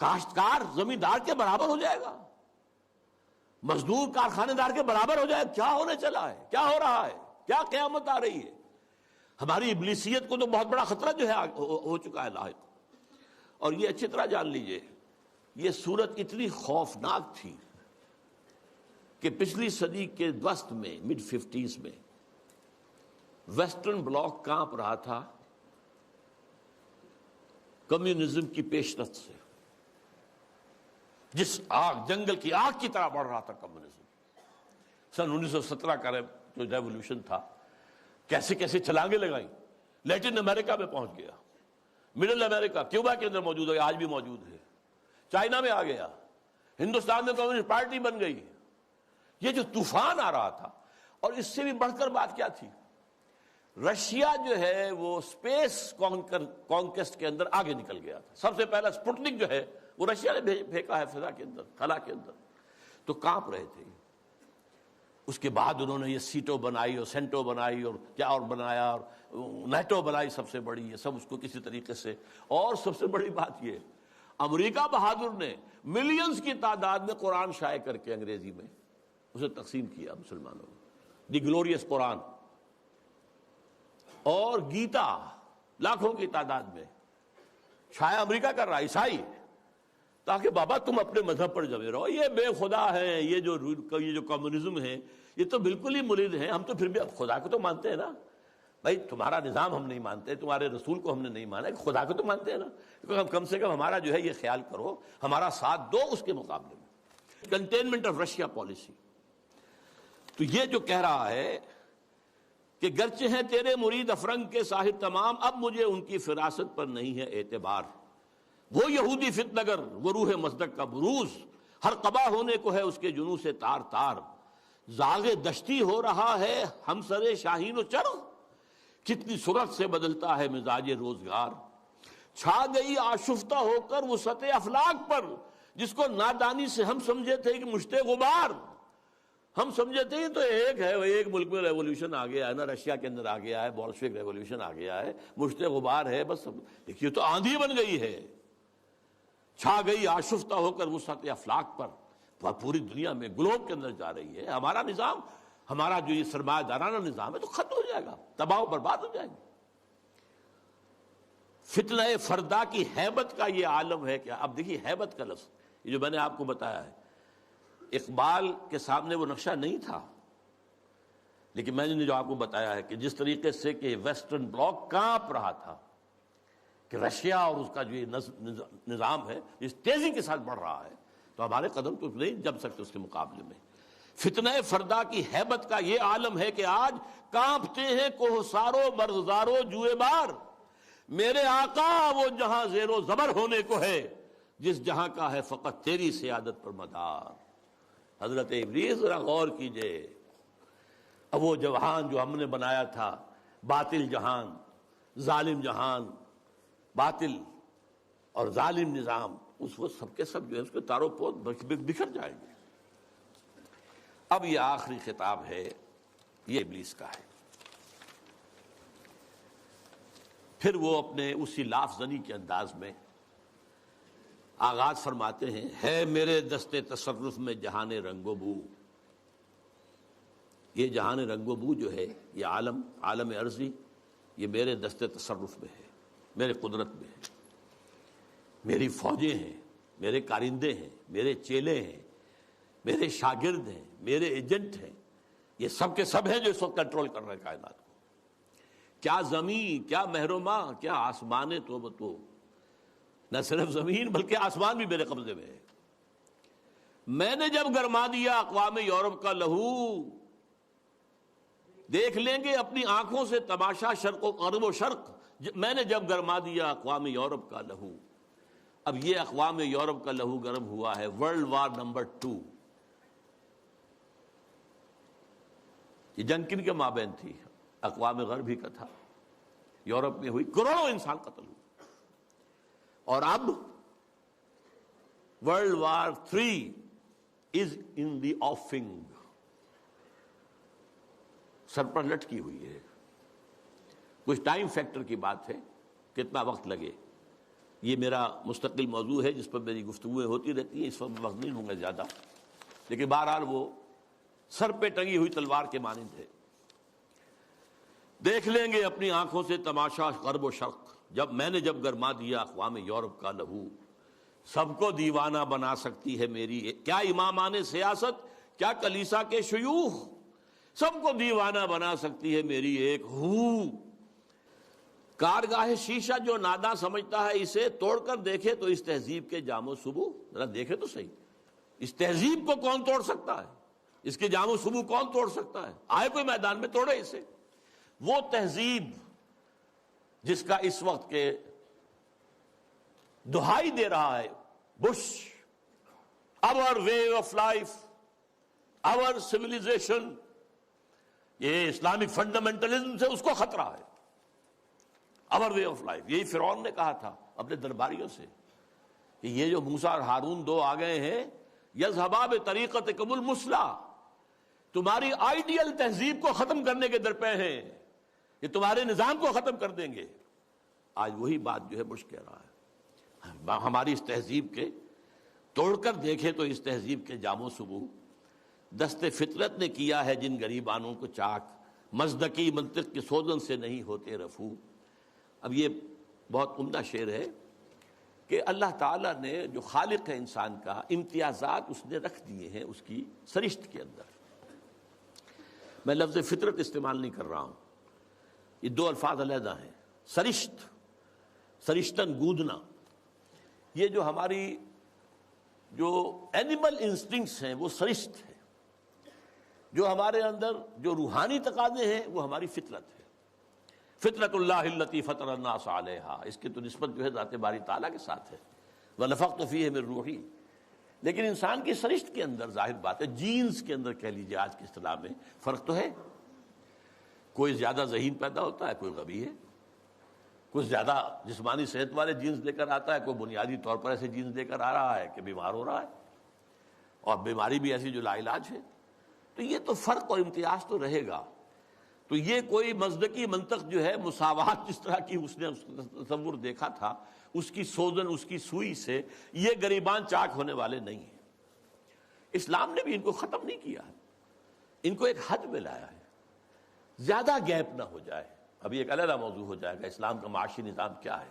کاشتکار زمیندار کے برابر ہو جائے گا، مزدور کارخانے دار کے برابر ہو جائے گا۔ کیا ہونے چلا ہے، کیا ہو رہا ہے، کیا قیامت آ رہی ہے؟ ہماری ابلیسیت کو تو بہت بڑا خطرہ جو ہے ہو چکا ہے لاحق۔ اور یہ اچھی طرح جان لیجئے، یہ صورت اتنی خوفناک تھی کہ پچھلی صدی کے وسط میں، مڈ 50s میں، ویسٹرن بلاک کانپ رہا تھا کمیونزم کی پیشرفت سے، جس آگ، جنگل کی آگ کی طرح بڑھ رہا تھا کمیونزم۔ سن 1917 کا جو ریولوشن تھا، کیسے کیسے چھلانگیں لگائیں، لیٹن امریکہ میں پہنچ گیا، مڈل امریکہ، کیوبا کے اندر موجود ہے، آج بھی موجود ہے، چائنا میں آ گیا، ہندوستان میں کمیونسٹ پارٹی بن گئی. یہ جو طوفان آ رہا تھا. اور اس سے بھی بڑھ کر بات کیا تھی؟ رشیا جو ہے وہ اسپیس کانکویسٹ کے اندر آگے نکل گیا تھا. سب سے پہلا سپوٹنک جو ہے وہ رشیا نے پھینکا ہے فضا کے اندر، خلا کے اندر. تو کانپ رہے تھے. اس کے بعد انہوں نے یہ سیٹو بنائی اور سینٹو بنائی اور کیا اور بنایا، اور نیٹو بنائی سب سے بڑی. یہ سب اس کو کسی طریقے سے. اور سب سے بڑی بات یہ، امریکہ بہادر نے ملینز کی تعداد میں قرآن شائع کر کے انگریزی میں اسے تقسیم کیا مسلمانوں میں. دی گلوریس قرآن اور گیتا لاکھوں کی تعداد میں شائع امریکہ کر رہا، عیسائی، تاکہ بابا تم اپنے مذہب پر جمے رہو. یہ بے خدا ہے، یہ جو کمیونزم ہے یہ تو بالکل ہی مرید ہیں. ہم تو پھر بھی اب خدا کو تو مانتے ہیں نا بھائی. تمہارا نظام ہم نہیں مانتے، تمہارے رسول کو ہم نے نہیں مانا، خدا کو تو مانتے ہیں نا. کم سے کم ہمارا جو ہے یہ خیال کرو، ہمارا ساتھ دو اس کے مقابلے میں. Containment of Russia policy. تو یہ جو کہہ رہا ہے کہ گرچہ ہیں تیرے مرید افرنگ کے ساحر تمام، اب مجھے ان کی فراست پر نہیں ہے اعتبار. وہ یہودی فتنگر، وہ روح مصدق کا بروز، ہر قبا ہونے کو ہے اس کے جنوں سے تار تار. زاغ دشتی ہو رہا ہے ہم سرے شاہین و چرغ، کتنی صورت سے بدلتا ہے مزاج روزگار. چھا گئی آشفتہ ہو کر وسعت افلاک پر، جس کو نادانی سے ہم سمجھے تھے کہ مشت غبار. ہم سمجھے تھے تو ایک ہے، ایک ملک میں ریولوشن آ گیا ہے نا، رشیا کے اندر آ گیا ہے، بولشوک ریولوشن آ گیا ہے، مشت غبار ہے بس. دیکھیے تو آندھی بن گئی ہے. چھا گئی آشفتہ ہو کر وسعت افلاک پر، پوری دنیا میں گلوب کے اندر جا رہی ہے. ہمارا نظام، ہمارا جو یہ سرمایہ دارانہ نظام ہے تو ختم ہو جائے گا، تباہ و برباد ہو جائے گا. فتنہ فردا کی ہیبت کا یہ عالم ہے کیا. اب دیکھیے ہیبت کا لفظ، یہ جو میں نے آپ کو بتایا ہے، اقبال کے سامنے وہ نقشہ نہیں تھا، لیکن میں نے جو آپ کو بتایا ہے کہ جس طریقے سے کہ ویسٹرن بلاک کانپ رہا تھا کہ رشیا اور اس کا جو یہ نظام ہے اس تیزی کے ساتھ بڑھ رہا ہے، تو ہمارے قدم تو نہیں جم سکتے اس کے مقابلے میں. فتنہ فردا کی ہیبت کا یہ عالم ہے کہ آج کانپتے ہیں کوہسارو مرغزارو جوئے بار. میرے آقا وہ جہاں زیر و زبر ہونے کو ہے، جس جہاں کا ہے فقط تیری سیادت پر مدار. حضرت ابلیس ذرا غور کیجئے. اب وہ جہان جو ہم نے بنایا تھا، باطل جہان، ظالم جہان، باطل اور ظالم نظام، اس وقت سب کے سب جو ہے اس کے تاروں پود بکھر جائیں گے. اب یہ آخری خطاب ہے، یہ ابلیس کا ہے. پھر وہ اپنے اسی لاف زنی کے انداز میں آغاز فرماتے ہیں، ہے میرے دستے تصرف میں جہان رنگ و بو. یہ جہان رنگ و بو جو ہے، یہ عالم ارضی، یہ میرے دستے تصرف میں ہے، میرے قدرت میں ہے. میری فوجیں ہیں، میرے کارندے ہیں، میرے چیلے ہیں، میرے شاگرد ہیں، میرے ایجنٹ ہیں. یہ سب کے سب ہیں جو اس وقت کنٹرول کر رہے ہیں کائنات کو. کیا زمین، کیا محروما، کیا آسمان تو نہ صرف زمین بلکہ آسمان بھی میرے قبضے میں ہے. میں نے جب گرما دیا اقوام یورپ کا لہو، دیکھ لیں گے اپنی آنکھوں سے تماشا شرق و غرب و شرق. میں نے جب گرما دیا اقوام یورپ کا لہو. اب یہ اقوام یورپ کا لہو گرم ہوا ہے ورلڈ وار نمبر 2. یہ جنگ کن کے مابین تھی؟ اقوام غربی کا تھا. یورپ میں ہوئی، کروڑوں انسان قتل ہوئے. اور اب ورلڈ وار 3 از ان دی آفنگ، سر پر لٹکی ہوئی ہے. کچھ ٹائم فیکٹر کی بات ہے، کتنا وقت لگے. یہ میرا مستقل موضوع ہے جس پر میری گفتگویں ہوتی رہتی ہیں، اس وقت وقت نہیں ہوں گا زیادہ، لیکن بہرحال وہ سر پہ ٹنگی ہوئی تلوار کے مانند ہے. دیکھ لیں گے اپنی آنکھوں سے تماشا غرب و شرق، میں نے جب گرما دیا اقوام یورپ کا لہو. سب کو دیوانہ بنا سکتی ہے میری کیا امامان سیاست، کیا کلیسا کے شیوخ. سب کو دیوانہ بنا سکتی ہے میری ایک ہو. کارگاہ شیشہ جو ناداں سمجھتا ہے اسے توڑ کر دیکھے تو اس تہذیب کے جام و صبو. ذرا دیکھے تو صحیح، اس تہذیب کو کون توڑ سکتا ہے؟ اس کے جام و صبو کون توڑ سکتا ہے؟ آئے کوئی میدان میں توڑے اسے. وہ تہذیب جس کا اس وقت کے دہائی دے رہا ہے Bush our way of life, our civilization. یہ اسلامک فنڈامنٹلزم سے اس کو خطرہ ہے. our way of life. یہی فرعون نے کہا تھا اپنے درباریوں سے کہ یہ جو موسیٰ اور ہارون دو آ گئے ہیں یذهبا بطریقتکم المثلی، تمہاری آئیڈیل تہذیب کو ختم کرنے کے درپے ہیں، یہ تمہارے نظام کو ختم کر دیں گے. آج وہی بات جو ہے بش کہہ رہا ہے. ہماری اس تہذیب کے توڑ کر دیکھیں تو اس تہذیب کے جام و سبو دست فطرت نے کیا ہے جن گریبانوں کو چاک، مزدکی منطق کے سوزن سے نہیں ہوتے رفو. اب یہ بہت عمدہ شعر ہے کہ اللہ تعالیٰ نے جو خالق ہے انسان کا امتیازات اس نے رکھ دیے ہیں اس کی سرشت کے اندر. میں لفظ فطرت استعمال نہیں کر رہا ہوں، یہ دو الفاظ علیحدہ ہیں. سرشت، سرشتن گودنا، یہ جو ہماری جو اینیمل انسٹنکٹس ہیں وہ سرشت ہے. جو ہمارے اندر جو روحانی تقاضے ہیں وہ ہماری فطرت ہے. فطرت اللہ التی فطر الناس علیہا، اس کی تو نسبت جو ہے ذات باری تعالیٰ کے ساتھ ہے. وَنَفَخْتُ فِيهِ مِن روحی. لیکن انسان کی سرشت کے اندر ظاہر بات ہے، جینز کے اندر کہہ لیجیے آج کی اصطلاح میں فرق تو ہے. کوئی زیادہ ذہین پیدا ہوتا ہے، کوئی غبی ہے. کوئی زیادہ جسمانی صحت والے جینز لے کر آتا ہے، کوئی بنیادی طور پر ایسے جینز لے کر آ رہا ہے کہ بیمار ہو رہا ہے، اور بیماری بھی ایسی جو لا علاج ہے. تو یہ تو فرق اور امتیاز تو رہے گا. تو یہ کوئی مزدکی منطق جو ہے مساوات جس طرح کی اس نے تصور دیکھا تھا، اس کی سوزن، اس کی سوئی سے یہ گریبان چاک ہونے والے نہیں ہیں. اسلام نے بھی ان کو ختم نہیں کیا ہے، ان کو ایک حد میں لایا ہے. زیادہ گیپ نہ ہو جائے. ابھی ایک علیحدہ موضوع ہو جائے گا اسلام کا معاشی نظام کیا ہے.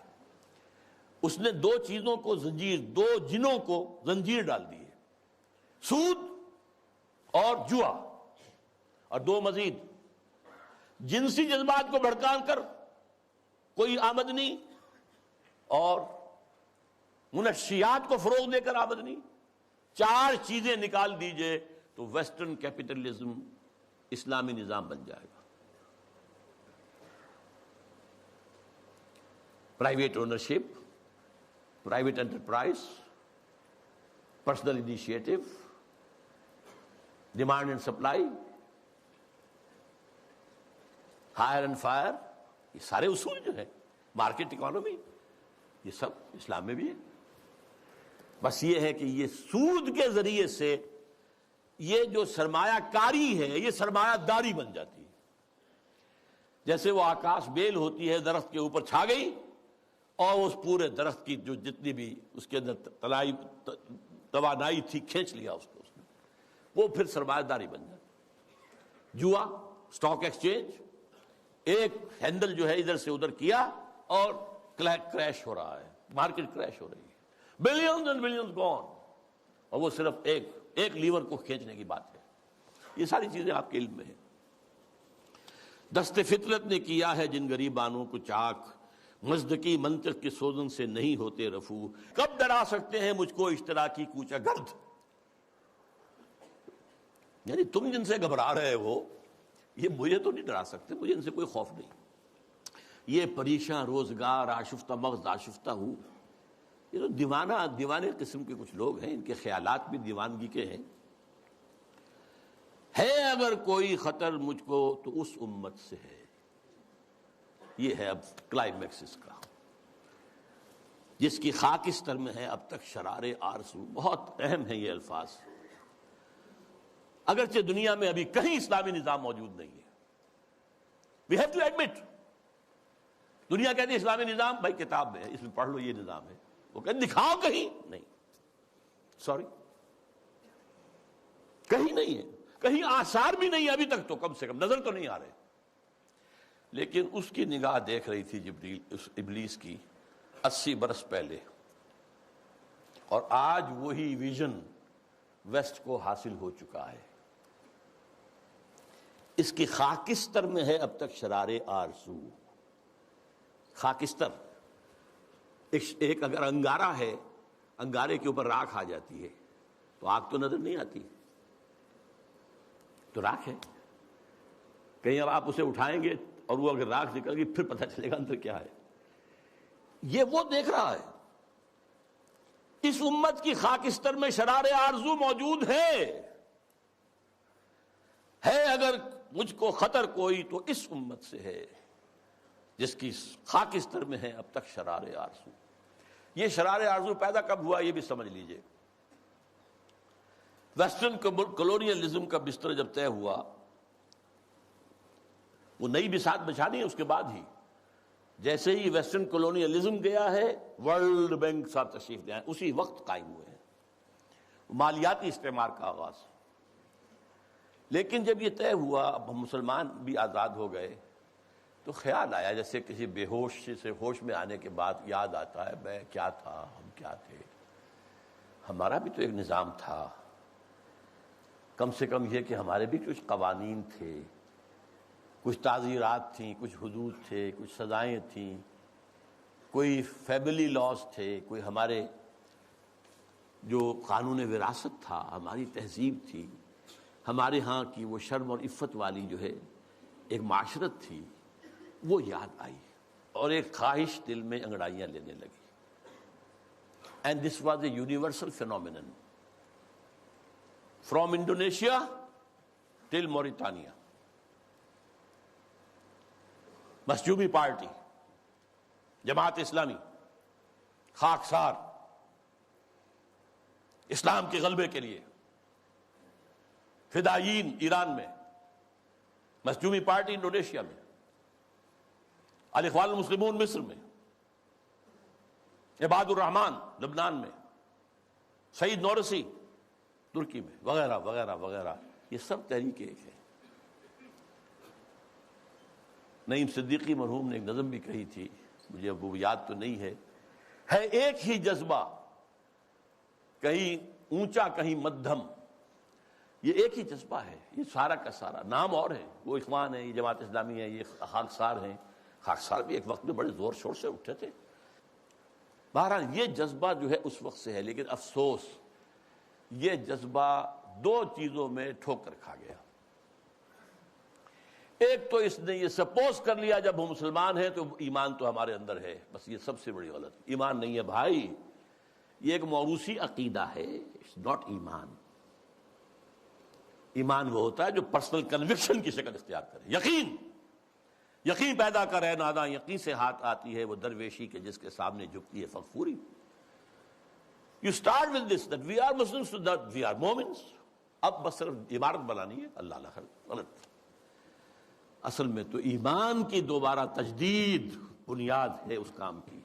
اس نے دو چیزوں کو زنجیر، دو جنوں کو زنجیر ڈال دی ہے، سود اور جوا، اور دو مزید جنسی جذبات کو بھڑکا کر کوئی آمدنی اور منشیات کو فروغ دے کر آمدنی. چار چیزیں نکال دیجئے تو ویسٹرن کیپٹلزم اسلامی نظام بن جائے گا. Private ownership, private enterprise, personal initiative, demand and supply, hire and fire, یہ سارے اصول جو ہیں، مارکیٹ اکانومی، یہ سب اسلام میں بھی ہے. بس یہ ہے کہ یہ سود کے ذریعے سے یہ جو سرمایہ کاری ہے یہ سرمایہ داری بن جاتی ہے. جیسے وہ آکاش بیل ہوتی ہے درخت کے اوپر چھا گئی اور اس پورے درخت کی جو جتنی بھی اس کے اندر توانائی تھی کھینچ لیا اس کو، اس نے وہ پھر سرمایہ داری بن جاتی. جوا، سٹاک ایکسچینج، ایک ہینڈل جو ہے ادھر سے ادھر کیا اور کریش ہو رہا ہے، مارکیٹ کریش ہو رہی ہے، بلینز اینڈ بلینز گون، اور وہ صرف ایک لیور کو کھینچنے کی بات ہے. یہ ساری چیزیں آپ کے علم میں ہیں. دست فطرت نے کیا ہے جن گریبانوں کو چاک، مزدکی منطق کے سوزن سے نہیں ہوتے رفو. کب ڈرا سکتے ہیں مجھ کو اشتراکی کوچہ گرد. یعنی تم جن سے گھبرا رہے ہو یہ مجھے تو نہیں ڈرا سکتے، مجھے ان سے کوئی خوف نہیں. یہ پریشاں روزگار آشفتہ مغز آشفتہ ہوں، یہ تو دیوانے قسم کے کچھ لوگ ہیں، ان کے خیالات بھی دیوانگی کے ہیں. ہے اگر کوئی خطر مجھ کو تو اس امت سے ہے. یہ ہے اب کلائمیکس اس کا، جس کی خاکستر میں ہے اب تک شرار آرزو. بہت اہم ہیں یہ الفاظ. اگرچہ دنیا میں ابھی کہیں اسلامی نظام موجود نہیں ہے، we have to admit. دنیا کہتی ہے اسلامی نظام، بھائی کتاب میں ہے، اس میں پڑھ لو یہ نظام ہے. وہ کہتے دکھاؤ کہیں، نہیں، سوری، کہیں نہیں ہے، کہیں آثار بھی نہیں ہے ابھی تک، تو کم سے کم نظر تو نہیں آ رہے. لیکن اس کی نگاہ دیکھ رہی تھی جبریل، اس ابلیس کی 80 برس پہلے، اور آج وہی ویژن ویسٹ کو حاصل ہو چکا ہے. اس کی خاکستر میں ہے اب تک شرار آرزو. خاکستر ایک اگر انگارہ ہے، انگارے کے اوپر راکھ آ جاتی ہے تو آگ تو نظر نہیں آتی، تو راکھ ہے. کہیں اب آپ اسے اٹھائیں گے اور وہ اگر راکھ نکل گئی پھر پتہ چلے گا اندر کیا ہے. یہ وہ دیکھ رہا ہے. اس امت کی خاکستر میں شرار آرزو موجود ہے اگر مجھ کو خطر کوئی تو اس امت سے ہے جس کی خاکستر میں ہے اب تک شرار آرزو۔ یہ شرار آرزو پیدا کب ہوا یہ بھی سمجھ لیجئے۔ ویسٹرن کلونیلزم کا بستر جب طے ہوا، وہ نئی بساط بچھانی ہے اس کے بعد ہی، جیسے ہی ویسٹرن کلونیلزم گیا ہے ورلڈ بینک صاحب تشریف لے آئے، اسی وقت قائم ہوئے ہیں، مالیاتی استعمار کا آغاز۔ لیکن جب یہ طے ہوا، اب ہم مسلمان بھی آزاد ہو گئے، تو خیال آیا جیسے کسی بے ہوش سے ہوش میں آنے کے بعد یاد آتا ہے میں کیا تھا، ہم کیا تھے، ہمارا بھی تو ایک نظام تھا، کم سے کم یہ کہ ہمارے بھی کچھ قوانین تھے، کچھ تعزیرات تھیں، کچھ حدود تھے، کچھ سزائیں تھیں، کوئی فیملی لاز تھے، کوئی ہمارے جو قانون وراثت تھا، ہماری تہذیب تھی، ہمارے ہاں کی وہ شرم اور عفت والی جو ہے ایک معاشرت تھی، وہ یاد آئی اور ایک خواہش دل میں انگڑائیاں لینے لگی۔ And this was a universal phenomenon from Indonesia till Mauritania. مسجوبی پارٹی، جماعت اسلامی، خاکسار اسلام کے غلبے کے لیے، فدائیین ایران میں، مسجوبی پارٹی انڈونیشیا میں، الاخوان المسلمون مصر میں، عباد الرحمن لبنان میں، سعید نورسی ترکی میں، وغیرہ وغیرہ وغیرہ، یہ سب تحریک ایک ہے۔ نعیم صدیقی مرحوم نے ایک نظم بھی کہی تھی، مجھے اب وہ یاد تو نہیں ہے ایک ہی جذبہ، کہیں اونچا کہیں مدھم، یہ ایک ہی جذبہ ہے، یہ سارا کا سارا، نام اور ہے، وہ اخوان ہے، یہ جماعت اسلامی ہے، یہ خاکسار ہیں، خاکسار بھی ایک وقت میں بڑے زور شور سے اٹھے تھے۔ بہرحال یہ جذبہ جو ہے اس وقت سے ہے، لیکن افسوس یہ جذبہ دو چیزوں میں ٹھوکر کھا گیا۔ ایک تو اس نے یہ سپوز کر لیا جب ہم مسلمان ہیں تو ایمان تو ہمارے اندر ہے، بس یہ سب سے بڑی غلط، ایمان نہیں ہے بھائی، یہ ایک موروثی عقیدہ ہے، اٹس ناٹ ایمان۔ ایمان وہ ہوتا ہے جو پرسنل کنوکشن کی شکل اختیار کرے، یقین پیدا کرے، ناداں یقین سے ہاتھ آتی ہے وہ درویشی کے جس کے سامنے جھکتی ہے فغفوری۔ You start with this that we are Muslims, so that we are Momins۔ اب بس صرف عبارت بنانی ہے، اللہ غلط۔ اصل میں تو ایمان کی دوبارہ تجدید بنیاد ہے اس کام کی۔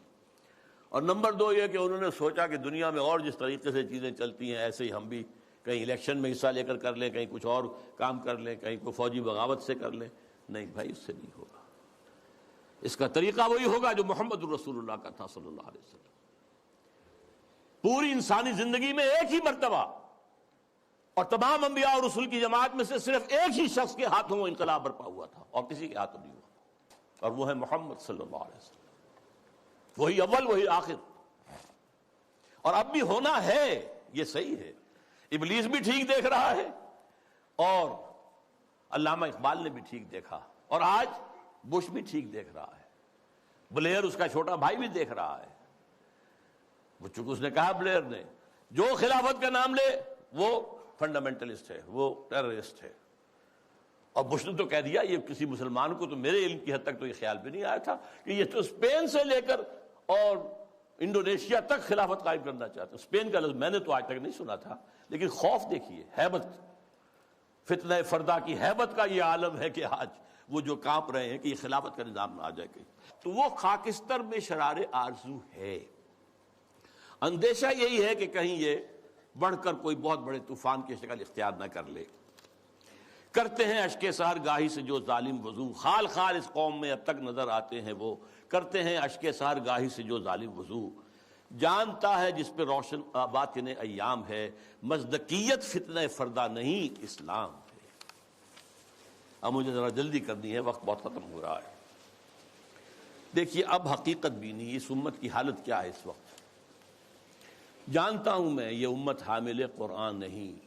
اور نمبر دو یہ کہ انہوں نے سوچا کہ دنیا میں اور جس طریقے سے چیزیں چلتی ہیں ایسے ہی ہم بھی کہیں الیکشن میں حصہ لے کر لیں، کہیں کچھ اور کام کر لیں، کہیں کوئی فوجی بغاوت سے کر لیں۔ نہیں بھائی، اس سے نہیں ہوگا، اس کا طریقہ وہی ہوگا جو محمد الرسول اللہ کا تھا صلی اللہ علیہ وسلم۔ پوری انسانی زندگی میں ایک ہی مرتبہ، اور تمام انبیاء اور رسول کی جماعت میں سے صرف ایک ہی شخص کے ہاتھوں وہ انقلاب برپا ہوا تھا اور کسی کے ہاتھوں نہیں ہوا، اور وہ ہے محمد صلی اللہ علیہ وسلم۔ وہی اول، وہی آخر، اور اب بھی ہونا ہے، یہ صحیح ہے۔ ابلیس بھی ٹھیک دیکھ رہا ہے، اور علامہ اقبال نے بھی ٹھیک دیکھا، اور آج بش بھی ٹھیک دیکھ رہا ہے، بلیئر اس کا چھوٹا بھائی بھی دیکھ رہا ہے۔ وہ چونکہ اس نے کہا بلیئر نے، جو خلافت کا نام لے وہ فنڈامنٹلسٹ ہے، وہ ٹیررسٹ ہے، اور بش نے تو کہہ دیا، یہ کسی مسلمان کو تو میرے علم کی حد تک تو یہ خیال بھی نہیں آیا تھا کہ یہ تو اسپین سے لے کر اور انڈونیشیا تک خلافت قائم کرنا چاہتا۔ اسپین کا لفظ میں نے تو آج تک نہیں سنا تھا، لیکن خوف دیکھیے، ہیبت، فتنہ فردہ کی ہیبت کا یہ عالم ہے کہ آج وہ جو کانپ رہے ہیں کہ یہ خلافت کا نظام نہ آ جائے کہیں۔ تو وہ خاکستر میں شرار آرزو ہے، اندیشہ یہی ہے کہ کہیں یہ بڑھ کر کوئی بہت بڑے طوفان کی شکل اختیار نہ کر لے۔ کرتے ہیں اشک سحر گاہی سے جو ظالم وضو، خال خال اس قوم میں اب تک نظر آتے ہیں وہ، کرتے ہیں اشک سحر گاہی سے جو ظالم وضو، جانتا ہے جس پہ روشن باطن ایام ہے، مصداقیت فتنہ فردہ نہیں اسلام ہے۔ اب مجھے ذرا جلدی کرنی ہے، وقت بہت ختم ہو رہا ہے۔ دیکھیے اب حقیقت بینی، اس امت کی حالت کیا ہے اس وقت۔ جانتا ہوں میں یہ امت حامل قرآن نہیں،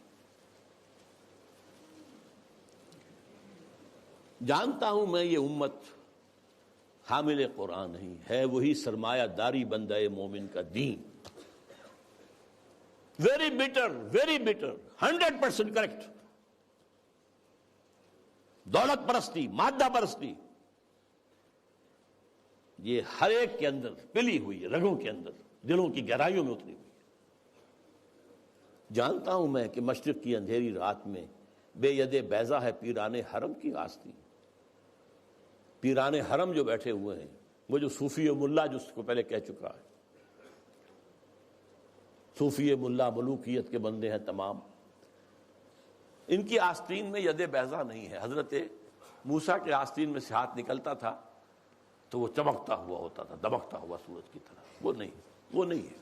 جانتا ہوں میں یہ امت حامل قرآن نہیں، ہے وہی سرمایہ داری بندہ مومن کا دین۔ Very better 100% correct. دولت پرستی، مادہ پرستی، یہ ہر ایک کے اندر پلی ہوئی ہے، رگوں کے اندر، دلوں کی گہرائیوں میں اتری ہوئی ہے. جانتا ہوں میں کہ مشرق کی اندھیری رات میں بے ید بیضا ہے پیران حرم کی آستین. پیران حرم جو بیٹھے ہوئے ہیں، وہ جو صوفی و ملا جس کو پہلے کہہ چکا ہے، صوفی ملا ملوکیت کے بندے ہیں تمام، ان کی آستین میں ید بیضا نہیں ہے. حضرت موسیٰ کے آستین میں سے ہاتھ نکلتا تھا تو وہ چمکتا ہوا ہوتا تھا، دمکتا ہوا سورج کی طرح. وہ نہیں ہے.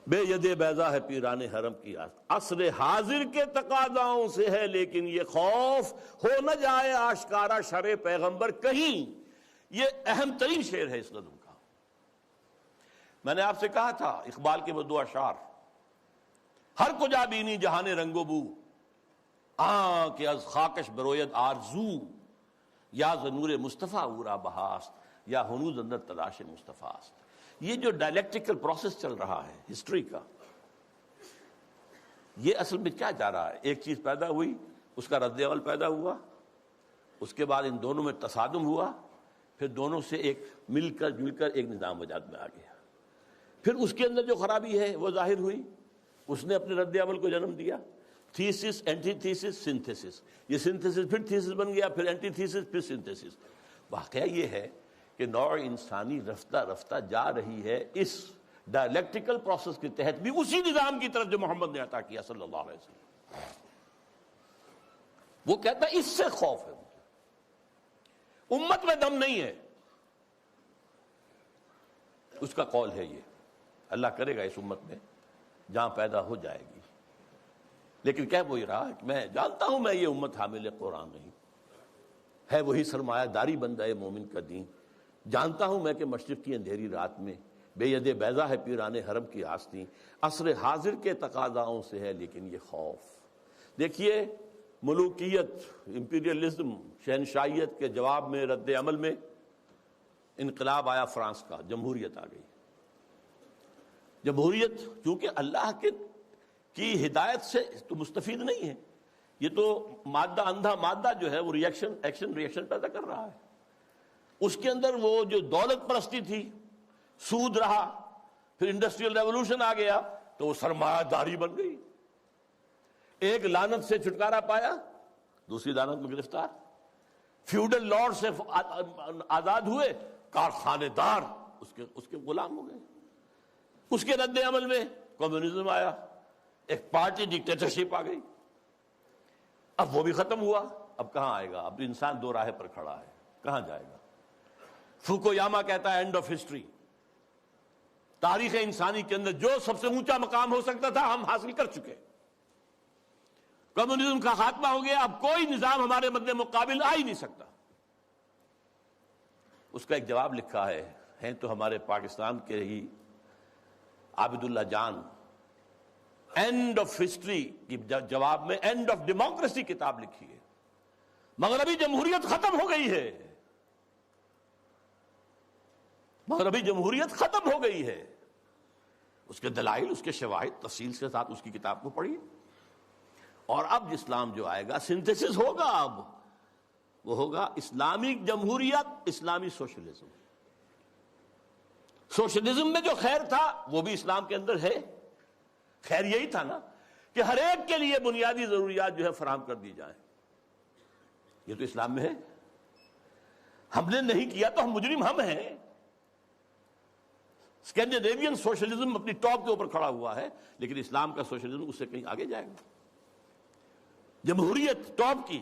بے ید بیضا ہے پیران حرم کی آستین، عصر حاضر کے تقاضاؤں سے ہے لیکن یہ خوف ہو نہ جائے آشکارا شرع پیغمبر کہیں. یہ اہم ترین شعر ہے اس نظم کا. میں نے آپ سے کہا تھا اقبال کے وہ دو اشعار، ہر کجا بینی جہان رنگ و بو، کہ از خاکش بروید آرزو، یا ز نور مصطفیٰ اورا بہاست، یا ہنوز اندر تلاش مصطفیٰ است. یہ جو ڈائلیکٹیکل پروسیس چل رہا ہے ہسٹری کا، یہ اصل میں کیا جا رہا ہے؟ ایک چیز پیدا ہوئی، اس کا رد عمل پیدا ہوا، اس کے بعد ان دونوں میں تصادم ہوا، پھر دونوں سے ایک مل کر جل کر ایک نظام وجود میں آ گیا. پھر اس کے اندر جو خرابی ہے وہ ظاہر ہوئی، اس نے اپنے رد عمل کو جنم دیا. Thesis, antithesis, synthesis. یہ سنتھیسس پھر تھیسس بن گیا، پھر اینٹی تھیسس، پھر سنتھیسس. واقعہ یہ ہے کہ نوع انسانی رفتہ رفتہ جا رہی ہے اس ڈائلیکٹیکل پروسیس کے تحت بھی اسی نظام کی طرف جو محمد نے عطا کیا صلی اللہ علیہ وسلم. وہ کہتا ہے اس سے خوف ہے، امت میں دم نہیں ہے. اس کا قول ہے یہ، اللہ کرے گا اس امت میں جہاں پیدا ہو جائے گی. لیکن کہہ وہی رہا کہ میں جانتا ہوں میں یہ امت حامل قرآن نہیں ہے، وہی سرمایہ داری بندہ مومن کا دین. جانتا ہوں میں کہ مشرق کی اندھیری رات میں بے ید بیضا ہے پیران حرم کی آستین، عصر حاضر کے تقاضاؤں سے ہے لیکن یہ خوف. دیکھیے ملوکیت، امپیریلزم، شہنشاہیت کے جواب میں رد عمل میں انقلاب آیا فرانس کا، جمہوریت آ گئی. جمہوریت چونکہ اللہ کی ہدایت سے تو مستفید نہیں ہے، یہ تو مادہ، اندھا مادہ جو ہے وہ ایکشن ریئیکشن پیدا کر رہا ہے. اس کے اندر وہ جو دولت پرستی تھی، سود رہا، پھر انڈسٹریل ریولوشن آ گیا تو وہ سرمایہ داری بن گئی. ایک لعنت سے چھٹکارا پایا، دوسری لعنت میں گرفتار. فیوڈل لارڈ سے آزاد ہوئے، کارخانے دار اس کے غلام ہو گئے. اس کے رد عمل میں کمیونزم آیا، ایک پارٹی ڈکٹیٹرشپ آ گئی. اب وہ بھی ختم ہوا، اب کہاں آئے گا؟ اب انسان دو راہ پر کھڑا ہے، کہاں جائے گا؟ فوکویاما کہتا ہے اینڈ آف ہسٹری. تاریخ انسانی کے اندر جو سب سے اونچا مقام ہو سکتا تھا ہم حاصل کر چکے. کمیونزم کا خاتمہ ہو گیا، اب کوئی نظام ہمارے مد مقابل آ ہی نہیں سکتا. اس کا ایک جواب لکھا ہے تو ہمارے پاکستان کے ہی عابد اللہ جان، اینڈ آف ہسٹری کی جواب میں اینڈ آف ڈیموکریسی کتاب لکھی ہے. مغربی جمہوریت ختم ہو گئی ہے، مغربی جمہوریت ختم ہو گئی ہے. اس کے دلائل، اس کے شواہد تفصیل کے ساتھ اس کی کتاب کو پڑھیے. اور اب اسلام جو آئے گا سنتھیسس ہوگا، اب وہ ہوگا اسلامی جمہوریت، اسلامی سوشلزم. سوشلزم میں جو خیر تھا وہ بھی اسلام کے اندر ہے. خیر یہی تھا نا کہ ہر ایک کے لیے بنیادی ضروریات جو ہے فراہم کر دی جائیں. یہ تو اسلام میں ہے. ہم نے نہیں کیا تو ہم مجرم ہم ہیں. اسکینڈینیوین سوشلزم اپنی ٹاپ کے اوپر کھڑا ہوا ہے، لیکن اسلام کا سوشلزم اس سے کہیں آگے جائے گا. جمہوریت ٹاپ کی،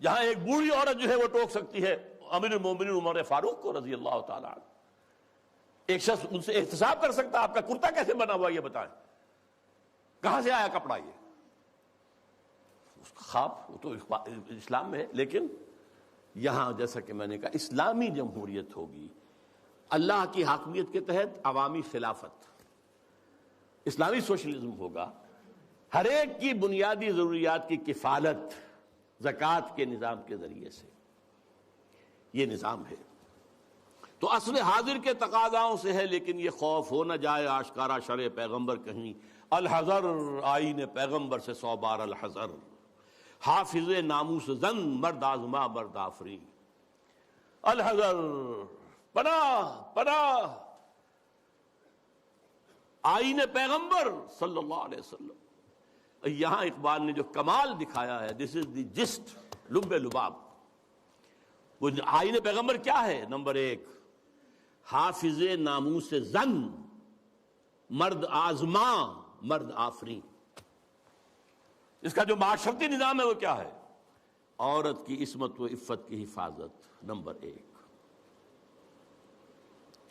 جہاں ایک بوڑھی عورت جو ہے وہ ٹوک سکتی ہے امیر المومنین عمر فاروق کو رضی اللہ تعالیٰ عنہ. ایک شخص ان سے احتساب کر سکتا آپ کا کرتا کیسے بنا ہوا یہ بتائیں، کہاں سے آیا کپڑا؟ یہ اس کا خواب وہ تو اسلام میں ہے. لیکن یہاں جیسا کہ میں نے کہا اسلامی جمہوریت ہوگی، اللہ کی حاکمیت کے تحت عوامی خلافت، اسلامی سوشلزم ہوگا. ہر ایک کی بنیادی ضروریات کی کفالت زکوٰۃ کے نظام کے ذریعے سے. یہ نظام ہے. تو اصل حاضر کے تقاضاؤں سے ہے، لیکن یہ خوف ہو نہ جائے آشکارا شرع پیغمبر کہیں، الحذر آئین پیغمبر سے 100 بار الحذر، حافظ ناموس زن مرد آزما مرد آفری، الحذر پناہ پناہ آئین پیغمبر صلی اللہ علیہ وسلم۔ یہاں اقبال نے جو کمال دکھایا ہے، دس از دی جسٹ، لب لباب۔ وہ آئین پیغمبر کیا ہے؟ نمبر 1 حافظ ناموس زن مرد آزما مرد آفری۔ اس کا جو معاشرتی نظام ہے وہ کیا ہے؟ عورت کی عصمت و عفت کی حفاظت، نمبر 1۔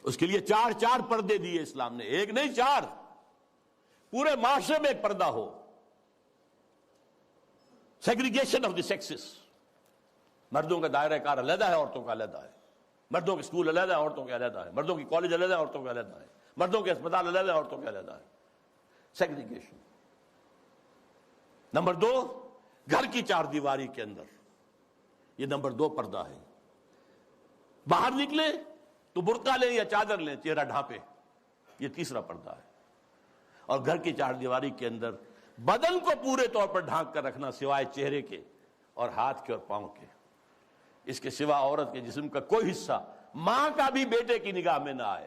اس کے لیے 4 پردے دیے اسلام نے، 1 نہیں 4، پورے معاشرے میں ایک پردہ ہو۔ سیگریگیشن آف دی سیکسز، مردوں کا دائرہ کار علیحدہ ہے، عورتوں کا علیحدہ ہے، مردوں کے اسکول علیحدہ ہے، عورتوں کے علیحدہ ہے، مردوں کی کالج علیحدہ ہے، عورتوں کے علیحدہ ہے، مردوں کے اسپتال علیحدہ ہے، عورتوں کے علیحدہ ہے، سیگریگیشن۔ نمبر 2 گھر کی 4 دیواری کے اندر، یہ نمبر 2 پردہ ہے۔ باہر نکلے تو برقع لیں یا چادر لیں، چہرہ ڈھانپے، یہ تیسرا پردہ ہے۔ اور گھر کی 4 دیواری کے اندر بدن کو پورے طور پر ڈھانک کر رکھنا، سوائے چہرے کے اور ہاتھ کے اور پاؤں کے۔ اس کے سوا عورت کے جسم کا کوئی حصہ ماں کا بھی بیٹے کی نگاہ میں نہ آئے،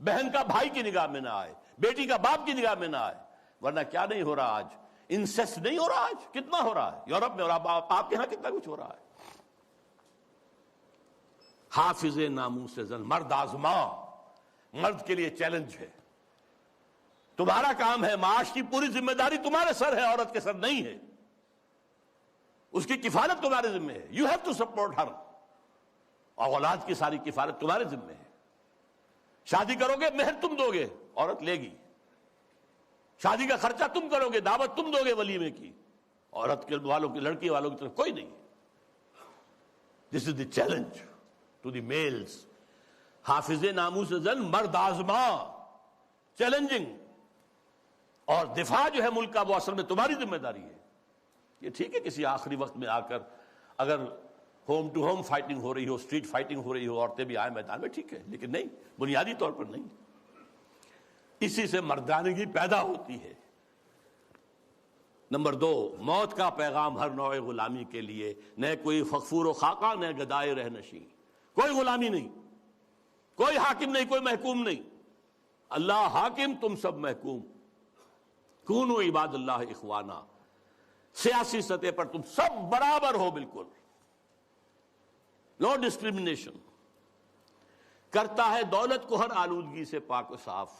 بہن کا بھائی کی نگاہ میں نہ آئے، بیٹی کا باپ کی نگاہ میں نہ آئے۔ ورنہ کیا نہیں ہو رہا آج؟ انسیسٹ نہیں ہو رہا آج؟ کتنا ہو رہا ہے یورپ میں، اور آپ کے ہاں کتنا کچھ ہو رہا ہے۔ حافظ ناموس زن مرد آزما، مرد کے لیے چیلنج ہے، تمہارا کام ہے، معاش کی پوری ذمہ داری تمہارے سر ہے، عورت کے سر نہیں ہے، اس کی کفالت تمہارے ذمہ ہے، یو ہیو ٹو سپورٹ ہر، اور اولاد کی ساری کفالت تمہارے ذمہ ہے۔ شادی کرو گے مہر تم دو گے، عورت لے گی، شادی کا خرچہ تم کرو گے، دعوت تم دو گے ولیمے کی، عورت کے والوں کی، لڑکی والوں کی طرف کوئی نہیں۔ This is the challenge to the males. حافظ ناموس زن مرد آزما، چیلنجنگ، اور دفاع جو ہے ملک کا وہ اصل میں تمہاری ذمہ داری ہے۔ یہ ٹھیک ہے کسی آخری وقت میں آ کر اگر ہوم ٹو ہوم فائٹنگ ہو رہی ہو، اسٹریٹ فائٹنگ ہو رہی ہو، عورتیں بھی آئیں میدان میں، ٹھیک ہے، لیکن نہیں، بنیادی طور پر نہیں۔ اسی سے مردانگی پیدا ہوتی ہے۔ نمبر 2 موت کا پیغام ہر نوع غلامی کے لیے، نہ کوئی فخفور و خاقہ، نہ گدائے رہ نشیں، کوئی غلامی نہیں، کوئی حاکم نہیں، کوئی محکوم نہیں، اللہ حاکم، تم سب محکوم، کونوا عباد اللہ اخوانا، سیاسی سطح پر تم سب برابر ہو، بالکل نو ڈسکریمنیشن۔ کرتا ہے دولت کو ہر آلودگی سے پاک و صاف،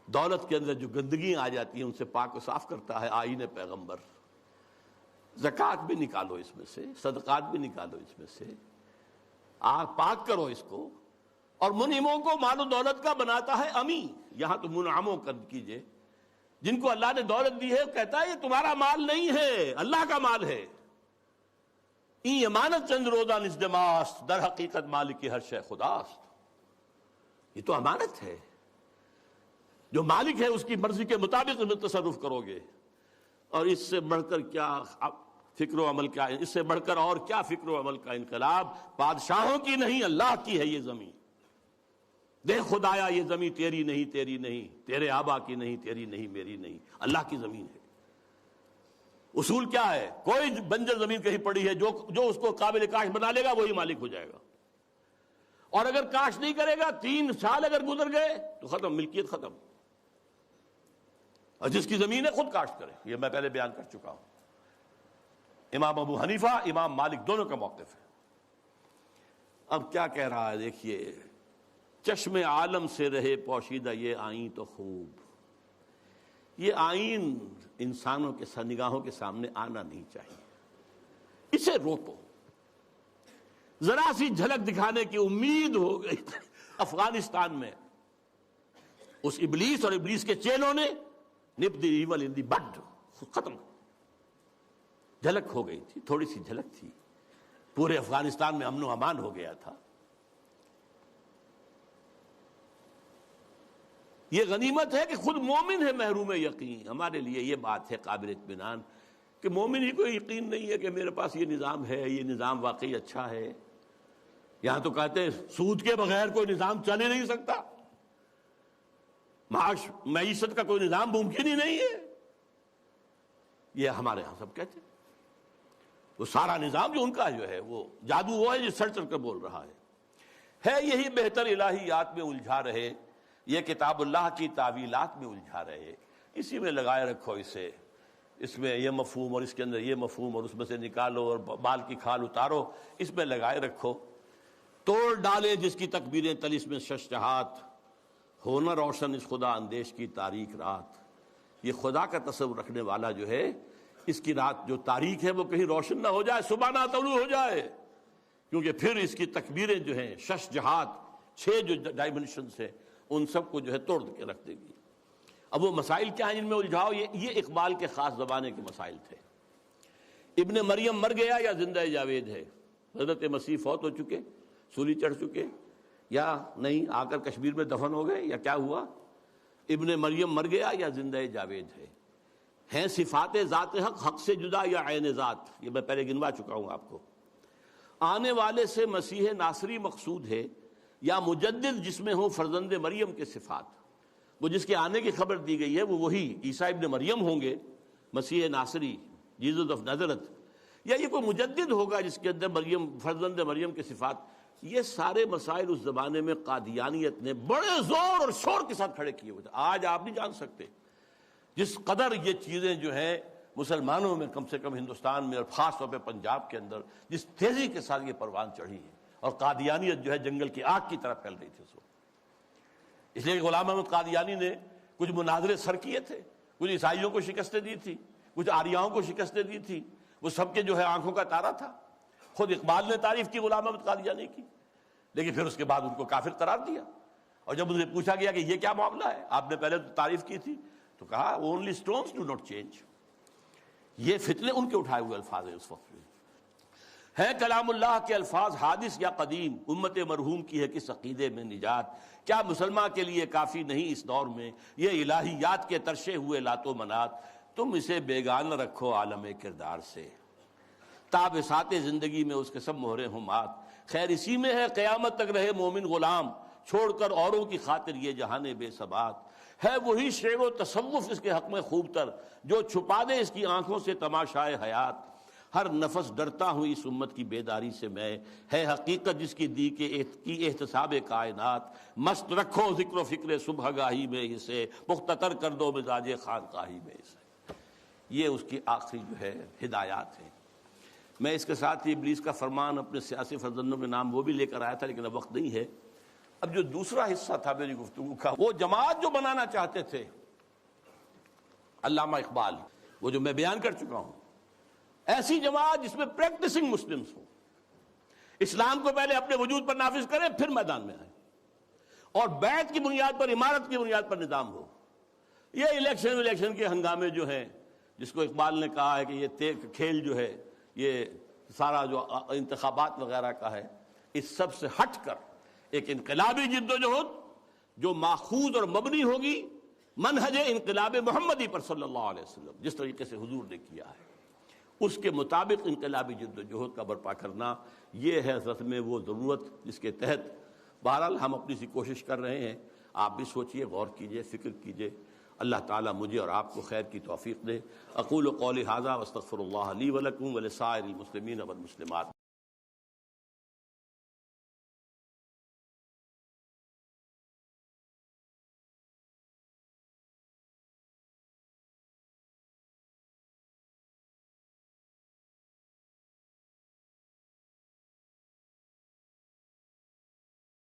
دولت کے اندر جو گندگیاں آ جاتی ہیں ان سے پاک و صاف کرتا ہے آئین پیغمبر۔ زکوٰۃ بھی نکالو اس میں سے، صدقات بھی نکالو اس میں سے، پاک کرو اس کو۔ اور منعموں کو مال و دولت کا بناتا ہے امی، یہاں تو منعموں کا کیجئے، جن کو اللہ نے دولت دی ہے، کہتا ہے یہ تمہارا مال نہیں ہے، اللہ کا مال ہے۔ این امانت چند روزہ نزدماست، در حقیقت مالک ہر شے خداست۔ یہ تو امانت ہے، جو مالک ہے اس کی مرضی کے مطابق میں تصرف کرو گے، اور اس سے بڑھ کر کیا فکر و عمل کا، اس سے بڑھ کر اور کیا فکر و عمل کا انقلاب؟ بادشاہوں کی نہیں، اللہ کی ہے یہ زمین۔ دیکھ خدایا یہ زمین تیری نہیں، تیری نہیں، تیرے آبا کی نہیں، تیری نہیں، میری نہیں، اللہ کی زمین ہے۔ اصول کیا ہے؟ کوئی بنجر زمین کہیں پڑی ہے، جو اس کو قابل کاش بنا لے گا وہی مالک ہو جائے گا، اور اگر کاش نہیں کرے گا، 3 سال اگر گزر گئے تو ختم، ملکیت ختم۔ اور جس کی زمین ہے خود کاشت کرے، یہ میں پہلے بیان کر چکا ہوں۔ امام ابو حنیفہ، امام مالک دونوں کا موقف ہے۔ اب کیا کہہ رہا ہے دیکھیے، چشم عالم سے رہے پوشیدہ یہ آئین تو خوب، یہ آئین انسانوں کے نگاہوں کے سامنے آنا نہیں چاہیے، اسے روکو۔ ذرا سی جھلک دکھانے کی امید ہو گئی افغانستان میں، اس ابلیس اور ابلیس کے چیلوں نے نپ دی ایول ان دی بڈ، ختم، جھلک ہو گئی تھی، تھوڑی سی جھلک تھی، پورے افغانستان میں امن و امان ہو گیا تھا۔ یہ غنیمت ہے کہ خود مومن ہے محروم یقین۔ ہمارے لیے یہ بات ہے قابل اطمینان کہ مومن ہی کو یقین نہیں ہے کہ میرے پاس یہ نظام ہے، یہ نظام واقعی اچھا ہے، یہاں تو کہتے ہیں سود کے بغیر کوئی نظام چل ہی نہیں سکتا، معاش معیشت کا کوئی نظام ممکن ہی نہیں ہے. یہ ہمارے ہاں سب کہتے ہیں. وہ سارا نظام جو ان کا جو ہے وہ جادو وہ ہے جو سر چڑھ کر بول رہا ہے یہی بہتر الہیات میں الجھا رہے، یہ کتاب اللہ کی تعویلات میں الجھا رہے، اسی میں لگائے رکھو اسے، اس میں یہ مفہوم اور اس کے اندر یہ مفہوم اور اس میں سے نکالو اور بال کی کھال اتارو، اس میں لگائے رکھو. توڑ ڈالے جس کی تکبیریں طلسم ششجہات، ہونا روشن اس خدا اندیش کی تاریک رات. یہ خدا کا تصور رکھنے والا جو ہے، اس کی رات جو تاریک ہے وہ کہیں روشن نہ ہو جائے، صبح نہ طلوع ہو جائے، کیونکہ پھر اس کی تکبیریں جو ہیں ششجہات، 6 جو ڈائمنشنز ہیں ان سب کو جو ہے توڑ کے رکھ دے گی. اب وہ مسائل کیا ہیں جن میں الجھاؤ؟ یہ اقبال کے خاص زمانے کے مسائل تھے. ابن مریم مر گیا یا زندہ جاوید ہے؟ حضرت مسیح فوت ہو چکے، سولی چڑھ چکے، یا نہیں آ کر کشمیر میں دفن ہو گئے، یا کیا ہوا؟ ابن مریم مر گیا یا زندہ جاوید ہے؟ ہیں صفات ذات حق حق سے جدا یا عین ذات؟ یہ میں پہلے گنوا چکا ہوں آپ کو. آنے والے سے مسیح ناصری مقصود ہے یا مجدد جس میں ہو فرزند مریم کے صفات؟ وہ جس کے آنے کی خبر دی گئی ہے وہ وہی عیسیٰ ابن مریم ہوں گے، مسیح ناصری، جیزس آف نازرت، یا یہ کوئی مجدد ہوگا جس کے اندر مریم، فرزند مریم کے صفات؟ یہ سارے مسائل اس زمانے میں قادیانیت نے بڑے زور اور شور کے ساتھ کھڑے کیے ہوئے تھے. آج آپ نہیں جان سکتے جس قدر یہ چیزیں جو ہیں مسلمانوں میں، کم سے کم ہندوستان میں اور خاص طور پہ پنجاب کے اندر، جس تیزی کے ساتھ یہ پروان چڑھی ہے، اور قادیانیت جو ہے جنگل کی آگ کی طرح پھیل رہی تھی اس وقت. اس لیے غلام احمد قادیانی نے کچھ مناظرے سر کیے تھے، کچھ عیسائیوں کو شکستیں دی تھی، کچھ آریاؤں کو شکستیں دی تھی، وہ سب کے جو ہے آنکھوں کا تارا تھا. خود اقبال نے تعریف کی غلام احمد قادیانی کی، لیکن پھر اس کے بعد ان کو کافر قرار دیا. اور جب انہیں پوچھا گیا کہ یہ کیا معاملہ ہے، آپ نے پہلے تو تعریف کی تھی، تو کہا only stones do not change. یہ فتنے ان کے اٹھائے ہوئے الفاظ ہیں اس وقت میں. ہے کلام اللہ کے الفاظ حادث یا قدیم، امت مرحوم کی ہے کس عقیدے میں نجات؟ کیا مسلمان کے لیے کافی نہیں اس دور میں یہ الہیات کے ترشے ہوئے لات و منات؟ تم اسے بیگانہ رکھو عالم کردار سے، تاب سات زندگی میں اس کے سب مہرے ہوں مات. خیر اسی میں ہے قیامت تک رہے مومن غلام، چھوڑ کر اوروں کی خاطر یہ جہان بے ثبات. ہے وہی شعر و تصوف اس کے حق میں خوب تر، جو چھپا دے اس کی آنکھوں سے تماشائے حیات. ہر نفس ڈرتا ہوں اس امت کی بیداری سے میں، ہے حقیقت جس کی دی کی احتساب کائنات. مست رکھو ذکر و فکر صبح گاہی میں اسے، مختطر کر دو مزاج خانقاہی میں اسے. یہ اس کی آخری جو ہے ہدایات ہیں. میں اس کے ساتھ ہی ابلیس کا فرمان اپنے سیاسی فرزندوں کے نام وہ بھی لے کر آیا تھا، لیکن اب وقت نہیں ہے. اب جو دوسرا حصہ تھا میری گفتگو کا، وہ جماعت جو بنانا چاہتے تھے علامہ اقبال، وہ جو میں بیان کر چکا ہوں، ایسی جماعت جس میں پریکٹسنگ مسلمز ہوں، اسلام کو پہلے اپنے وجود پر نافذ کریں پھر میدان میں آئیں، اور بیعت کی بنیاد پر، امارت کی بنیاد پر نظام ہو. یہ الیکشن کے ہنگامے جو ہیں، جس کو اقبال نے کہا ہے کہ یہ کھیل جو ہے، یہ سارا جو انتخابات وغیرہ کا ہے، اس سب سے ہٹ کر ایک انقلابی جد و جہد جو ماخوذ اور مبنی ہوگی منہج انقلاب محمدی پر صلی اللہ علیہ وسلم، جس طریقے سے حضور نے کیا ہے، اس کے مطابق انقلابی جد و جہد کا برپا کرنا، یہ ہے اصل میں وہ ضرورت جس کے تحت بہرحال ہم اپنی سی کوشش کر رہے ہیں. آپ بھی سوچئے، غور کیجئے، فکر کیجئے. اللہ تعالیٰ مجھے اور آپ کو خیر کی توفیق دے. اقول قولی ھذا واستغفر اللہ لی ولکم ولسائر المسلمین والمسلمات.